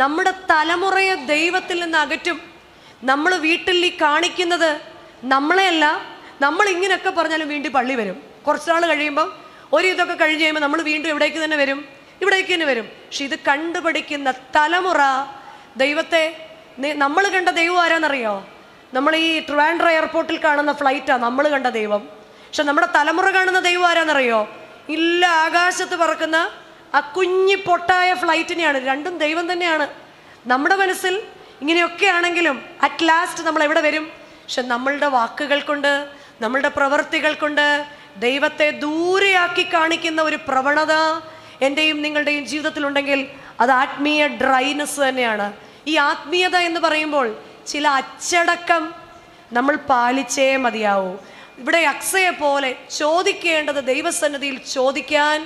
നമ്മുടെ തലമുറയെ ദൈവത്തിൽ നിന്ന് അകറ്റും. നമ്മൾ വീട്ടിൽ ഈ കാണിക്കുന്നത് നമ്മളെയല്ല, നമ്മൾ ഇങ്ങനെയൊക്കെ പറഞ്ഞാലും വീണ്ടും പള്ളി വരും. കുറച്ച് നാൾ കഴിയുമ്പം ഇതൊക്കെ കഴിഞ്ഞ് കഴിയുമ്പോൾ നമ്മൾ വീണ്ടും ഇവിടേക്ക് തന്നെ വരും. പക്ഷെ ഇത് കണ്ടുപിടിക്കുന്ന തലമുറ ദൈവത്തെ, നമ്മൾ കണ്ട ദൈവം ആരാന്നറിയോ? നമ്മൾ ഈ ട്രിവാൻഡ്രം എയർപോർട്ടിൽ കാണുന്ന ഫ്ലൈറ്റാണ് നമ്മൾ കണ്ട ദൈവം. പക്ഷെ നമ്മുടെ തലമുറ കാണുന്ന ദൈവം ആരാന്നറിയോ? ഇല്ല, ആകാശത്ത് പറക്കുന്ന ആ കുഞ്ഞി പൊട്ടായ ഫ്ലൈറ്റിനെയാണ്. രണ്ടും ദൈവം തന്നെയാണ്. നമ്മുടെ മനസ്സിൽ ഇങ്ങനെയൊക്കെ ആണെങ്കിലും അറ്റ് ലാസ്റ്റ് നമ്മൾ എവിടെ വരും? പക്ഷെ നമ്മളുടെ വാക്കുകൾ കൊണ്ട്, നമ്മളുടെ പ്രവൃത്തികൾ കൊണ്ട് ദൈവത്തെ ദൂരെയാക്കി കാണിക്കുന്ന ഒരു പ്രവണത എൻ്റെയും നിങ്ങളുടെയും ജീവിതത്തിലുണ്ടെങ്കിൽ അത് ആത്മീയ ഡ്രൈനസ് തന്നെയാണ്. ഈ ആത്മീയത എന്ന് പറയുമ്പോൾ ചില അച്ചടക്കം നമ്മൾ പാലിച്ചേ മതിയാവൂ. ഇവിടെ അക്സയെ പോലെ ചോദിക്കേണ്ടത് ദൈവസന്നിധിയിൽ ചോദിക്കാൻ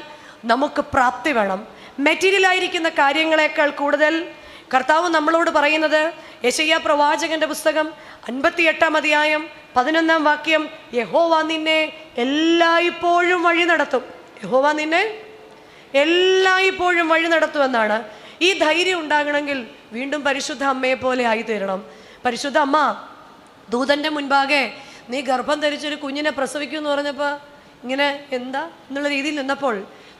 നമുക്ക് പ്രാപ്തി വേണം. മെറ്റീരിയലായിരിക്കുന്ന കാര്യങ്ങളെക്കാൾ കൂടുതൽ കർത്താവ് നമ്മളോട് പറയുന്നത് യെശയ്യാ പ്രവാചകന്റെ പുസ്തകം 58-ാം അധ്യായം 11-ാം വാക്യം, യഹോവ നിന്നെ എല്ലായ്പ്പോഴും വഴി നടത്തും. യഹോവ നിന്നെ എല്ലായ്പ്പോഴും വഴി നടത്തുമെന്നാണ്. ഈ ധൈര്യം ഉണ്ടാകണമെങ്കിൽ വീണ്ടും പരിശുദ്ധ അമ്മയെ പോലെ ആയിത്തീരണം. പരിശുദ്ധ അമ്മ ദൂതൻ്റെ മുൻപാകെ നീ ഗർഭം ധരിച്ചൊരു കുഞ്ഞിനെ പ്രസവിക്കൂ എന്ന് പറഞ്ഞപ്പോൾ ഇങ്ങനെ എന്താ എന്നുള്ള രീതിയിൽ നിന്നപ്പോൾ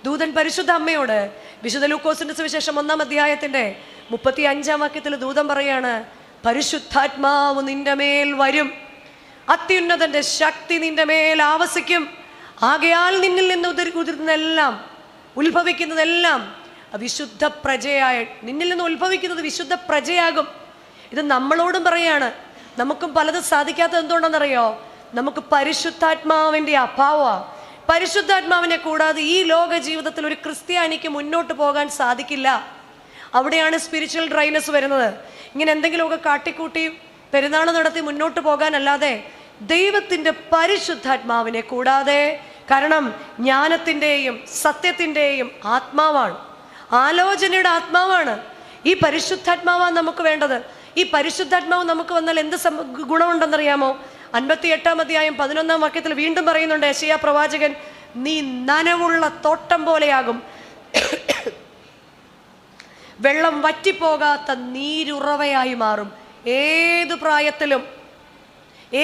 ദൂതൻ പരിശുദ്ധ അമ്മയോട്, വിശുദ്ധ ലൂക്കോസിന്റെ സുവിശേഷം 1-ാം അധ്യായത്തിന്റെ 35-ാം വാക്യത്തിൽ ദൂതൻ പറയാണ്, പരിശുദ്ധാത്മാവ് നിന്റെ മേൽ വരും, അത്യുന്നതന്റെ ശക്തി നിന്റെ മേൽ ആവസിക്കും, ആകയാൽ നിന്നിൽ നിന്ന് ഉതിരുന്നതെല്ലാം ഉത്ഭവിക്കുന്നതെല്ലാം വിശുദ്ധ പ്രജയായി, നിന്നിൽ നിന്ന് ഉത്ഭവിക്കുന്നത് വിശുദ്ധ പ്രജയാകും. ഇത് നമ്മളോടും പറയാണ്. നമുക്കും പലതും സാധിക്കാത്തത് എന്തുകൊണ്ടെന്നറിയോ? നമുക്ക് പരിശുദ്ധാത്മാവിൻ്റെ അഭാവമാണ്. പരിശുദ്ധാത്മാവിനെ കൂടാതെ ഈ ലോക ജീവിതത്തിൽ ഒരു ക്രിസ്ത്യാനിക്ക് മുന്നോട്ട് പോകാൻ സാധിക്കില്ല. അവിടെയാണ് സ്പിരിച്വൽ ഡ്രൈനസ് വരുന്നത്. ഇങ്ങനെ എന്തെങ്കിലുമൊക്കെ കാട്ടിക്കൂട്ടി പെരുന്നാൾ നടത്തി മുന്നോട്ട് പോകാനല്ലാതെ ദൈവത്തിൻ്റെ പരിശുദ്ധാത്മാവിനെ കൂടാതെ, കാരണം ജ്ഞാനത്തിൻ്റെയും സത്യത്തിൻ്റെയും ആത്മാവാണ്, ആലോചനയുടെ ആത്മാവാണ്. ഈ പരിശുദ്ധാത്മാവാണ് നമുക്ക് വേണ്ടത്. ഈ പരിശുദ്ധാത്മാവ് നമുക്ക് വന്നാൽ എന്ത് ഗുണമുണ്ടെന്നറിയാമോ? 58-ാം അധ്യായം 11-ാം വാക്യത്തിൽ വീണ്ടും പറയുന്നുണ്ട് യെശയ്യാ പ്രവാചകൻ, നീ നനവുള്ള തോട്ടം പോലെയാകും, വെള്ളം വറ്റിപ്പോകാത്ത നീരുറവയായി മാറും.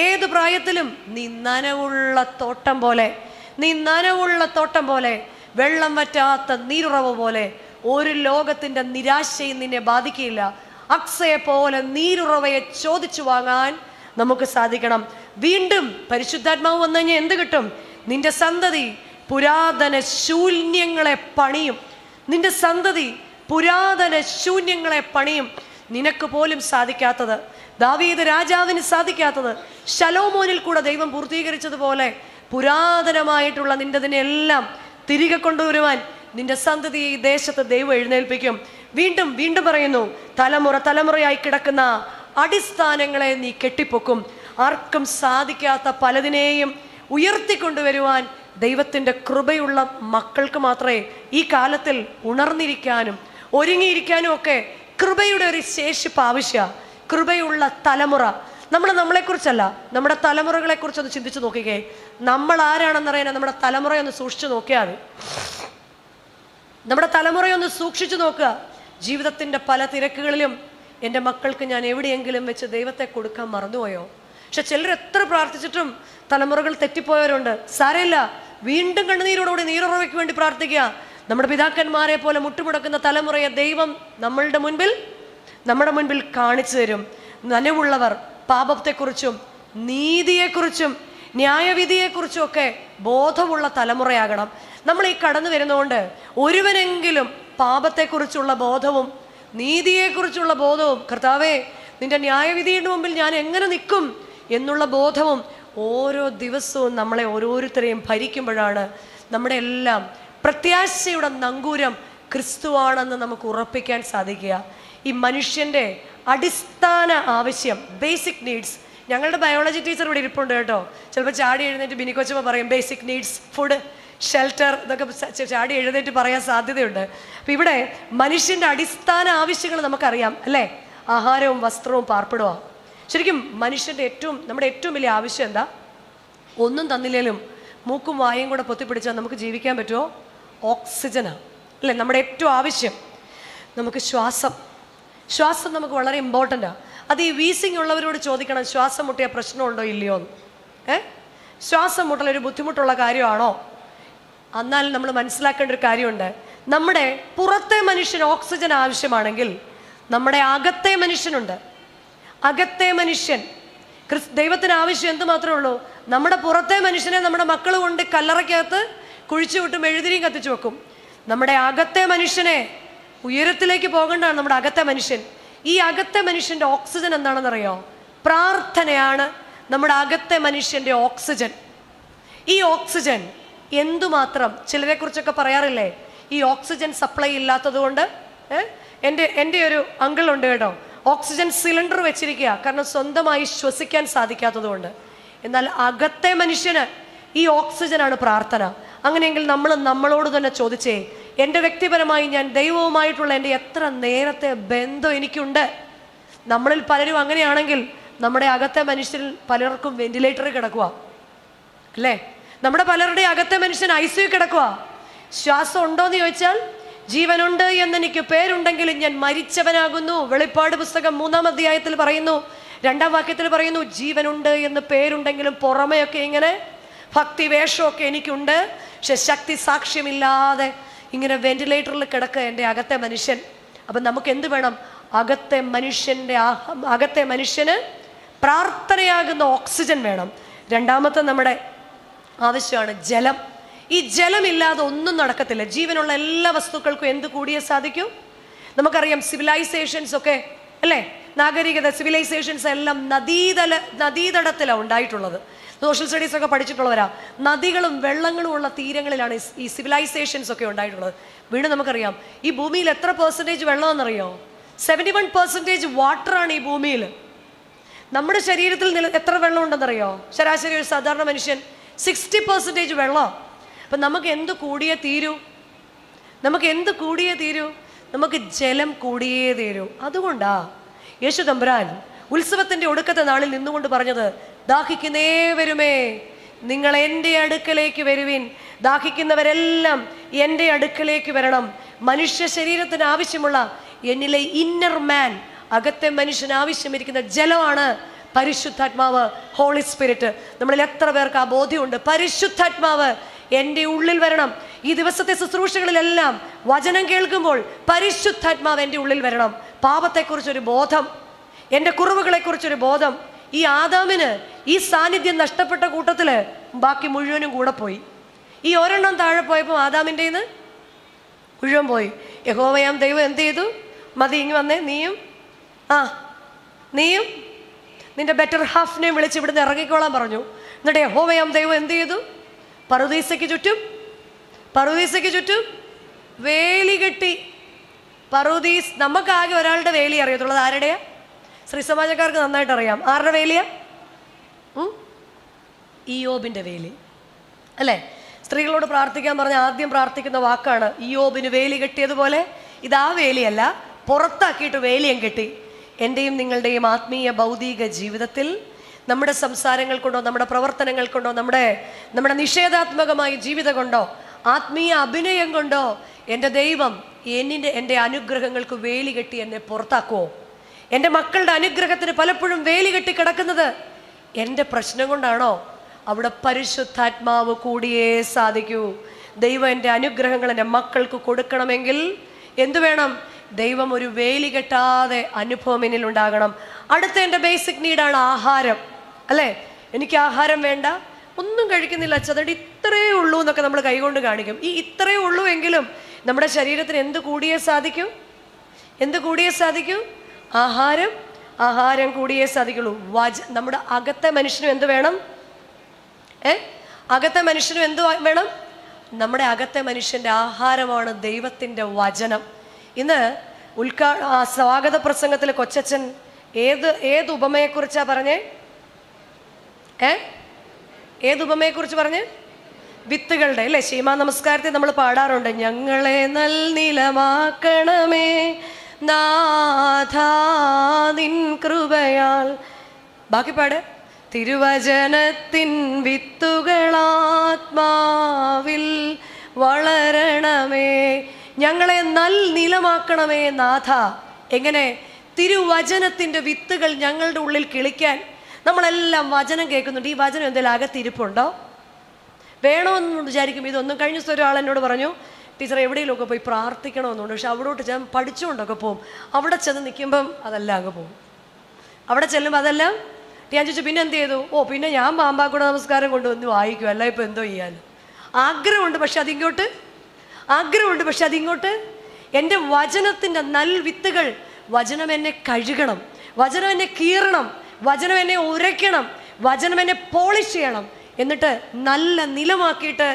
ഏതു പ്രായത്തിലും നീ നനവുള്ള തോട്ടം പോലെ, വെള്ളം വറ്റാത്ത നീരുറവ പോലെ ഒരു ലോകത്തിൻ്റെ നിരാശയും നിന്നെ ബാധിക്കില്ല. അക്സയെ പോലെ നീരുറവയെ ചോദിച്ചു വാങ്ങാൻ നമുക്ക് സാധിക്കണം. വീണ്ടും പരിശുദ്ധാത്മാവ് വന്നു കഴിഞ്ഞാൽ എന്ത് കിട്ടും? നിന്റെ സന്തതി പുരാതന ശൂന്യങ്ങളെ പണിയും. നിനക്ക് പോലും സാധിക്കാത്തത്, ദാവീദ് രാജാവിന് സാധിക്കാത്തത് ശലോമോനിൽ കൂടെ ദൈവം പൂർത്തീകരിച്ചതുപോലെ പുരാതനമായിട്ടുള്ള നിന്റെതിനെല്ലാം തിരികെ കൊണ്ടുവരുവാൻ നിന്റെ സന്തതിയെ ഈ ദേശത്ത് ദൈവം എഴുന്നേൽപ്പിക്കും. വീണ്ടും പറയുന്നു, തലമുറയായി കിടക്കുന്ന അടിസ്ഥാനങ്ങളെ നീ കെട്ടിപ്പൊക്കും. ആർക്കും സാധിക്കാത്ത പലതിനെയും ഉയർത്തിക്കൊണ്ടുവരുവാൻ ദൈവത്തിൻ്റെ കൃപയുള്ള മക്കൾക്ക് മാത്രമേ ഈ കാലത്തിൽ ഉണർന്നിരിക്കാനും ഒരുങ്ങിയിരിക്കാനും ഒക്കെ കൃപയുടെ ഒരു ശേഷിപ്പ് ആവശ്യമാണ്. കൃപയുള്ള തലമുറ. നമ്മളെക്കുറിച്ചല്ല, നമ്മുടെ തലമുറകളെക്കുറിച്ചൊന്ന് ചിന്തിച്ച് നോക്കിക്കേ. നമ്മൾ ആരാണെന്നറിയാൻ നമ്മുടെ തലമുറയൊന്ന് സൂക്ഷിച്ചു നോക്കിയാൽ മതി. നമ്മുടെ തലമുറയൊന്ന് സൂക്ഷിച്ചു നോക്കുക. ജീവിതത്തിൻ്റെ പല തിരക്കുകളിലും എൻ്റെ മക്കൾക്ക് ഞാൻ എവിടെയെങ്കിലും വെച്ച് ദൈവത്തെ കൊടുക്കാൻ മറന്നുപോയോ? പക്ഷെ ചിലർ എത്ര പ്രാർത്ഥിച്ചിട്ടും തലമുറകൾ തെറ്റിപ്പോയവരുണ്ട്. സാരമില്ല, വീണ്ടും കണ്ണുനീരോടുകൂടി നീരുറവയ്ക്ക് വേണ്ടി പ്രാർത്ഥിക്കുക. നമ്മുടെ പിതാക്കന്മാരെ പോലെ മുട്ടുമുടക്കുന്ന തലമുറയെ ദൈവം നമ്മുടെ മുൻപിൽ കാണിച്ചു തരും. നനവുള്ളവർ പാപത്തെക്കുറിച്ചും നീതിയെക്കുറിച്ചും ന്യായവിധിയെക്കുറിച്ചും ഒക്കെ ബോധമുള്ള തലമുറയാകണം. നമ്മൾ ഈ കടന്നു വരുന്നതുകൊണ്ട് ഒരുവനെങ്കിലും പാപത്തെക്കുറിച്ചുള്ള ബോധവും നീതിയെക്കുറിച്ചുള്ള ബോധവും, കർത്താവേ നിന്റെ ന്യായവിധിയുടെ മുമ്പിൽ ഞാൻ എങ്ങനെ നിൽക്കും എന്നുള്ള ബോധവും ഓരോ ദിവസവും നമ്മളെ ഓരോരുത്തരെയും ഭരിക്കുമ്പോഴാണ് നമ്മുടെ എല്ലാം പ്രത്യാശയുടെ നങ്കൂരം ക്രിസ്തുവാണെന്ന് നമുക്ക് ഉറപ്പിക്കാൻ സാധിക്കുക. ഈ മനുഷ്യൻ്റെ അടിസ്ഥാന ആവശ്യം, ബേസിക് നീഡ്സ്. ഞങ്ങളുടെ ബയോളജി ടീച്ചർ ഇവിടെ ഇരിപ്പുണ്ട് കേട്ടോ. ചിലപ്പോൾ ചാടി എഴുന്നേറ്റ് ബിനിക്കൊച്ചമ്മ പറയും ബേസിക് നീഡ്സ്, ഫുഡ്, ഷെൽട്ടർ, ഇതൊക്കെ ചാടി എഴുന്നേറ്റ് പറയാൻ സാധ്യതയുണ്ട്. അപ്പം ഇവിടെ മനുഷ്യൻ്റെ അടിസ്ഥാന ആവശ്യങ്ങൾ നമുക്കറിയാം അല്ലേ? ആഹാരവും വസ്ത്രവും പാർപ്പിടവും. ശരിക്കും മനുഷ്യൻ്റെ നമ്മുടെ ഏറ്റവും വലിയ ആവശ്യം എന്താ? ഒന്നും തന്നില്ലേലും മൂക്കും വായും കൂടെ പൊത്തിപ്പിടിച്ചാൽ നമുക്ക് ജീവിക്കാൻ പറ്റുമോ? ഓക്സിജനാണ് അല്ലേ നമ്മുടെ ഏറ്റവും ആവശ്യം. നമുക്ക് ശ്വാസം നമുക്ക് വളരെ ഇമ്പോർട്ടൻ്റാണ്. അത് ഈ വീസിങ് ഉള്ളവരോട് ചോദിക്കണം, ശ്വാസം മുട്ടിയ പ്രശ്നമുണ്ടോ ഇല്ലയോ എന്ന്. ശ്വാസം മുട്ടലൊരു ബുദ്ധിമുട്ടുള്ള കാര്യമാണോ? എന്നാൽ നമ്മൾ മനസ്സിലാക്കേണ്ട ഒരു കാര്യമുണ്ട്. നമ്മുടെ പുറത്തെ മനുഷ്യന് ഓക്സിജൻ ആവശ്യമാണെങ്കിൽ നമ്മുടെ അകത്തെ മനുഷ്യനുണ്ട്. അകത്തെ മനുഷ്യൻ ദൈവത്തിന് ആവശ്യം എന്തുമാത്രമേ ഉള്ളൂ? നമ്മുടെ പുറത്തെ മനുഷ്യനെ നമ്മുടെ മക്കൾ കൊണ്ട് കല്ലറയ്ക്കകത്ത് കുഴിച്ചു വിട്ടും എഴുതിരിയും കത്തിച്ചു വെക്കും. നമ്മുടെ അകത്തെ മനുഷ്യനെ ഉയരത്തിലേക്ക് പോകേണ്ടതാണ് നമ്മുടെ അകത്തെ മനുഷ്യൻ. ഈ അകത്തെ മനുഷ്യൻ്റെ ഓക്സിജൻ എന്താണെന്നറിയോ? പ്രാർത്ഥനയാണ് നമ്മുടെ അകത്തെ മനുഷ്യൻ്റെ ഓക്സിജൻ. ഈ ഓക്സിജൻ എന്തുമാത്രം, ചിലരെ കുറിച്ചൊക്കെ പറയാറില്ലേ, ഈ ഓക്സിജൻ സപ്ലൈ ഇല്ലാത്തത് കൊണ്ട് എൻ്റെ ഒരു അങ്കിളുണ്ട് കേട്ടോ, ഓക്സിജൻ സിലിണ്ടർ വെച്ചിരിക്കുക, കാരണം സ്വന്തമായി ശ്വസിക്കാൻ സാധിക്കാത്തത് കൊണ്ട്. എന്നാൽ അകത്തെ മനുഷ്യന് ഈ ഓക്സിജനാണ് പ്രാർത്ഥന. അങ്ങനെയെങ്കിൽ നമ്മളോട് തന്നെ ചോദിച്ചേ, എൻ്റെ വ്യക്തിപരമായി ഞാൻ ദൈവവുമായിട്ടുള്ള എൻ്റെ എത്ര നേരത്തെ ബന്ധം എനിക്കുണ്ട്? നമ്മളിൽ പലരും അങ്ങനെയാണെങ്കിൽ നമ്മുടെ അകത്തെ മനുഷ്യരിൽ പലർക്കും വെന്റിലേറ്ററിൽ കിടക്കുക അല്ലേ? നമ്മുടെ പലരുടെ അകത്തെ മനുഷ്യൻ ICU കിടക്കുക. ശ്വാസം ഉണ്ടോയെന്ന് ചോദിച്ചാൽ ജീവനുണ്ട് എന്നെനിക്ക് പേരുണ്ടെങ്കിലും ഞാൻ മരിച്ചവനാകുന്നു. വെളിപ്പാട് പുസ്തകം 3-ാം അധ്യായത്തിൽ പറയുന്നു, 2-ാം വാക്യത്തിൽ പറയുന്നു, ജീവനുണ്ട് എന്ന് പേരുണ്ടെങ്കിലും പുറമെയൊക്കെ ഇങ്ങനെ ഭക്തി വേഷമൊക്കെ എനിക്കുണ്ട്, പക്ഷെ ശക്തി സാക്ഷ്യമില്ലാതെ ഇങ്ങനെ വെന്റിലേറ്ററിൽ കിടക്കുക എൻ്റെ അകത്തെ മനുഷ്യൻ. അപ്പം നമുക്ക് എന്ത് വേണം? അകത്തെ മനുഷ്യന് പ്രാർത്ഥനയാകുന്ന ഓക്സിജൻ വേണം. രണ്ടാമത്തെ നമ്മുടെ ആവശ്യമാണ് ജലം. ഈ ജലമില്ലാതെ ഒന്നും നടക്കത്തില്ല. ജീവനുള്ള എല്ലാ വസ്തുക്കൾക്കും എന്ത് കൂടിയേ സാധിക്കൂ? നമുക്കറിയാം സിവിലൈസേഷൻസ് ഒക്കെ അല്ലേ, നാഗരികത സിവിലൈസേഷൻസ് എല്ലാം നദീതടത്തിലാണ് ഉണ്ടായിട്ടുള്ളത്. സോഷ്യൽ സ്റ്റഡീസ് ഒക്കെ പഠിച്ചിട്ടുള്ളവരാ. നദികളും വെള്ളങ്ങളും ഉള്ള തീരങ്ങളിലാണ് ഈ സിവിലൈസേഷൻസ് ഒക്കെ ഉണ്ടായിട്ടുള്ളത്. വീണ്ടും നമുക്കറിയാം ഈ ഭൂമിയിൽ എത്ര % വെള്ളമെന്നറിയോ? 71% വാട്ടറാണ് ഈ ഭൂമിയിൽ. നമ്മുടെ ശരീരത്തിൽ എത്ര വെള്ളം ഉണ്ടെന്നറിയോ? ശരാശരി ഒരു സാധാരണ മനുഷ്യൻ 60% വെള്ളം. അപ്പം നമുക്ക് എന്ത് കൂടിയേ തീരൂ? നമുക്ക് ജലം കൂടിയേ തീരൂ. അതുകൊണ്ടാ യേശു തമ്പുരാൻ ഉത്സവത്തിൻ്റെ ഒടുക്കത്തെ നാളിൽ നിന്നുകൊണ്ട് പറഞ്ഞത്, ദാഹിക്കുന്നേവരുമേ നിങ്ങൾ എൻ്റെ അടുക്കലേക്ക് വരുവിൻ, ദാഹിക്കുന്നവരെല്ലാം എൻ്റെ അടുക്കലേക്ക് വരണം. മനുഷ്യ ശരീരത്തിന് ആവശ്യമുള്ള എന്നിലെ ഇന്നർ മാൻ, അകത്തെ മനുഷ്യന് ആവശ്യമിരിക്കുന്ന ജലമാണ് പരിശുദ്ധാത്മാവ്, ഹോളി സ്പിരിറ്റ്. നമ്മളിൽ എത്ര പേർക്ക് ആ ബോധ്യമുണ്ട്? പരിശുദ്ധാത്മാവ് എൻ്റെ ഉള്ളിൽ വരണം. ഈ ദിവസത്തെ ശുശ്രൂഷകളിലെല്ലാം വചനം കേൾക്കുമ്പോൾ പരിശുദ്ധാത്മാവ് എൻ്റെ ഉള്ളിൽ വരണം. പാപത്തെക്കുറിച്ചൊരു ബോധം, എൻ്റെ കുറവുകളെക്കുറിച്ചൊരു ബോധം. ഈ ആദാമിന് ഈ സാന്നിധ്യം നഷ്ടപ്പെട്ട കൂട്ടത്തിൽ ബാക്കി മുഴുവനും കൂടെ പോയി. ഈ ഒരെണ്ണം താഴെ പോയപ്പോൾ ആദാമിൻ്റെ മുഴുവൻ പോയി. യഹോവയാം ദൈവം എന്ത് ചെയ്തു? മതി, ഇങ്ങ് വന്നേ, നീയും നിന്റെ ബെറ്റർ ഹാഫിനെ വിളിച്ച് ഇവിടുന്ന് ഇറങ്ങിക്കോളാൻ പറഞ്ഞു. എന്നിട്ട് യഹോവയാം ദൈവം എന്ത് ചെയ്തു? പറുദീസയ്ക്ക് ചുറ്റും വേലി കെട്ടി. പറുദീസ് നമുക്കാകെ ഒരാളുടെ വേലി അറിയത്തുള്ളത്. ആരുടെയാ? ശ്രീ സമാജക്കാർക്ക് നന്നായിട്ട് അറിയാം. ആരുടെ വേലിയാ? ഇയ്യോബിൻ്റെ വേലി അല്ലേ? സ്ത്രീകളോട് പ്രാർത്ഥിക്കാൻ പറഞ്ഞ ആദ്യം പ്രാർത്ഥിക്കുന്ന വാക്കാണ് ഇയ്യോബിന് വേലി കെട്ടിയതുപോലെ. ഇതാ വേലിയല്ല, പുറത്താക്കിയിട്ട് വേലിയും കെട്ടി. എൻ്റെയും നിങ്ങളുടെയും ആത്മീയ ഭൗതിക ജീവിതത്തിൽ നമ്മുടെ സംസാരങ്ങൾ കൊണ്ടോ നമ്മുടെ പ്രവർത്തനങ്ങൾ കൊണ്ടോ നമ്മുടെ നിഷേധാത്മകമായ ജീവിതം കൊണ്ടോ ആത്മീയ അഭിനയം കൊണ്ടോ എൻ്റെ ദൈവം എൻ്റെ അനുഗ്രഹങ്ങൾക്ക് വേലി കെട്ടി എന്നെ പുറത്താക്കുമോ? എൻ്റെ മക്കളുടെ അനുഗ്രഹത്തിന് പലപ്പോഴും വേലി കെട്ടി കിടക്കുന്നത് എൻ്റെ പ്രശ്നം കൊണ്ടാണോ? അവിടെ പരിശുദ്ധാത്മാവ് കൂടിയേ സാധിക്കൂ. ദൈവം എൻ്റെ അനുഗ്രഹങ്ങൾ എൻ്റെ മക്കൾക്ക് കൊടുക്കണമെങ്കിൽ എന്തു വേണം? ദൈവം ഒരു വേലി കെട്ടാതെ അനുഭവം എന്നിൽ ഉണ്ടാകണം. അടുത്ത എൻ്റെ ബേസിക് നീഡാണ് ആഹാരം, അല്ലേ? എനിക്ക് ആഹാരം വേണ്ട, ഒന്നും കഴിക്കുന്നില്ല അച്ഛാ, അതുകൊണ്ട് ഇത്രയേ ഉള്ളൂ എന്നൊക്കെ നമ്മൾ കൈകൊണ്ട് കാണിക്കും. ഈ ഇത്രയേ ഉള്ളൂ എങ്കിലും നമ്മുടെ ശരീരത്തിന് എന്ത് കൂടിയേ സാധിക്കൂ? എന്ത് കൂടിയേ സാധിക്കൂ? ആഹാരം കൂടിയേ സാധിക്കുള്ളൂ. നമ്മുടെ അകത്തെ മനുഷ്യനും എന്ത് വേണം? അകത്തെ മനുഷ്യനും എന്ത് വേണം? നമ്മുടെ അകത്തെ മനുഷ്യൻ്റെ ആഹാരമാണ് ദൈവത്തിൻ്റെ വചനം. ഇന്ന് സ്വാഗത പ്രസംഗത്തിൽ കൊച്ചച്ഛൻ ഏത് ഉപമയെക്കുറിച്ചാണ് പറഞ്ഞേ? ഏത് ഉപമയെക്കുറിച്ച് പറഞ്ഞ്? വിത്തുകളുടെ, അല്ലേ? ശീമാ നമസ്കാരത്തിൽ നമ്മൾ പാടാറുണ്ട്, ഞങ്ങളെ നിലമാക്കണമേ നാഥാ നിൻ കൃപയാൽ. ബാക്കി പാട്. തിരുവചനത്തിൻ വിത്തുകളാത്മാവിൽ വളരണമേ, ഞങ്ങളെ നിലമാക്കണമേ നാഥ. എങ്ങനെ? തിരുവചനത്തിൻ്റെ വിത്തുകൾ ഞങ്ങളുടെ ഉള്ളിൽ കിളിക്കാൻ. നമ്മളെല്ലാം വചനം കേൾക്കുന്നുണ്ട്. ഈ വചനം എന്തെങ്കിലും അകത്തിരിപ്പുണ്ടോ? വേണമെന്ന് വിചാരിക്കും. ഇതൊന്നും കഴിഞ്ഞ ദിവസം ഒരാൾ എന്നോട് പറഞ്ഞു, ടീച്ചർ എവിടെയെങ്കിലുമൊക്കെ പോയി പ്രാർത്ഥിക്കണമെന്നുണ്ട്. പക്ഷെ അവിടോട്ട് ഞാൻ പഠിച്ചുകൊണ്ടൊക്കെ പോകും. അവിടെ ചെന്ന് നിൽക്കുമ്പം അതെല്ലാം അങ്ങ് പോകും. അവിടെ ചെല്ലുമ്പോൾ അതെല്ലാം ഞാൻ ചോദിച്ചു, പിന്നെ എന്ത് ചെയ്തു? പിന്നെ ഞാൻ പാമ്പാക്കുട നമസ്കാരം കൊണ്ടുവന്ന് വായിക്കും, അല്ല ഇപ്പം എന്തോ ചെയ്യാൻ. ആഗ്രഹമുണ്ട്, പക്ഷെ അതിങ്ങോട്ട് എൻ്റെ വചനത്തിൻ്റെ വിത്തുകൾ. വചനം എന്നെ കഴുകണം, വചനം എന്നെ കീറണം, വചനം എന്നെ ഉരയ്ക്കണം, വചനം എന്നെ പോളിഷ് ചെയ്യണം. എന്നിട്ട് നല്ല നിലമാക്കിയിട്ട്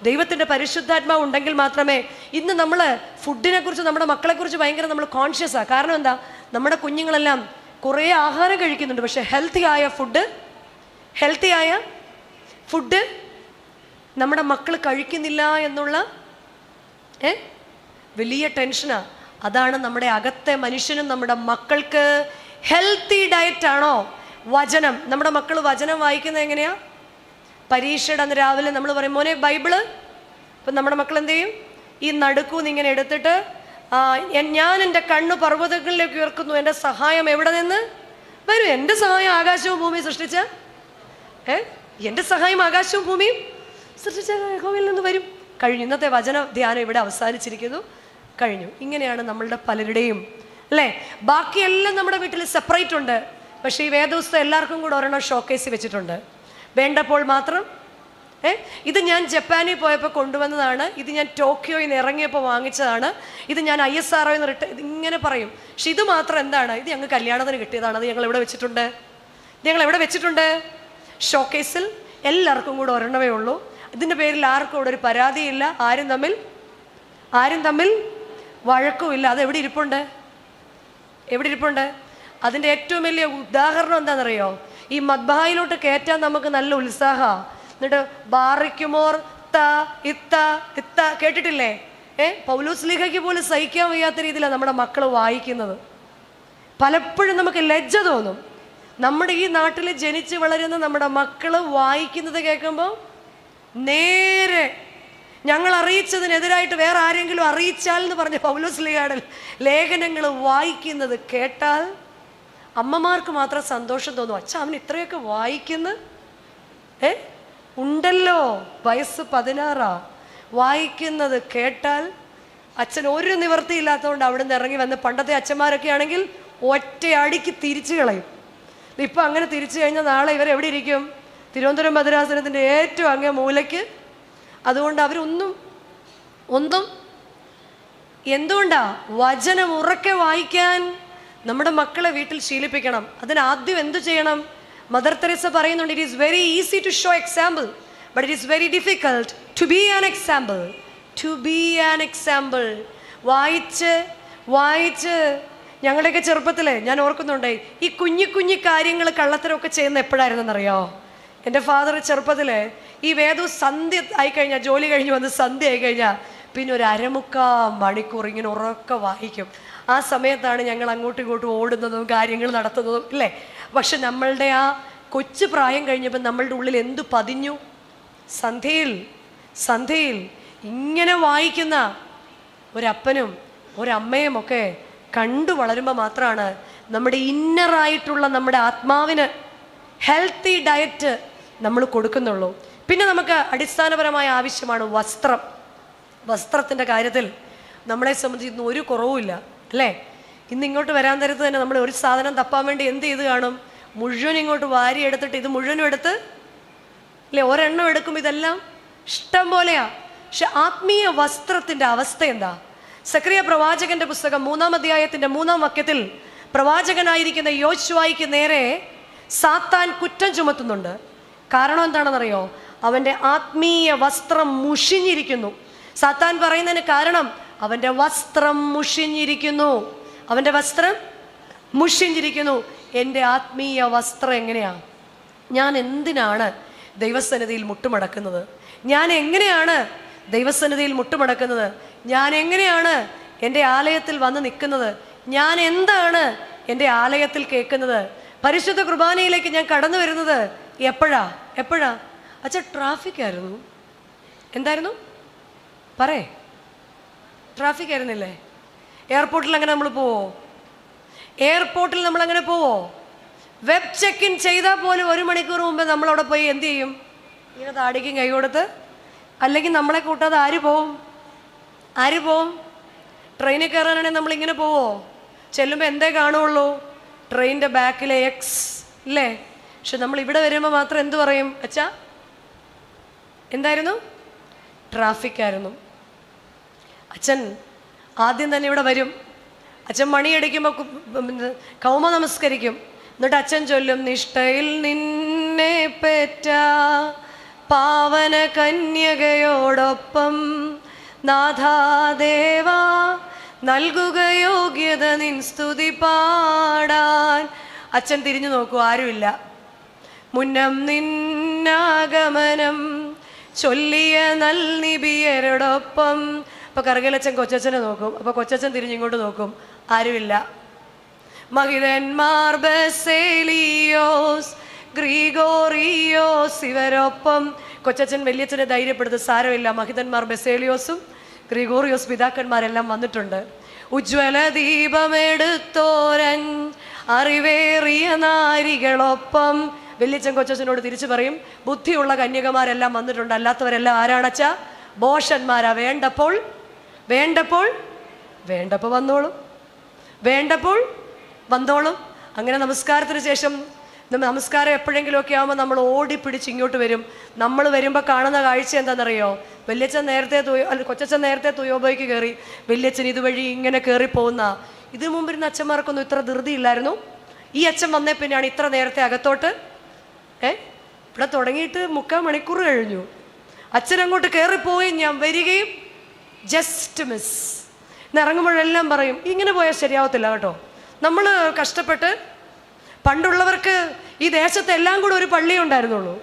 ദൈവത്തിൻ്റെ പരിശുദ്ധാത്മാവ് ഉണ്ടെങ്കിൽ മാത്രമേ. ഇന്ന് നമ്മൾ ഫുഡിനെ കുറിച്ച്, നമ്മുടെ മക്കളെക്കുറിച്ച് ഭയങ്കര നമ്മൾ കോൺഷ്യസാണ്. കാരണം എന്താ? നമ്മുടെ കുഞ്ഞുങ്ങളെല്ലാം കുറേ ആഹാരം കഴിക്കുന്നുണ്ട്, പക്ഷെ ഹെൽത്തി ആയ ഫുഡ് നമ്മുടെ മക്കൾ കഴിക്കുന്നില്ല എന്നുള്ള വലിയ ടെൻഷനാണ്. അതാണ് നമ്മുടെ അകത്തെ മനുഷ്യനും നമ്മുടെ മക്കൾക്ക് ഹെൽത്തി ഡയറ്റാണോ വചനം? നമ്മുടെ മക്കൾ വചനം വായിക്കുന്നത് എങ്ങനെയാ? പരീക്ഷയുടെ അന്ന് രാവിലെ നമ്മൾ പറയും, മോനെ ബൈബിള്. അപ്പം നമ്മുടെ മക്കൾ എന്ത് ചെയ്യും? ഈ നടുക്കൂന്ന് ഇങ്ങനെ എടുത്തിട്ട്, ഞാൻ എൻ്റെ കണ്ണ് പർവ്വതങ്ങളിലേക്ക് ഉയർക്കുന്നു, എൻ്റെ സഹായം എവിടെ നിന്ന് വരും? എൻ്റെ സഹായം ആകാശവും ഭൂമിയും സൃഷ്ടിച്ച എൻ്റെ സഹായം ആകാശവും ഭൂമിയും സൃഷ്ടിച്ച യഹോവയിൽ നിന്ന് വരും. കഴിഞ്ഞു. ഇന്നത്തെ വചന ധ്യാനം ഇവിടെ അവസാനിച്ചിരിക്കുന്നു. കഴിഞ്ഞു. ഇങ്ങനെയാണ് നമ്മളുടെ പലരുടെയും, അല്ലേ? ബാക്കിയെല്ലാം നമ്മുടെ വീട്ടിൽ സെപ്പറേറ്റ് ഉണ്ട്. പക്ഷേ ഈ വേദപുസ്തകം എല്ലാവർക്കും കൂടെ ഒരെണ്ണം ഷോക്കേസ് വെച്ചിട്ടുണ്ട്. വേണ്ടപ്പോൾ മാത്രം. ഇത് ഞാൻ ജപ്പാനിൽ പോയപ്പോൾ കൊണ്ടുവന്നതാണ്, ഇത് ഞാൻ ടോക്കിയോയിൽ നിന്ന് ഇറങ്ങിയപ്പോൾ വാങ്ങിച്ചതാണ്, ഇത് ഞാൻ ISROയിൽ നിന്ന് ഇങ്ങനെ പറയും. പക്ഷെ ഇത് മാത്രം എന്താണ്? ഇത് ഞങ്ങൾ കല്യാണത്തിന് കിട്ടിയതാണ്, അത് ഞങ്ങൾ എവിടെ വെച്ചിട്ടുണ്ട്? ഷോക്കേസിൽ. എല്ലാവർക്കും കൂടെ ഒരെണ്ണമേ ഉള്ളൂ. ഇതിൻ്റെ പേരിൽ ആർക്കും ഇവിടെ ഒരു പരാതിയില്ല, ആരും തമ്മിൽ വഴക്കുമില്ല. അത് എവിടെ ഇരിപ്പുണ്ട്? അതിൻ്റെ ഏറ്റവും വലിയ ഉദാഹരണം എന്താണെന്നറിയോ? ഈ മദ്ബഹായിലോട്ട് കയറ്റാൻ നമുക്ക് നല്ല ഉത്സാഹമാണ്. എന്നിട്ട് ബാറിക്കുമോർ ഇത്ത കേട്ടിട്ടില്ലേ? പൗലോസ് ലീഗയ്ക്ക് പോലും സഹിക്കാൻ വയ്യാത്ത രീതിയിലാണ് നമ്മുടെ മക്കൾ വായിക്കുന്നത്. പലപ്പോഴും നമുക്ക് ലജ്ജ തോന്നും. നമ്മുടെ ഈ നാട്ടിൽ ജനിച്ച് വളരുന്ന നമ്മുടെ മക്കൾ വായിക്കുന്നത് കേൾക്കുമ്പോൾ നേരെ ഞങ്ങൾ അറിയിച്ചതിനെതിരായിട്ട് വേറെ ആരെങ്കിലും അറിയിച്ചാൽ എന്ന് പറഞ്ഞ പൗലോസ് ലീഗയുടെ ലേഖനങ്ങൾ വായിക്കുന്നത് കേട്ടാൽ അമ്മമാർക്ക് മാത്രം സന്തോഷം തോന്നും. അച്ഛാ, അവൻ ഇത്രയൊക്കെ വായിക്കുന്നു ഉണ്ടല്ലോ, വയസ്സ് 16 വായിക്കുന്നത് കേട്ടാൽ അച്ഛൻ ഒരു നിവൃത്തിയില്ലാത്തതുകൊണ്ട് അവിടെ നിന്ന് ഇറങ്ങി വന്ന്, പണ്ടത്തെ അച്ഛന്മാരൊക്കെ ആണെങ്കിൽ ഒറ്റയടിക്ക് തിരിച്ചു കളയും. ഇപ്പം അങ്ങനെ തിരിച്ചു കഴിഞ്ഞാൽ നാളെ ഇവരെവിടെ ഇരിക്കും? തിരുവനന്തപുരം ഭദ്രാസനത്തിൻ്റെ ഏറ്റവും അങ്ങേ മൂലയ്ക്ക്. അതുകൊണ്ട് അവരൊന്നും എന്തുകൊണ്ടാ? വചനം ഉറക്കെ വായിക്കാൻ നമ്മുടെ മക്കളെ വീട്ടിൽ ശീലിപ്പിക്കണം. അതിനാദ്യം എന്തു ചെയ്യണം? മദർ തെരേസ പറയുന്നുണ്ട്, it is very easy to show example, but it is very difficult to be an example. വായിച്ച് ഞങ്ങളുടെയൊക്കെ ചെറുപ്പത്തിൽ ഞാൻ ഓർക്കുന്നുണ്ട്, ഈ കുഞ്ഞു കാര്യങ്ങൾ കള്ളത്തരമൊക്കെ ചെയ്യുന്ന എപ്പോഴായിരുന്നെന്നറിയോ? എൻ്റെ ഫാദർ ചെറുപ്പത്തിൽ ഈ സന്ധ്യ ആയിക്കഴിഞ്ഞാൽ, ജോലി കഴിഞ്ഞ് വന്ന് സന്ധ്യ ആയിക്കഴിഞ്ഞാൽ പിന്നെ ഒരു 1/4 മണിക്കൂർ ഇങ്ങനെ ഉറക്കെ വായിക്കും. ആ സമയത്താണ് ഞങ്ങൾ അങ്ങോട്ടും ഇങ്ങോട്ടും ഓടുന്നതും കാര്യങ്ങൾ നടത്തുന്നതും, ഇല്ലേ? പക്ഷെ നമ്മളുടെ ആ കൊച്ചു പ്രായം കഴിഞ്ഞപ്പോൾ നമ്മളുടെ ഉള്ളിൽ എന്തു പതിഞ്ഞു? സന്ധ്യയിൽ ഇങ്ങനെ വായിക്കുന്ന ഒരപ്പനും ഒരമ്മയും ഒക്കെ കണ്ടു വളരുമ്പോൾ മാത്രമാണ് നമ്മുടെ ഇന്നറായിട്ടുള്ള നമ്മുടെ ആത്മാവിന് ഹെൽത്തി ഡയറ്റ് നമ്മൾ കൊടുക്കുന്നുള്ളൂ. പിന്നെ നമുക്ക് അടിസ്ഥാനപരമായ ആവശ്യമാണ് വസ്ത്രം. വസ്ത്രത്തിൻ്റെ കാര്യത്തിൽ നമ്മളെ സംബന്ധിച്ച് ഒരു കുറവുമില്ല അല്ലേ? ഇന്ന് ഇങ്ങോട്ട് വരാൻ നേരത്ത് തന്നെ നമ്മൾ ഒരു സാധനം തപ്പാൻ വേണ്ടി എന്ത് ചെയ്ത് കാണും? മുഴുവൻ ഇങ്ങോട്ട് വാരി എടുത്തിട്ട് ഇത് മുഴുവനും എടുത്ത് അല്ലേ ഒരെണ്ണം എടുക്കും. ഇതെല്ലാം ഇഷ്ടം പോലെയാ. പക്ഷെ ആത്മീയ വസ്ത്രത്തിൻ്റെ അവസ്ഥ എന്താ? സക്രിയ പ്രവാചകന്റെ പുസ്തകം 3-ാം അധ്യായത്തിൻ്റെ 3-ാം വാക്യത്തിൽ പ്രവാചകനായിരിക്കുന്ന യോശുവായ്ക്ക് നേരെ സാത്താൻ കുറ്റം ചുമത്തുന്നുണ്ട്. കാരണം എന്താണെന്നറിയോ? അവൻ്റെ ആത്മീയ വസ്ത്രം മുഷിഞ്ഞിരിക്കുന്നു. സാത്താൻ പറയുന്നതിന് കാരണം അവൻ്റെ വസ്ത്രം മുഷിഞ്ഞിരിക്കുന്നു. അവൻ്റെ വസ്ത്രം മുഷിഞ്ഞിരിക്കുന്നു. എൻ്റെ ആത്മീയ വസ്ത്രം എങ്ങനെയാ? ഞാൻ എന്തിനാണ് ദൈവസന്നിധിയിൽ മുട്ടുമടക്കുന്നത്? ഞാൻ എങ്ങനെയാണ് ദൈവസന്നിധിയിൽ മുട്ടുമടക്കുന്നത്? ഞാൻ എങ്ങനെയാണ് എൻ്റെ ആലയത്തിൽ വന്ന് നിൽക്കുന്നത്? ഞാൻ എന്താണ് എൻ്റെ ആലയത്തിൽ കേൾക്കുന്നത്? പരിശുദ്ധ കുർബാനയിലേക്ക് ഞാൻ കടന്നു വരുന്നത് എപ്പോഴാ? അച്ഛാ ട്രാഫിക് ആയിരുന്നു. എന്തായിരുന്നു പറയേ? ട്രാഫിക് ആയിരുന്നില്ലേ? എയർപോർട്ടിൽ അങ്ങനെ നമ്മൾ പോവോ? എയർപോർട്ടിൽ നമ്മൾ അങ്ങനെ പോവോ? വെബ് ചെക്ക് ഇൻ ചെയ്താൽ പോലും 1 മണിക്കൂർ മുമ്പേ നമ്മളവിടെ പോയി എന്ത് ചെയ്യും? ഇങ്ങനെ താടിക്കും കൈ കൊടുത്ത്. അല്ലെങ്കിൽ നമ്മളെ കൂട്ടാതെ ആര് പോവും? ട്രെയിനിൽ കയറാനാണെങ്കിൽ നമ്മളിങ്ങനെ പോവോ? ചെല്ലുമ്പോൾ എന്തേ കാണുള്ളൂ? ട്രെയിനിൻ്റെ ബാക്കിലെ എക്സ് ഇല്ലേ? പക്ഷെ നമ്മൾ ഇവിടെ വരുമ്പോൾ മാത്രം എന്തു പറയും? അച്ഛാ എന്തായിരുന്നു? ട്രാഫിക് ആയിരുന്നു. അച്ഛൻ ആദ്യം തന്നെ ഇവിടെ വരും. അച്ഛൻ മണിയടിക്കുമ്പോൾ കൗമ നമസ്കരിക്കും. എന്നിട്ട് അച്ഛൻ ചൊല്ലും, നിഷ്ഠയിൽ നിന്നെ പെറ്റ പാവന കന്യകയോടൊപ്പം നാഥാദേവാ നൽകുക യോഗ്യത നിൻ സ്തുതി പാടാൻ. അച്ഛൻ തിരിഞ്ഞു നോക്കൂ, ആരുമില്ല. മുന്നം നിന്നാഗമനം ചൊല്ലിയ നൽനിബിയരോടൊപ്പം. അപ്പോൾ കറുകലച്ചൻ കൊച്ചച്ഛനെ നോക്കും. അപ്പോൾ കൊച്ചച്ഛൻ തിരിഞ്ഞിങ്ങോട്ട് നോക്കും, ആരുമില്ല. മഹിതന്മാർ ബസേലിയോസ് ഗ്രിഗോറിയോസ് ഇവരൊപ്പം. കൊച്ചച്ഛൻ വലിയച്ഛനെ ധൈര്യപ്പെടുത്തും, സാരമില്ല, മഹിതന്മാർ ബസേലിയോസും ഗ്രിഗോറിയോസ് പിതാക്കന്മാരെല്ലാം വന്നിട്ടുണ്ട്. ഉജ്ജ്വല ദീപമെടുത്തോരൻ അറിവേറിയ നാരികളൊപ്പം. വലിയച്ഛൻ കൊച്ചച്ഛനോട് തിരിച്ചു പറയും, ബുദ്ധിയുള്ള കന്യകമാരെല്ലാം വന്നിട്ടുണ്ട്, അല്ലാത്തവരെല്ലാം ആരാണച്ചാ? ബോഷന്മാരാ. വേണ്ടപ്പോൾ വന്നോളും. അങ്ങനെ നമസ്കാരത്തിന് ശേഷം, നമസ്കാരം എപ്പോഴെങ്കിലുമൊക്കെ ആകുമ്പോൾ നമ്മൾ ഓടിപ്പിടിച്ച് ഇങ്ങോട്ട് വരും. നമ്മൾ വരുമ്പോൾ കാണുന്ന കാഴ്ച എന്താണെന്നറിയോ? കൊച്ചച്ഛൻ നേരത്തെ തുയോബോയ്ക്ക് കയറി, വലിയച്ഛൻ ഇതുവഴി ഇങ്ങനെ കയറി പോകുന്ന. ഇതിനു മുമ്പിരുന്ന അച്ഛന്മാർക്കൊന്നും ഇത്ര ധൃതി ഇല്ലായിരുന്നു. ഈ അച്ഛൻ വന്നേ പിന്നെയാണ് ഇത്ര നേരത്തെ അകത്തോട്ട്. ഇവിടെ തുടങ്ങിയിട്ട് 3/4 മണിക്കൂർ കഴിഞ്ഞു. അച്ഛനങ്ങോട്ട് കയറിപ്പോയി, ഞാൻ വരികയും ജസ്റ്റ് മിസ്. ഇറങ്ങുമ്പോഴെല്ലാം പറയും, ഇങ്ങനെ പോയാൽ ശരിയാവത്തില്ല കേട്ടോ. നമ്മൾ കഷ്ടപ്പെട്ട്, പണ്ടുള്ളവർക്ക് ഈ ദേശത്ത് എല്ലാം കൂടെ ഒരു പള്ളി ഉണ്ടായിരുന്നുള്ളൂ.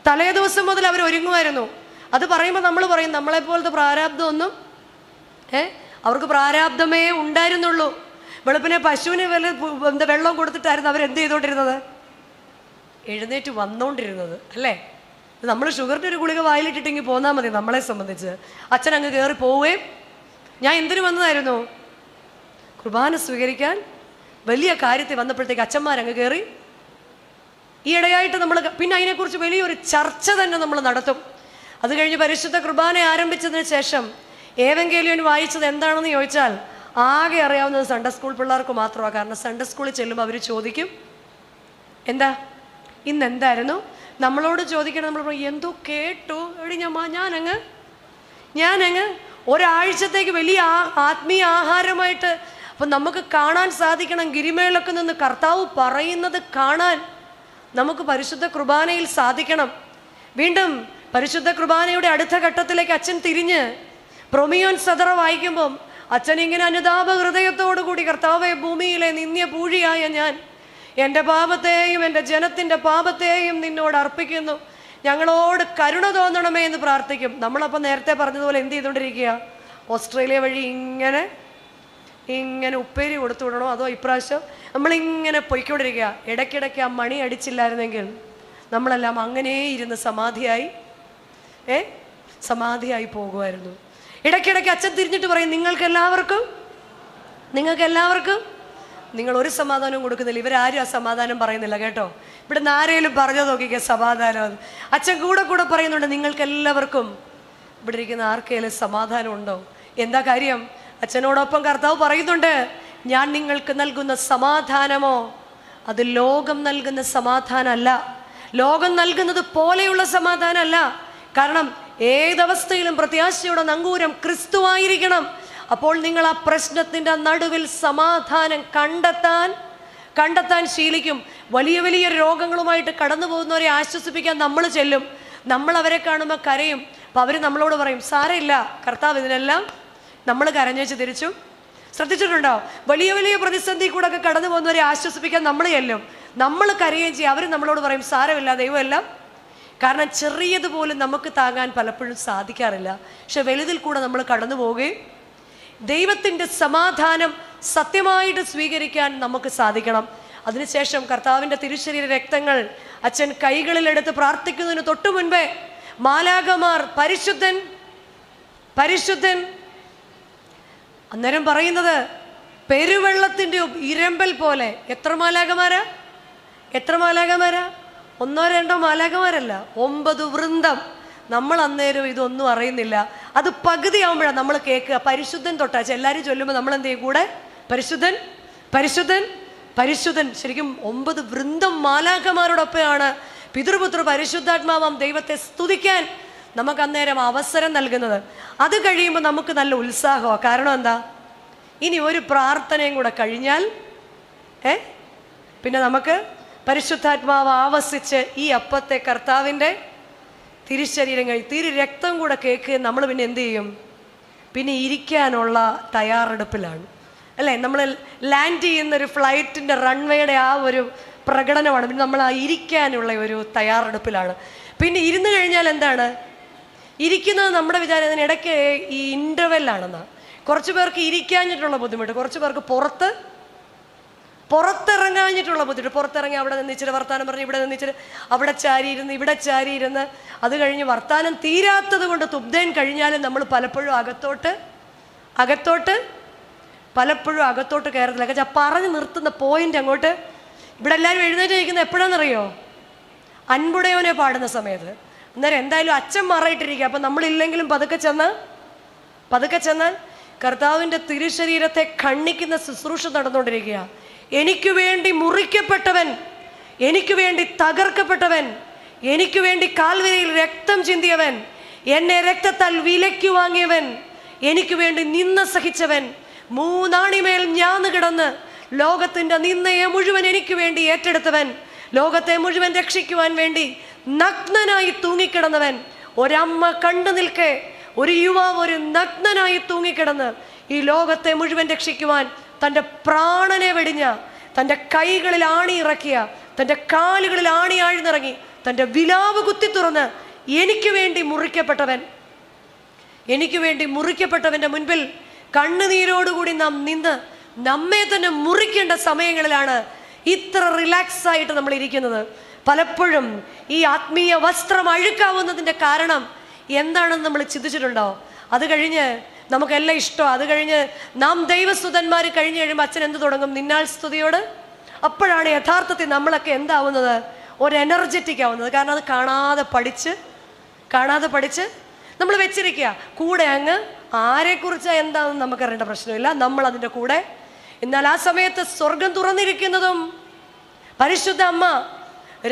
തലേ ദിവസം മുതൽ അവർ ഒരുങ്ങുമായിരുന്നു. അത് പറയുമ്പോൾ നമ്മൾ പറയും, നമ്മളെപ്പോലത്തെ പ്രാരാബ്ദമൊന്നും അവർക്ക് പ്രാരാബ്ദമേ ഉണ്ടായിരുന്നുള്ളൂ. വെളുപ്പിനെ പശുവിന് വെള്ളം കൊടുത്തിട്ടായിരുന്നു അവരെന്ത് ചെയ്തുകൊണ്ടിരുന്നത്? എഴുന്നേറ്റ് വന്നുകൊണ്ടിരുന്നത് അല്ലേ? നമ്മൾ ഷുഗറിൻ്റെ ഒരു ഗുളിക വായിലിട്ടിട്ടെങ്കിൽ പോന്നാൽ മതി. നമ്മളെ സംബന്ധിച്ച് അച്ഛൻ അങ്ങ് കയറി പോവുകയും, ഞാൻ എന്തിനു വന്നതായിരുന്നു? കുർബാന സ്വീകരിക്കാൻ. വലിയ കാര്യത്തിൽ വന്നപ്പോഴത്തേക്ക് അച്ഛന്മാരങ്ങ് കയറി. ഈ ഇടയായിട്ട് നമ്മൾ പിന്നെ അതിനെക്കുറിച്ച് വലിയൊരു ചർച്ച തന്നെ നമ്മൾ നടത്തും. അത് കഴിഞ്ഞ് പരിശുദ്ധ കുർബാന ആരംഭിച്ചതിന് ശേഷം ഏവങ്കേലിയോൻ വായിച്ചത് എന്താണെന്ന് ചോദിച്ചാൽ ആകെ അറിയാവുന്നത് സൺഡേ സ്കൂൾ പിള്ളേർക്ക് മാത്രമാണ്. കാരണം സൺഡേ സ്കൂളിൽ ചെല്ലുമ്പോൾ അവർ ചോദിക്കും, എന്താ ഇന്നെന്തായിരുന്നു? നമ്മളോട് ചോദിക്കണം. നമ്മൾ എന്തോ കേട്ടു എടി, ഞാനങ്ങ് ഒരാഴ്ചത്തേക്ക് വലിയ ആത്മീയ ആഹാരമായിട്ട്. അപ്പം നമുക്ക് കാണാൻ സാധിക്കണം, ഗിരിമേളൊക്കെ നിന്ന് കർത്താവ് പറയുന്നത് കാണാൻ നമുക്ക് പരിശുദ്ധ കുർബാനയിൽ സാധിക്കണം. വീണ്ടും പരിശുദ്ധ കുർബാനയുടെ അടുത്ത ഘട്ടത്തിലേക്ക് അച്ഛൻ തിരിഞ്ഞ് പ്രൊമിയോൻ സദറ വായിക്കുമ്പം അച്ഛൻ ഇങ്ങനെ അനുതാപ ഹൃദയത്തോടു കൂടി, കർത്താവെ, ഭൂമിയിലെ നിന്ദ്യ പൂഴിയായ ഞാൻ എൻ്റെ പാപത്തെയും എൻ്റെ ജനത്തിൻ്റെ പാപത്തെയും നിന്നോട് അർപ്പിക്കുന്നു, ഞങ്ങളോട് കരുണ തോന്നണമേ എന്ന് പ്രാർത്ഥിക്കും. നമ്മളപ്പം നേരത്തെ പറഞ്ഞതുപോലെ എന്ത് ചെയ്തുകൊണ്ടിരിക്കുക? ഓസ്ട്രേലിയ വഴി ഇങ്ങനെ ഉപ്പേരി കൊടുത്തു വിടണോ? അതോ ഇപ്രാവശ്യം നമ്മളിങ്ങനെ പൊയ്ക്കൊണ്ടിരിക്കുക. ഇടയ്ക്കിടയ്ക്ക് ആ മണി അടിച്ചില്ലായിരുന്നെങ്കിൽ നമ്മളെല്ലാം അങ്ങനെ ഇരുന്ന് സമാധിയായി പോകുമായിരുന്നു. ഇടയ്ക്കിടയ്ക്ക് അച്ഛൻ തിരിഞ്ഞിട്ട് പറയും, നിങ്ങൾക്ക് എല്ലാവർക്കും നിങ്ങൾക്ക് എല്ലാവർക്കും നിങ്ങൾ ഒരു സമാധാനവും കൊടുക്കുന്നില്ല. ഇവരാരും ആ സമാധാനം പറയുന്നില്ല കേട്ടോ. ഇവിടെ നിന്ന് ആരെങ്കിലും പറഞ്ഞു നോക്കിക്കുക സമാധാനം. അച്ഛൻ കൂടെ കൂടെ പറയുന്നുണ്ട് നിങ്ങൾക്ക് എല്ലാവർക്കും. ഇവിടെ ഇരിക്കുന്ന ആർക്കെങ്കിലും സമാധാനം ഉണ്ടോ? എന്താ കാര്യം? അച്ഛനോടൊപ്പം കർത്താവ് പറയുന്നുണ്ട്, ഞാൻ നിങ്ങൾക്ക് നൽകുന്ന സമാധാനമോ അത് ലോകം നൽകുന്ന സമാധാനമല്ല, ലോകം നൽകുന്നത് പോലെയുള്ള സമാധാനമല്ല. കാരണം ഏതവസ്ഥയിലും പ്രത്യാശയുടെ നങ്കൂരം ക്രിസ്തുവായിരിക്കണം. അപ്പോൾ നിങ്ങൾ ആ പ്രശ്നത്തിൻ്റെ നടുവിൽ സമാധാനം കണ്ടെത്താൻ ശീലിക്കും. വലിയ വലിയ രോഗങ്ങളുമായിട്ട് കടന്നു പോകുന്നവരെ ആശ്വസിപ്പിക്കാൻ നമ്മൾ ചെല്ലും. നമ്മൾ അവരെ കാണുമ്പോൾ കരയും. അപ്പോൾ അവർ നമ്മളോട് പറയും, സാരമില്ല, കർത്താവ് ഇതിനെല്ലാം നമ്മൾ കരഞ്ഞേച്ച് തിരിച്ചു. ശ്രദ്ധിച്ചിട്ടുണ്ടോ? വലിയ വലിയ പ്രതിസന്ധി കൂടെ ഒക്കെ കടന്നു പോകുന്നവരെ ആശ്വസിപ്പിക്കാൻ നമ്മൾ ചെല്ലും, നമ്മൾ കരയുകയും ചെയ്യും. അവർ നമ്മളോട് പറയും, സാരമില്ല, ദൈവമെല്ലാം. കാരണം ചെറിയതുപോലും നമുക്ക് താങ്ങാൻ പലപ്പോഴും സാധിക്കാറില്ല. പക്ഷെ വലുതിൽ കൂടെ നമ്മൾ കടന്നു പോവുകയും ദൈവത്തിൻ്റെ സമാധാനം സത്യമായിട്ട് സ്വീകരിക്കാൻ നമുക്ക് സാധിക്കണം. അതിനുശേഷം കർത്താവിൻ്റെ തിരുശരീര രക്തങ്ങൾ അച്ഛൻ കൈകളിലെടുത്ത് പ്രാർത്ഥിക്കുന്നതിന് തൊട്ടു മുൻപേ മാലാഖമാർ പരിശുദ്ധൻ പരിശുദ്ധൻ, അന്നേരം പറയുന്നത് പെരുവെള്ളത്തിൻ്റെ ഇരമ്പൽ പോലെ. എത്ര മാലാഖമാരാ? ഒന്നോ രണ്ടോ മാലാഖമാരല്ല, 9 വൃന്ദം. നമ്മൾ അന്നേരം ഇതൊന്നും അറിയുന്നില്ല. അത് പകുതി ആകുമ്പോഴാണ് നമ്മൾ കേൾക്കുക പരിശുദ്ധൻ തൊട്ടാച്ച്. എല്ലാവരും ചൊല്ലുമ്പോൾ നമ്മൾ എന്ത് ചെയ്യും? കൂടെ പരിശുദ്ധൻ പരിശുദ്ധൻ പരിശുദ്ധൻ. ശരിക്കും 9 വൃന്ദം മാലാഖമാരോടൊപ്പമാണ് പിതൃപുത്ര പരിശുദ്ധാത്മാവാം ദൈവത്തെ സ്തുതിക്കാൻ നമുക്ക് അന്നേരം അവസരം നൽകുന്നത്. അത് കഴിയുമ്പോൾ നമുക്ക് നല്ല ഉത്സാഹമാണ്. കാരണം എന്താ? ഇനി ഒരു പ്രാർത്ഥനയും കൂടെ കഴിഞ്ഞാൽ പിന്നെ നമുക്ക് പരിശുദ്ധാത്മാവ് ആവസിച്ച് ഈ അപ്പത്തെ കർത്താവിൻ്റെ തിരുശരീരം തിരു രക്തം കൂടെ കേൾക്കുകയും നമ്മൾ പിന്നെ എന്ത് ചെയ്യും? പിന്നെ ഇരിക്കാനുള്ള തയ്യാറെടുപ്പിലാണ് അല്ലേ? നമ്മൾ ലാൻഡ് ചെയ്യുന്നൊരു ഫ്ലൈറ്റിൻ്റെ റൺവേയുടെ ആ ഒരു പ്രകടനമാണ്. പിന്നെ നമ്മൾ ആ ഇരിക്കാനുള്ള ഒരു തയ്യാറെടുപ്പിലാണ്. പിന്നെ ഇരുന്ന് കഴിഞ്ഞാൽ എന്താണ്? ഇരിക്കുന്നത് നമ്മുടെ വിചാരം അതിനിടയ്ക്ക് ഈ ഇൻ്റർവെല്ലാണെന്നാണ്. കുറച്ച് പേർക്ക് ഇരിക്കാഞ്ഞിട്ടുള്ള ബുദ്ധിമുട്ട്, കുറച്ച് പേർക്ക് പുറത്തിറങ്ങാഞ്ഞിട്ടുള്ള ബുദ്ധിമുട്ട്. പുറത്തിറങ്ങി അവിടെ നിന്ന് ഇച്ചിരി വർത്താനം പറഞ്ഞ് ഇവിടെ നിന്ന് ഇച്ചിരി അവിടെ ചാരിയിരുന്ന് ഇവിടെ ചാരിയിരുന്ന് അത് കഴിഞ്ഞ് വർത്താനം തീരാത്തത് കൊണ്ട് തുബ്ദേൻ കഴിഞ്ഞാലും നമ്മൾ പലപ്പോഴും അകത്തോട്ട് കയറത്തില്ല. കാരണം പറഞ്ഞ് നിർത്തുന്ന പോയിന്റ് അങ്ങോട്ട്. ഇവിടെ എല്ലാവരും എഴുന്നേറ്റ് നിൽക്കുന്നത് എപ്പോഴാണെന്നറിയോ? അൻപുടയോനെ പാടുന്ന സമയത്ത്. അന്നേരം എന്തായാലും അച്ഛൻ മാറായിട്ടിരിക്കുക. അപ്പം നമ്മളില്ലെങ്കിലും പതുക്കെ ചെന്നാൽ കർത്താവിൻ്റെ തിരുശരീരത്തെ ഖണ്ഡിക്കുന്ന ശുശ്രൂഷ നടന്നുകൊണ്ടിരിക്കുക. എനിക്ക് വേണ്ടി മുറിക്കപ്പെട്ടവൻ, എനിക്ക് വേണ്ടി തകർക്കപ്പെട്ടവൻ, എനിക്ക് വേണ്ടി കാൽവരിയിൽ രക്തം ചിന്തിയവൻ, എന്നെ രക്തത്താൽ വിലയ്ക്ക് വാങ്ങിയവൻ, എനിക്ക് വേണ്ടി നിന്ന സഹിച്ചവൻ, 3 ആണിമേൽ ഞാന്ന് കിടന്ന് ലോകത്തിൻ്റെ നിന്നയെ മുഴുവൻ എനിക്ക് വേണ്ടി ഏറ്റെടുത്തവൻ, ലോകത്തെ മുഴുവൻ രക്ഷിക്കുവാൻ വേണ്ടി നഗ്നനായി തൂങ്ങിക്കിടന്നവൻ, ഒരമ്മ കണ്ടു നിൽക്കെ ഒരു യുവാവ് ഒരു നഗ്നനായി തൂങ്ങിക്കിടന്ന് ഈ ലോകത്തെ മുഴുവൻ രക്ഷിക്കുവാൻ തൻ്റെ പ്രാണനെ വെടിഞ്ഞ, തൻ്റെ കൈകളിൽ ആണി ഇറക്കിയ, തൻ്റെ കാലുകളിൽ ആണി ആഴ്ന്നിറങ്ങി, തൻ്റെ വിലാവ് കുത്തി തുറന്ന് എനിക്ക് വേണ്ടി മുറിക്കപ്പെട്ടവൻ്റെ മുൻപിൽ കണ്ണുനീരോടുകൂടി നാം നിന്ന് നമ്മെ തന്നെ മുറിക്കേണ്ട സമയങ്ങളിലാണ് ഇത്ര റിലാക്സ് ആയിട്ട് നമ്മൾ ഇരിക്കുന്നത്. പലപ്പോഴും ഈ ആത്മീയ വസ്ത്രം അഴുക്കാവുന്നതിൻ്റെ കാരണം എന്താണെന്ന് നമ്മൾ ചിന്തിച്ചിട്ടുണ്ടോ? അത് കഴിഞ്ഞ് നമുക്കെല്ലാം ഇഷ്ടമാണ്. അത് കഴിഞ്ഞ് നാം ദൈവസ്തുതന്മാർ കഴിഞ്ഞ് കഴിയുമ്പോൾ അച്ഛൻ എന്ത് തുടങ്ങും? നിന്നാൾ സ്തുതിയോട്. അപ്പോഴാണ് യഥാർത്ഥത്തിൽ നമ്മളൊക്കെ എന്താവുന്നത്? ഒരു എനർജറ്റിക് ആവുന്നത്. കാരണം അത് കാണാതെ പഠിച്ച് നമ്മൾ വെച്ചിരിക്കുക. കൂടെ അങ്ങ് ആരെക്കുറിച്ചാണ് എന്താണെന്ന് നമുക്കറിയേണ്ട പ്രശ്നമില്ല, നമ്മൾ അതിൻ്റെ കൂടെ. എന്നാൽ ആ സമയത്ത് സ്വർഗം തുറന്നിരിക്കുന്നതും പരിശുദ്ധ അമ്മ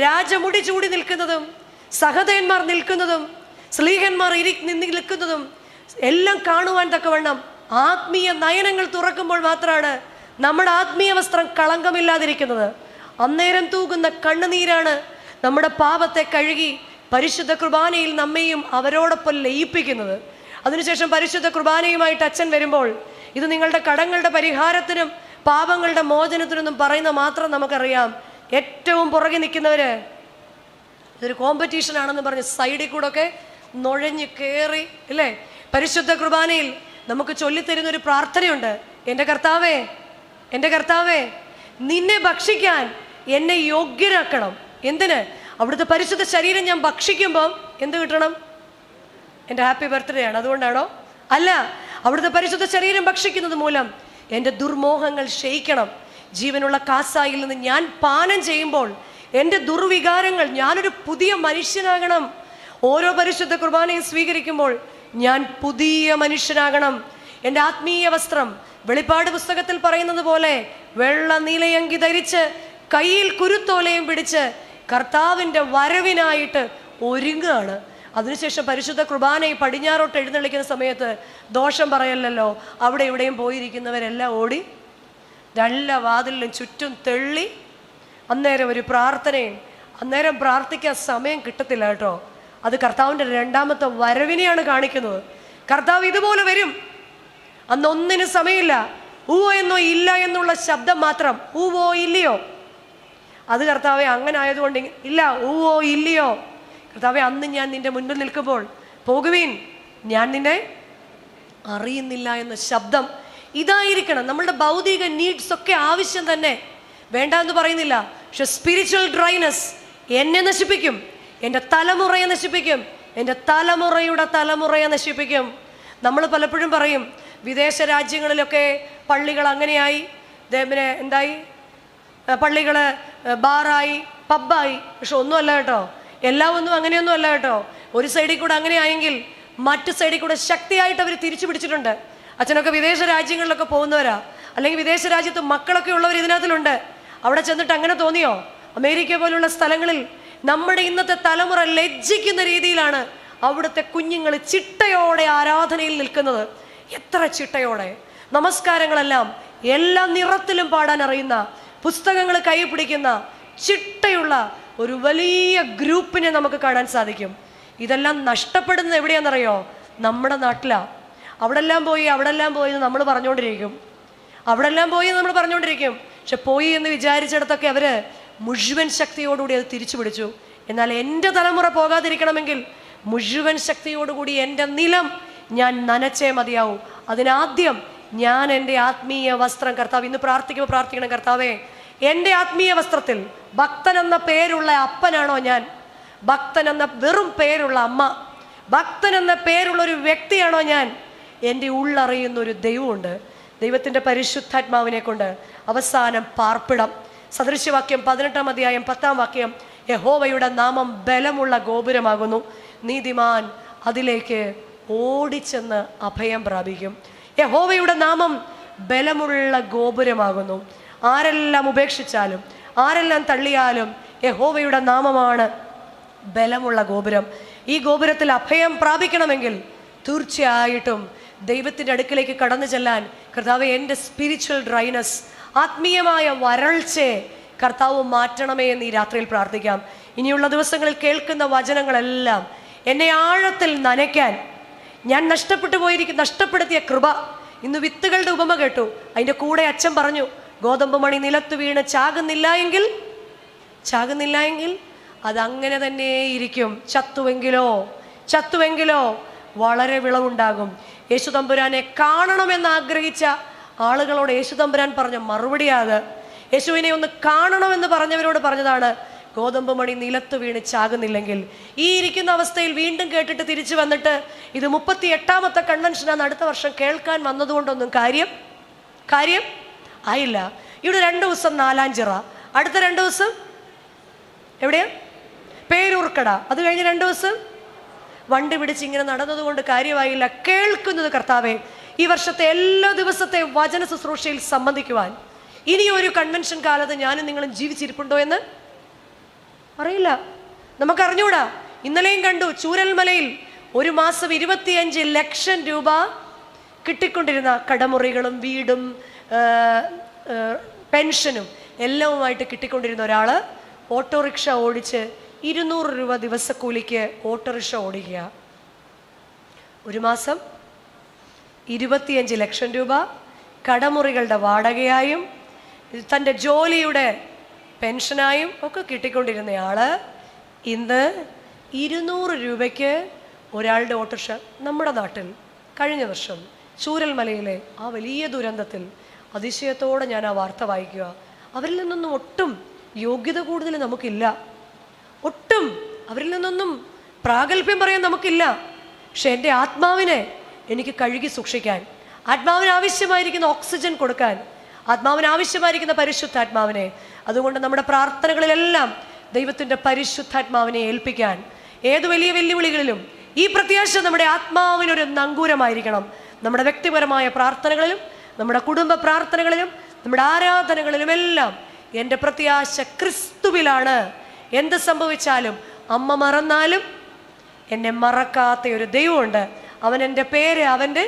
രാജമുടി ചൂടി നിൽക്കുന്നതും സഹതയന്മാർ നിൽക്കുന്നതും സ്ലീഹന്മാർ നിൽക്കുന്നതും എല്ലാം കാണുവാൻ തക്കവണ്ണം ആത്മീയ നയനങ്ങൾ തുറക്കുമ്പോൾ മാത്രമാണ് നമ്മുടെ ആത്മീയ വസ്ത്രം കളങ്കമില്ലാതിരിക്കുന്നത്. അന്നേരം തൂകുന്ന കണ്ണുനീരാണ് നമ്മുടെ പാപത്തെ കഴുകി പരിശുദ്ധ കുർബാനയിൽ നമ്മെയും അവരോടൊപ്പം ലയിപ്പിക്കുന്നത്. അതിനുശേഷം പരിശുദ്ധ കുർബാനയുമായിട്ട് അച്ഛൻ വരുമ്പോൾ ഇത് നിങ്ങളുടെ കടങ്ങളുടെ പരിഹാരത്തിനും പാപങ്ങളുടെ മോചനത്തിനൊന്നും പറയുന്ന മാത്രം നമുക്കറിയാം. ഏറ്റവും പുറകെ നിൽക്കുന്നവർ ഇതൊരു കോമ്പറ്റീഷനാണെന്ന് പറഞ്ഞ് സൈഡിൽ കൂടെ ഒക്കെ നുഴഞ്ഞ് കയറി അല്ലേ? പരിശുദ്ധ കുർബാനയിൽ നമുക്ക് ചൊല്ലിത്തരുന്നൊരു പ്രാർത്ഥനയുണ്ട്. എൻ്റെ കർത്താവേ നിന്നെ ഭക്ഷിക്കാൻ എന്നെ യോഗ്യരാക്കണം. എന്തിന്? അവിടുത്തെ പരിശുദ്ധ ശരീരം ഞാൻ ഭക്ഷിക്കുമ്പം എന്ത് കിട്ടണം? എൻ്റെ ഹാപ്പി ബർത്ത്ഡേ ആണ് അതുകൊണ്ടാണോ? അല്ല, അവിടുത്തെ പരിശുദ്ധ ശരീരം ഭക്ഷിക്കുന്നത് മൂലം എൻ്റെ ദുർമോഹങ്ങൾ ക്ഷയിക്കണം. ജീവനുള്ള കാസായിൽ നിന്ന് ഞാൻ പാനം ചെയ്യുമ്പോൾ എൻ്റെ ദുർവികാരങ്ങൾ, ഞാനൊരു പുതിയ മനുഷ്യനാകണം. ഓരോ പരിശുദ്ധ കുർബാനയും സ്വീകരിക്കുമ്പോൾ ഞാൻ പുതിയ മനുഷ്യനാകണം. എൻ്റെ ആത്മീയ വസ്ത്രം വെളിപ്പാട് പുസ്തകത്തിൽ പറയുന്നത് പോലെ വെള്ള നീലയങ്കി ധരിച്ച് കയ്യിൽ കുരുത്തോലയും പിടിച്ച് കർത്താവിൻ്റെ വരവിനായിട്ട് ഒരുങ്ങുകയാണ്. അതിനുശേഷം പരിശുദ്ധ കുർബാനയെ പടിഞ്ഞാറോട്ട് എഴുന്നള്ളിക്കുന്ന സമയത്ത് ദോഷം പറയല്ലോ. അവിടെ ഇവിടെയും പോയിരിക്കുന്നവരെല്ലാം ഓടി നല്ല വാതിലിലും ചുറ്റും തെള്ളി അന്നേരം ഒരു പ്രാർത്ഥനയും. അന്നേരം പ്രാർത്ഥിക്കാൻ സമയം കിട്ടത്തില്ല കേട്ടോ. അത് കർത്താവിൻ്റെ രണ്ടാമത്തെ വരവിനെയാണ് കാണിക്കുന്നത്. കർത്താവ് ഇതുപോലെ വരും. അന്ന് ഒന്നിനും സമയമില്ല. ഊവോ എന്നോ ഇല്ല എന്നുള്ള ശബ്ദം മാത്രം. ഊവോ ഇല്ലയോ, അത് കർത്താവെ അങ്ങനെ ആയതുകൊണ്ട് ഇല്ല. ഊവോ ഇല്ലയോ, കർത്താവെ അന്ന് ഞാൻ നിന്റെ മുൻപിൽ നിൽക്കുമ്പോൾ പോകുവീൻ, ഞാൻ നിന്നെ അറിയുന്നില്ല എന്ന ശബ്ദം. ഇതായിരിക്കണം നമ്മളുടെ ഭൗതിക നീഡ്സ് ഒക്കെ ആവശ്യം തന്നെ, വേണ്ട എന്ന് പറയുന്നില്ല. പക്ഷെ സ്പിരിച്വൽ ഡ്രൈനസ് എന്നെ നശിപ്പിക്കും, എൻ്റെ തലമുറയെ നശിപ്പിക്കും, എൻ്റെ തലമുറയുടെ തലമുറയെ നശിപ്പിക്കും. നമ്മൾ പലപ്പോഴും പറയും വിദേശ രാജ്യങ്ങളിലൊക്കെ പള്ളികൾ അങ്ങനെയായി, പിന്നെ എന്തായി, പള്ളികൾ ബാറായി, പബ്ബായി. പക്ഷെ ഒന്നുമല്ല കേട്ടോ, എല്ലാം ഒന്നും അങ്ങനെയൊന്നും അല്ല കേട്ടോ. ഒരു സൈഡിൽ കൂടെ അങ്ങനെ ആയെങ്കിൽ മറ്റു സൈഡിൽ കൂടെ ശക്തിയായിട്ട് അവർ തിരിച്ചു പിടിച്ചിട്ടുണ്ട്. അച്ഛനൊക്കെ വിദേശ രാജ്യങ്ങളിലൊക്കെ പോകുന്നവരാ, അല്ലെങ്കിൽ വിദേശ രാജ്യത്ത് മക്കളൊക്കെ ഉള്ളവർ ഇതിനകത്തിലുണ്ട്. അവിടെ ചെന്നിട്ട് അങ്ങനെ തോന്നിയോ? അമേരിക്ക പോലുള്ള സ്ഥലങ്ങളിൽ നമ്മുടെ ഇന്നത്തെ തലമുറ ലജ്ജിക്കുന്ന രീതിയിലാണ് അവിടുത്തെ കുഞ്ഞുങ്ങൾ ചിട്ടയോടെ ആരാധനയിൽ നിൽക്കുന്നത്. എത്ര ചിട്ടയോടെ! നമസ്കാരങ്ങളെല്ലാം എല്ലാ നിറത്തിലും പാടാൻ അറിയുന്ന, പുസ്തകങ്ങൾ കൈ പിടിക്കുന്ന ചിട്ടയുള്ള ഒരു വലിയ ഗ്രൂപ്പിനെ നമുക്ക് കാണാൻ സാധിക്കും. ഇതെല്ലാം നഷ്ടപ്പെടുന്നത് എവിടെയാണെന്നറിയോ? നമ്മുടെ നാട്ടിലാണ്. അവിടെല്ലാം പോയി എന്ന് നമ്മൾ പറഞ്ഞുകൊണ്ടിരിക്കും. പക്ഷെ പോയി എന്ന് വിചാരിച്ചിടത്തൊക്കെ അവർ മുഴുവൻ ശക്തിയോടുകൂടി അത് തിരിച്ചു പിടിച്ചു. എന്നാൽ എൻ്റെ തലമുറ പോകാതിരിക്കണമെങ്കിൽ മുഴുവൻ ശക്തിയോടുകൂടി എൻ്റെ നിലം ഞാൻ നനച്ചേ മതിയാവും. അതിനാദ്യം ഞാൻ എൻ്റെ ആത്മീയ വസ്ത്രം, കർത്താവ് ഇന്ന് പ്രാർത്ഥിക്കണം, കർത്താവേ എൻ്റെ ആത്മീയ വസ്ത്രത്തിൽ ഭക്തൻ എന്ന പേരുള്ള അപ്പനാണോ ഞാൻ? ഭക്തൻ എന്ന വെറും പേരുള്ള അമ്മ, ഭക്തൻ എന്ന പേരുള്ള ഒരു വ്യക്തിയാണോ ഞാൻ? എൻ്റെ ഉള്ളറിയുന്ന ഒരു ദൈവമുണ്ട്. ദൈവത്തിൻ്റെ പരിശുദ്ധാത്മാവിനെ കൊണ്ട് അവസാനം പാർപ്പിടം. സദൃശ്യവാക്യം 18-ാം അധ്യായം 10-ാം വാക്യം, യഹോവയുടെ നാമം ബലമുള്ള ഗോപുരമാകുന്നു, നീതിമാൻ അതിലേക്ക് ഓടിച്ചെന്ന് അഭയം പ്രാപിക്കും. യഹോവയുടെ നാമം ബലമുള്ള ഗോപുരമാകുന്നു. ആരെല്ലാം ഉപേക്ഷിച്ചാലും ആരെല്ലാം തള്ളിയാലും യഹോവയുടെ നാമമാണ് ബലമുള്ള ഗോപുരം. ഈ ഗോപുരത്തിൽ അഭയം പ്രാപിക്കണമെങ്കിൽ തീർച്ചയായിട്ടും ദൈവത്തിൻ്റെ അടുക്കിലേക്ക് കടന്നു ചെല്ലാൻ കർത്താവ് എൻ്റെ സ്പിരിച്വൽ ഡ്രൈനസ്, ആത്മീയമായ വരൾച്ചയെ കർത്താവ് മാറ്റണമേ എന്ന് ഈ രാത്രിയിൽ പ്രാർത്ഥിക്കാം. ഇനിയുള്ള ദിവസങ്ങളിൽ കേൾക്കുന്ന വചനങ്ങളെല്ലാം എന്നെ ആഴത്തിൽ നനയ്ക്കാൻ, ഞാൻ നഷ്ടപ്പെടുത്തിയ കൃപ. ഇന്ന് വിത്തുകളുടെ ഉപമ കേട്ടു. അതിൻ്റെ കൂടെ അച്ഛൻ പറഞ്ഞു, ഗോതമ്പ് മണി നിലത്ത് വീണ് ചാകുന്നില്ല എങ്കിൽ അതങ്ങനെ തന്നെ ഇരിക്കും. ചത്തുവെങ്കിലോ വളരെ വിളവുണ്ടാകും. യേശുതമ്പുരാനെ കാണണമെന്ന് ആഗ്രഹിച്ച ആളുകളോട് യേശുതമ്പുരാൻ പറഞ്ഞ മറുപടിയാത്. യേശുവിനെ ഒന്ന് കാണണമെന്ന് പറഞ്ഞവരോട് പറഞ്ഞതാണ്, ഗോതമ്പ് മണി നിലത്ത് വീണ് ചാകുന്നില്ലെങ്കിൽ. ഈ ഇരിക്കുന്ന അവസ്ഥയിൽ വീണ്ടും കേട്ടിട്ട് തിരിച്ചു വന്നിട്ട് ഇത് 38ാമത്തെ കൺവെൻഷനാണ് അടുത്ത വർഷം കേൾക്കാൻ വന്നതുകൊണ്ടൊന്നും കാര്യം ആയില്ല. ഇവിടെ 2 ദിവസം നാലാഞ്ചിറ, അടുത്ത 2 ദിവസം എവിടെയാ? പേരൂർക്കട. അത് കഴിഞ്ഞ് 2 ദിവസം വണ്ടി പിടിച്ച് ഇങ്ങനെ നടന്നതുകൊണ്ട് കാര്യമായില്ല. കേൾക്കുന്നത് കർത്താവേ, ഈ വർഷത്തെ എല്ലാ ദിവസത്തെ വചന ശുശ്രൂഷയിൽ സംബന്ധിക്കുവാൻ ഇനി ഒരു കൺവെൻഷൻ കാലത്ത് ഞാനും നിങ്ങളും ജീവിച്ചിരിപ്പുണ്ടോ എന്ന് അറിയില്ല, നമുക്കറിഞ്ഞൂടാ. ഇന്നലെയും കണ്ടു, ചൂരൽമലയിൽ ഒരു മാസം 25 ലക്ഷം രൂപ കിട്ടിക്കൊണ്ടിരുന്ന കടമുറികളും വീടും പെൻഷനും എല്ലാവുമായിട്ട് കിട്ടിക്കൊണ്ടിരുന്ന ഒരാൾ ഓട്ടോറിക്ഷ ഓടിച്ച് 200 രൂപ ദിവസക്കൂലിക്ക് ഓട്ടോറിക്ഷ ഓടിക്കുക. ഒരു മാസം 25 ലക്ഷം രൂപ കടമുറികളുടെ വാടകയായും തൻ്റെ ജോലിയുടെ പെൻഷനായും ഒക്കെ കിട്ടിക്കൊണ്ടിരുന്നയാൾ ഇന്ന് 200 രൂപയ്ക്ക് ഒരാളുടെ ഓട്ടോറിക്ഷ. നമ്മുടെ നാട്ടിൽ കഴിഞ്ഞ വർഷം ചൂരൽമലയിലെ ആ വലിയ ദുരന്തത്തിൽ അതിശയത്തോടെ ഞാൻ ആ വാർത്ത വായിക്കുക. അവരിൽ നിന്നൊന്നും ഒട്ടും യോഗ്യത കൂടുതൽ നമുക്കില്ല, ഒട്ടും അവരിൽ നിന്നൊന്നും പ്രാഗൽഭ്യം പറയാൻ നമുക്കില്ല. പക്ഷെ എൻ്റെ ആത്മാവിനെ എനിക്ക് കഴുകി സൂക്ഷിക്കാൻ, ആത്മാവിന് ആവശ്യമായിരിക്കുന്ന ഓക്സിജൻ കൊടുക്കാൻ, ആത്മാവിന് ആവശ്യമായിരിക്കുന്ന പരിശുദ്ധാത്മാവിനെ, അതുകൊണ്ട് നമ്മുടെ പ്രാർത്ഥനകളിലെല്ലാം ദൈവത്തിൻ്റെ പരിശുദ്ധാത്മാവിനെ ഏൽപ്പിക്കാൻ, ഏത് വലിയ വെല്ലുവിളികളിലും ഈ പ്രത്യാശ നമ്മുടെ ആത്മാവിനൊരു നങ്കൂരമായിരിക്കണം. നമ്മുടെ വ്യക്തിപരമായ പ്രാർത്ഥനകളിലും നമ്മുടെ കുടുംബ പ്രാർത്ഥനകളിലും നമ്മുടെ ആരാധനകളിലുമെല്ലാം എൻ്റെ പ്രത്യാശ ക്രിസ്തുവിലാണ്. എന്ത് സംഭവിച്ചാലും, അമ്മ മറന്നാലും എന്നെ മറക്കാത്ത ഒരു ദൈവമുണ്ട്. അവൻ എൻ്റെ പേര് അവൻ്റെ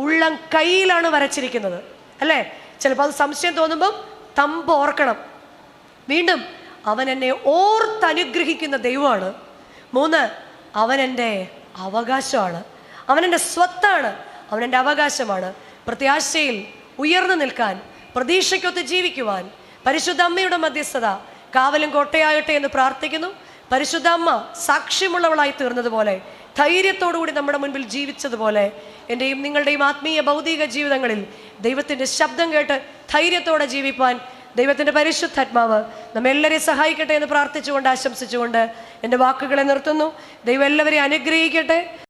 ഉള്ളം കയ്യിലാണ് വരച്ചിരിക്കുന്നത്, അല്ലേ? ചിലപ്പോൾ അത് സംശയം തോന്നുമ്പം തമ്പ് ഓർക്കണം. വീണ്ടും അവൻ എന്നെ ഓർത്തനുഗ്രഹിക്കുന്ന ദൈവമാണ്. 3, അവൻ എൻ്റെ അവകാശമാണ്. അവൻ എൻ്റെ സ്വത്താണ്, അവൻ എൻ്റെ അവകാശമാണ്. പ്രത്യാശയിൽ ഉയർന്നു നിൽക്കാൻ, പ്രതീക്ഷയ്ക്കൊത്ത് ജീവിക്കുവാൻ പരിശുദ്ധ അമ്മയുടെ മധ്യസ്ഥത കാവലും കോട്ടയാകട്ടെ എന്ന് പ്രാർത്ഥിക്കുന്നു. പരിശുദ്ധ അമ്മ സാക്ഷ്യമുള്ളവളായി തീർന്നതുപോലെ, ധൈര്യത്തോടുകൂടി നമ്മുടെ മുൻപിൽ ജീവിച്ചതുപോലെ, എൻ്റെയും നിങ്ങളുടെയും ആത്മീയ ഭൗതിക ജീവിതങ്ങളിൽ ദൈവത്തിൻ്റെ ശബ്ദം കേട്ട് ധൈര്യത്തോടെ ജീവിപ്പാൻ ദൈവത്തിൻ്റെ പരിശുദ്ധാത്മാവ് നമ്മെല്ലാവരെയും സഹായിക്കട്ടെ എന്ന് പ്രാർത്ഥിച്ചുകൊണ്ട്, ആശംസിച്ചുകൊണ്ട് എൻ്റെ വാക്കുകളെ നിർത്തുന്നു. ദൈവം എല്ലാവരെയും അനുഗ്രഹിക്കട്ടെ.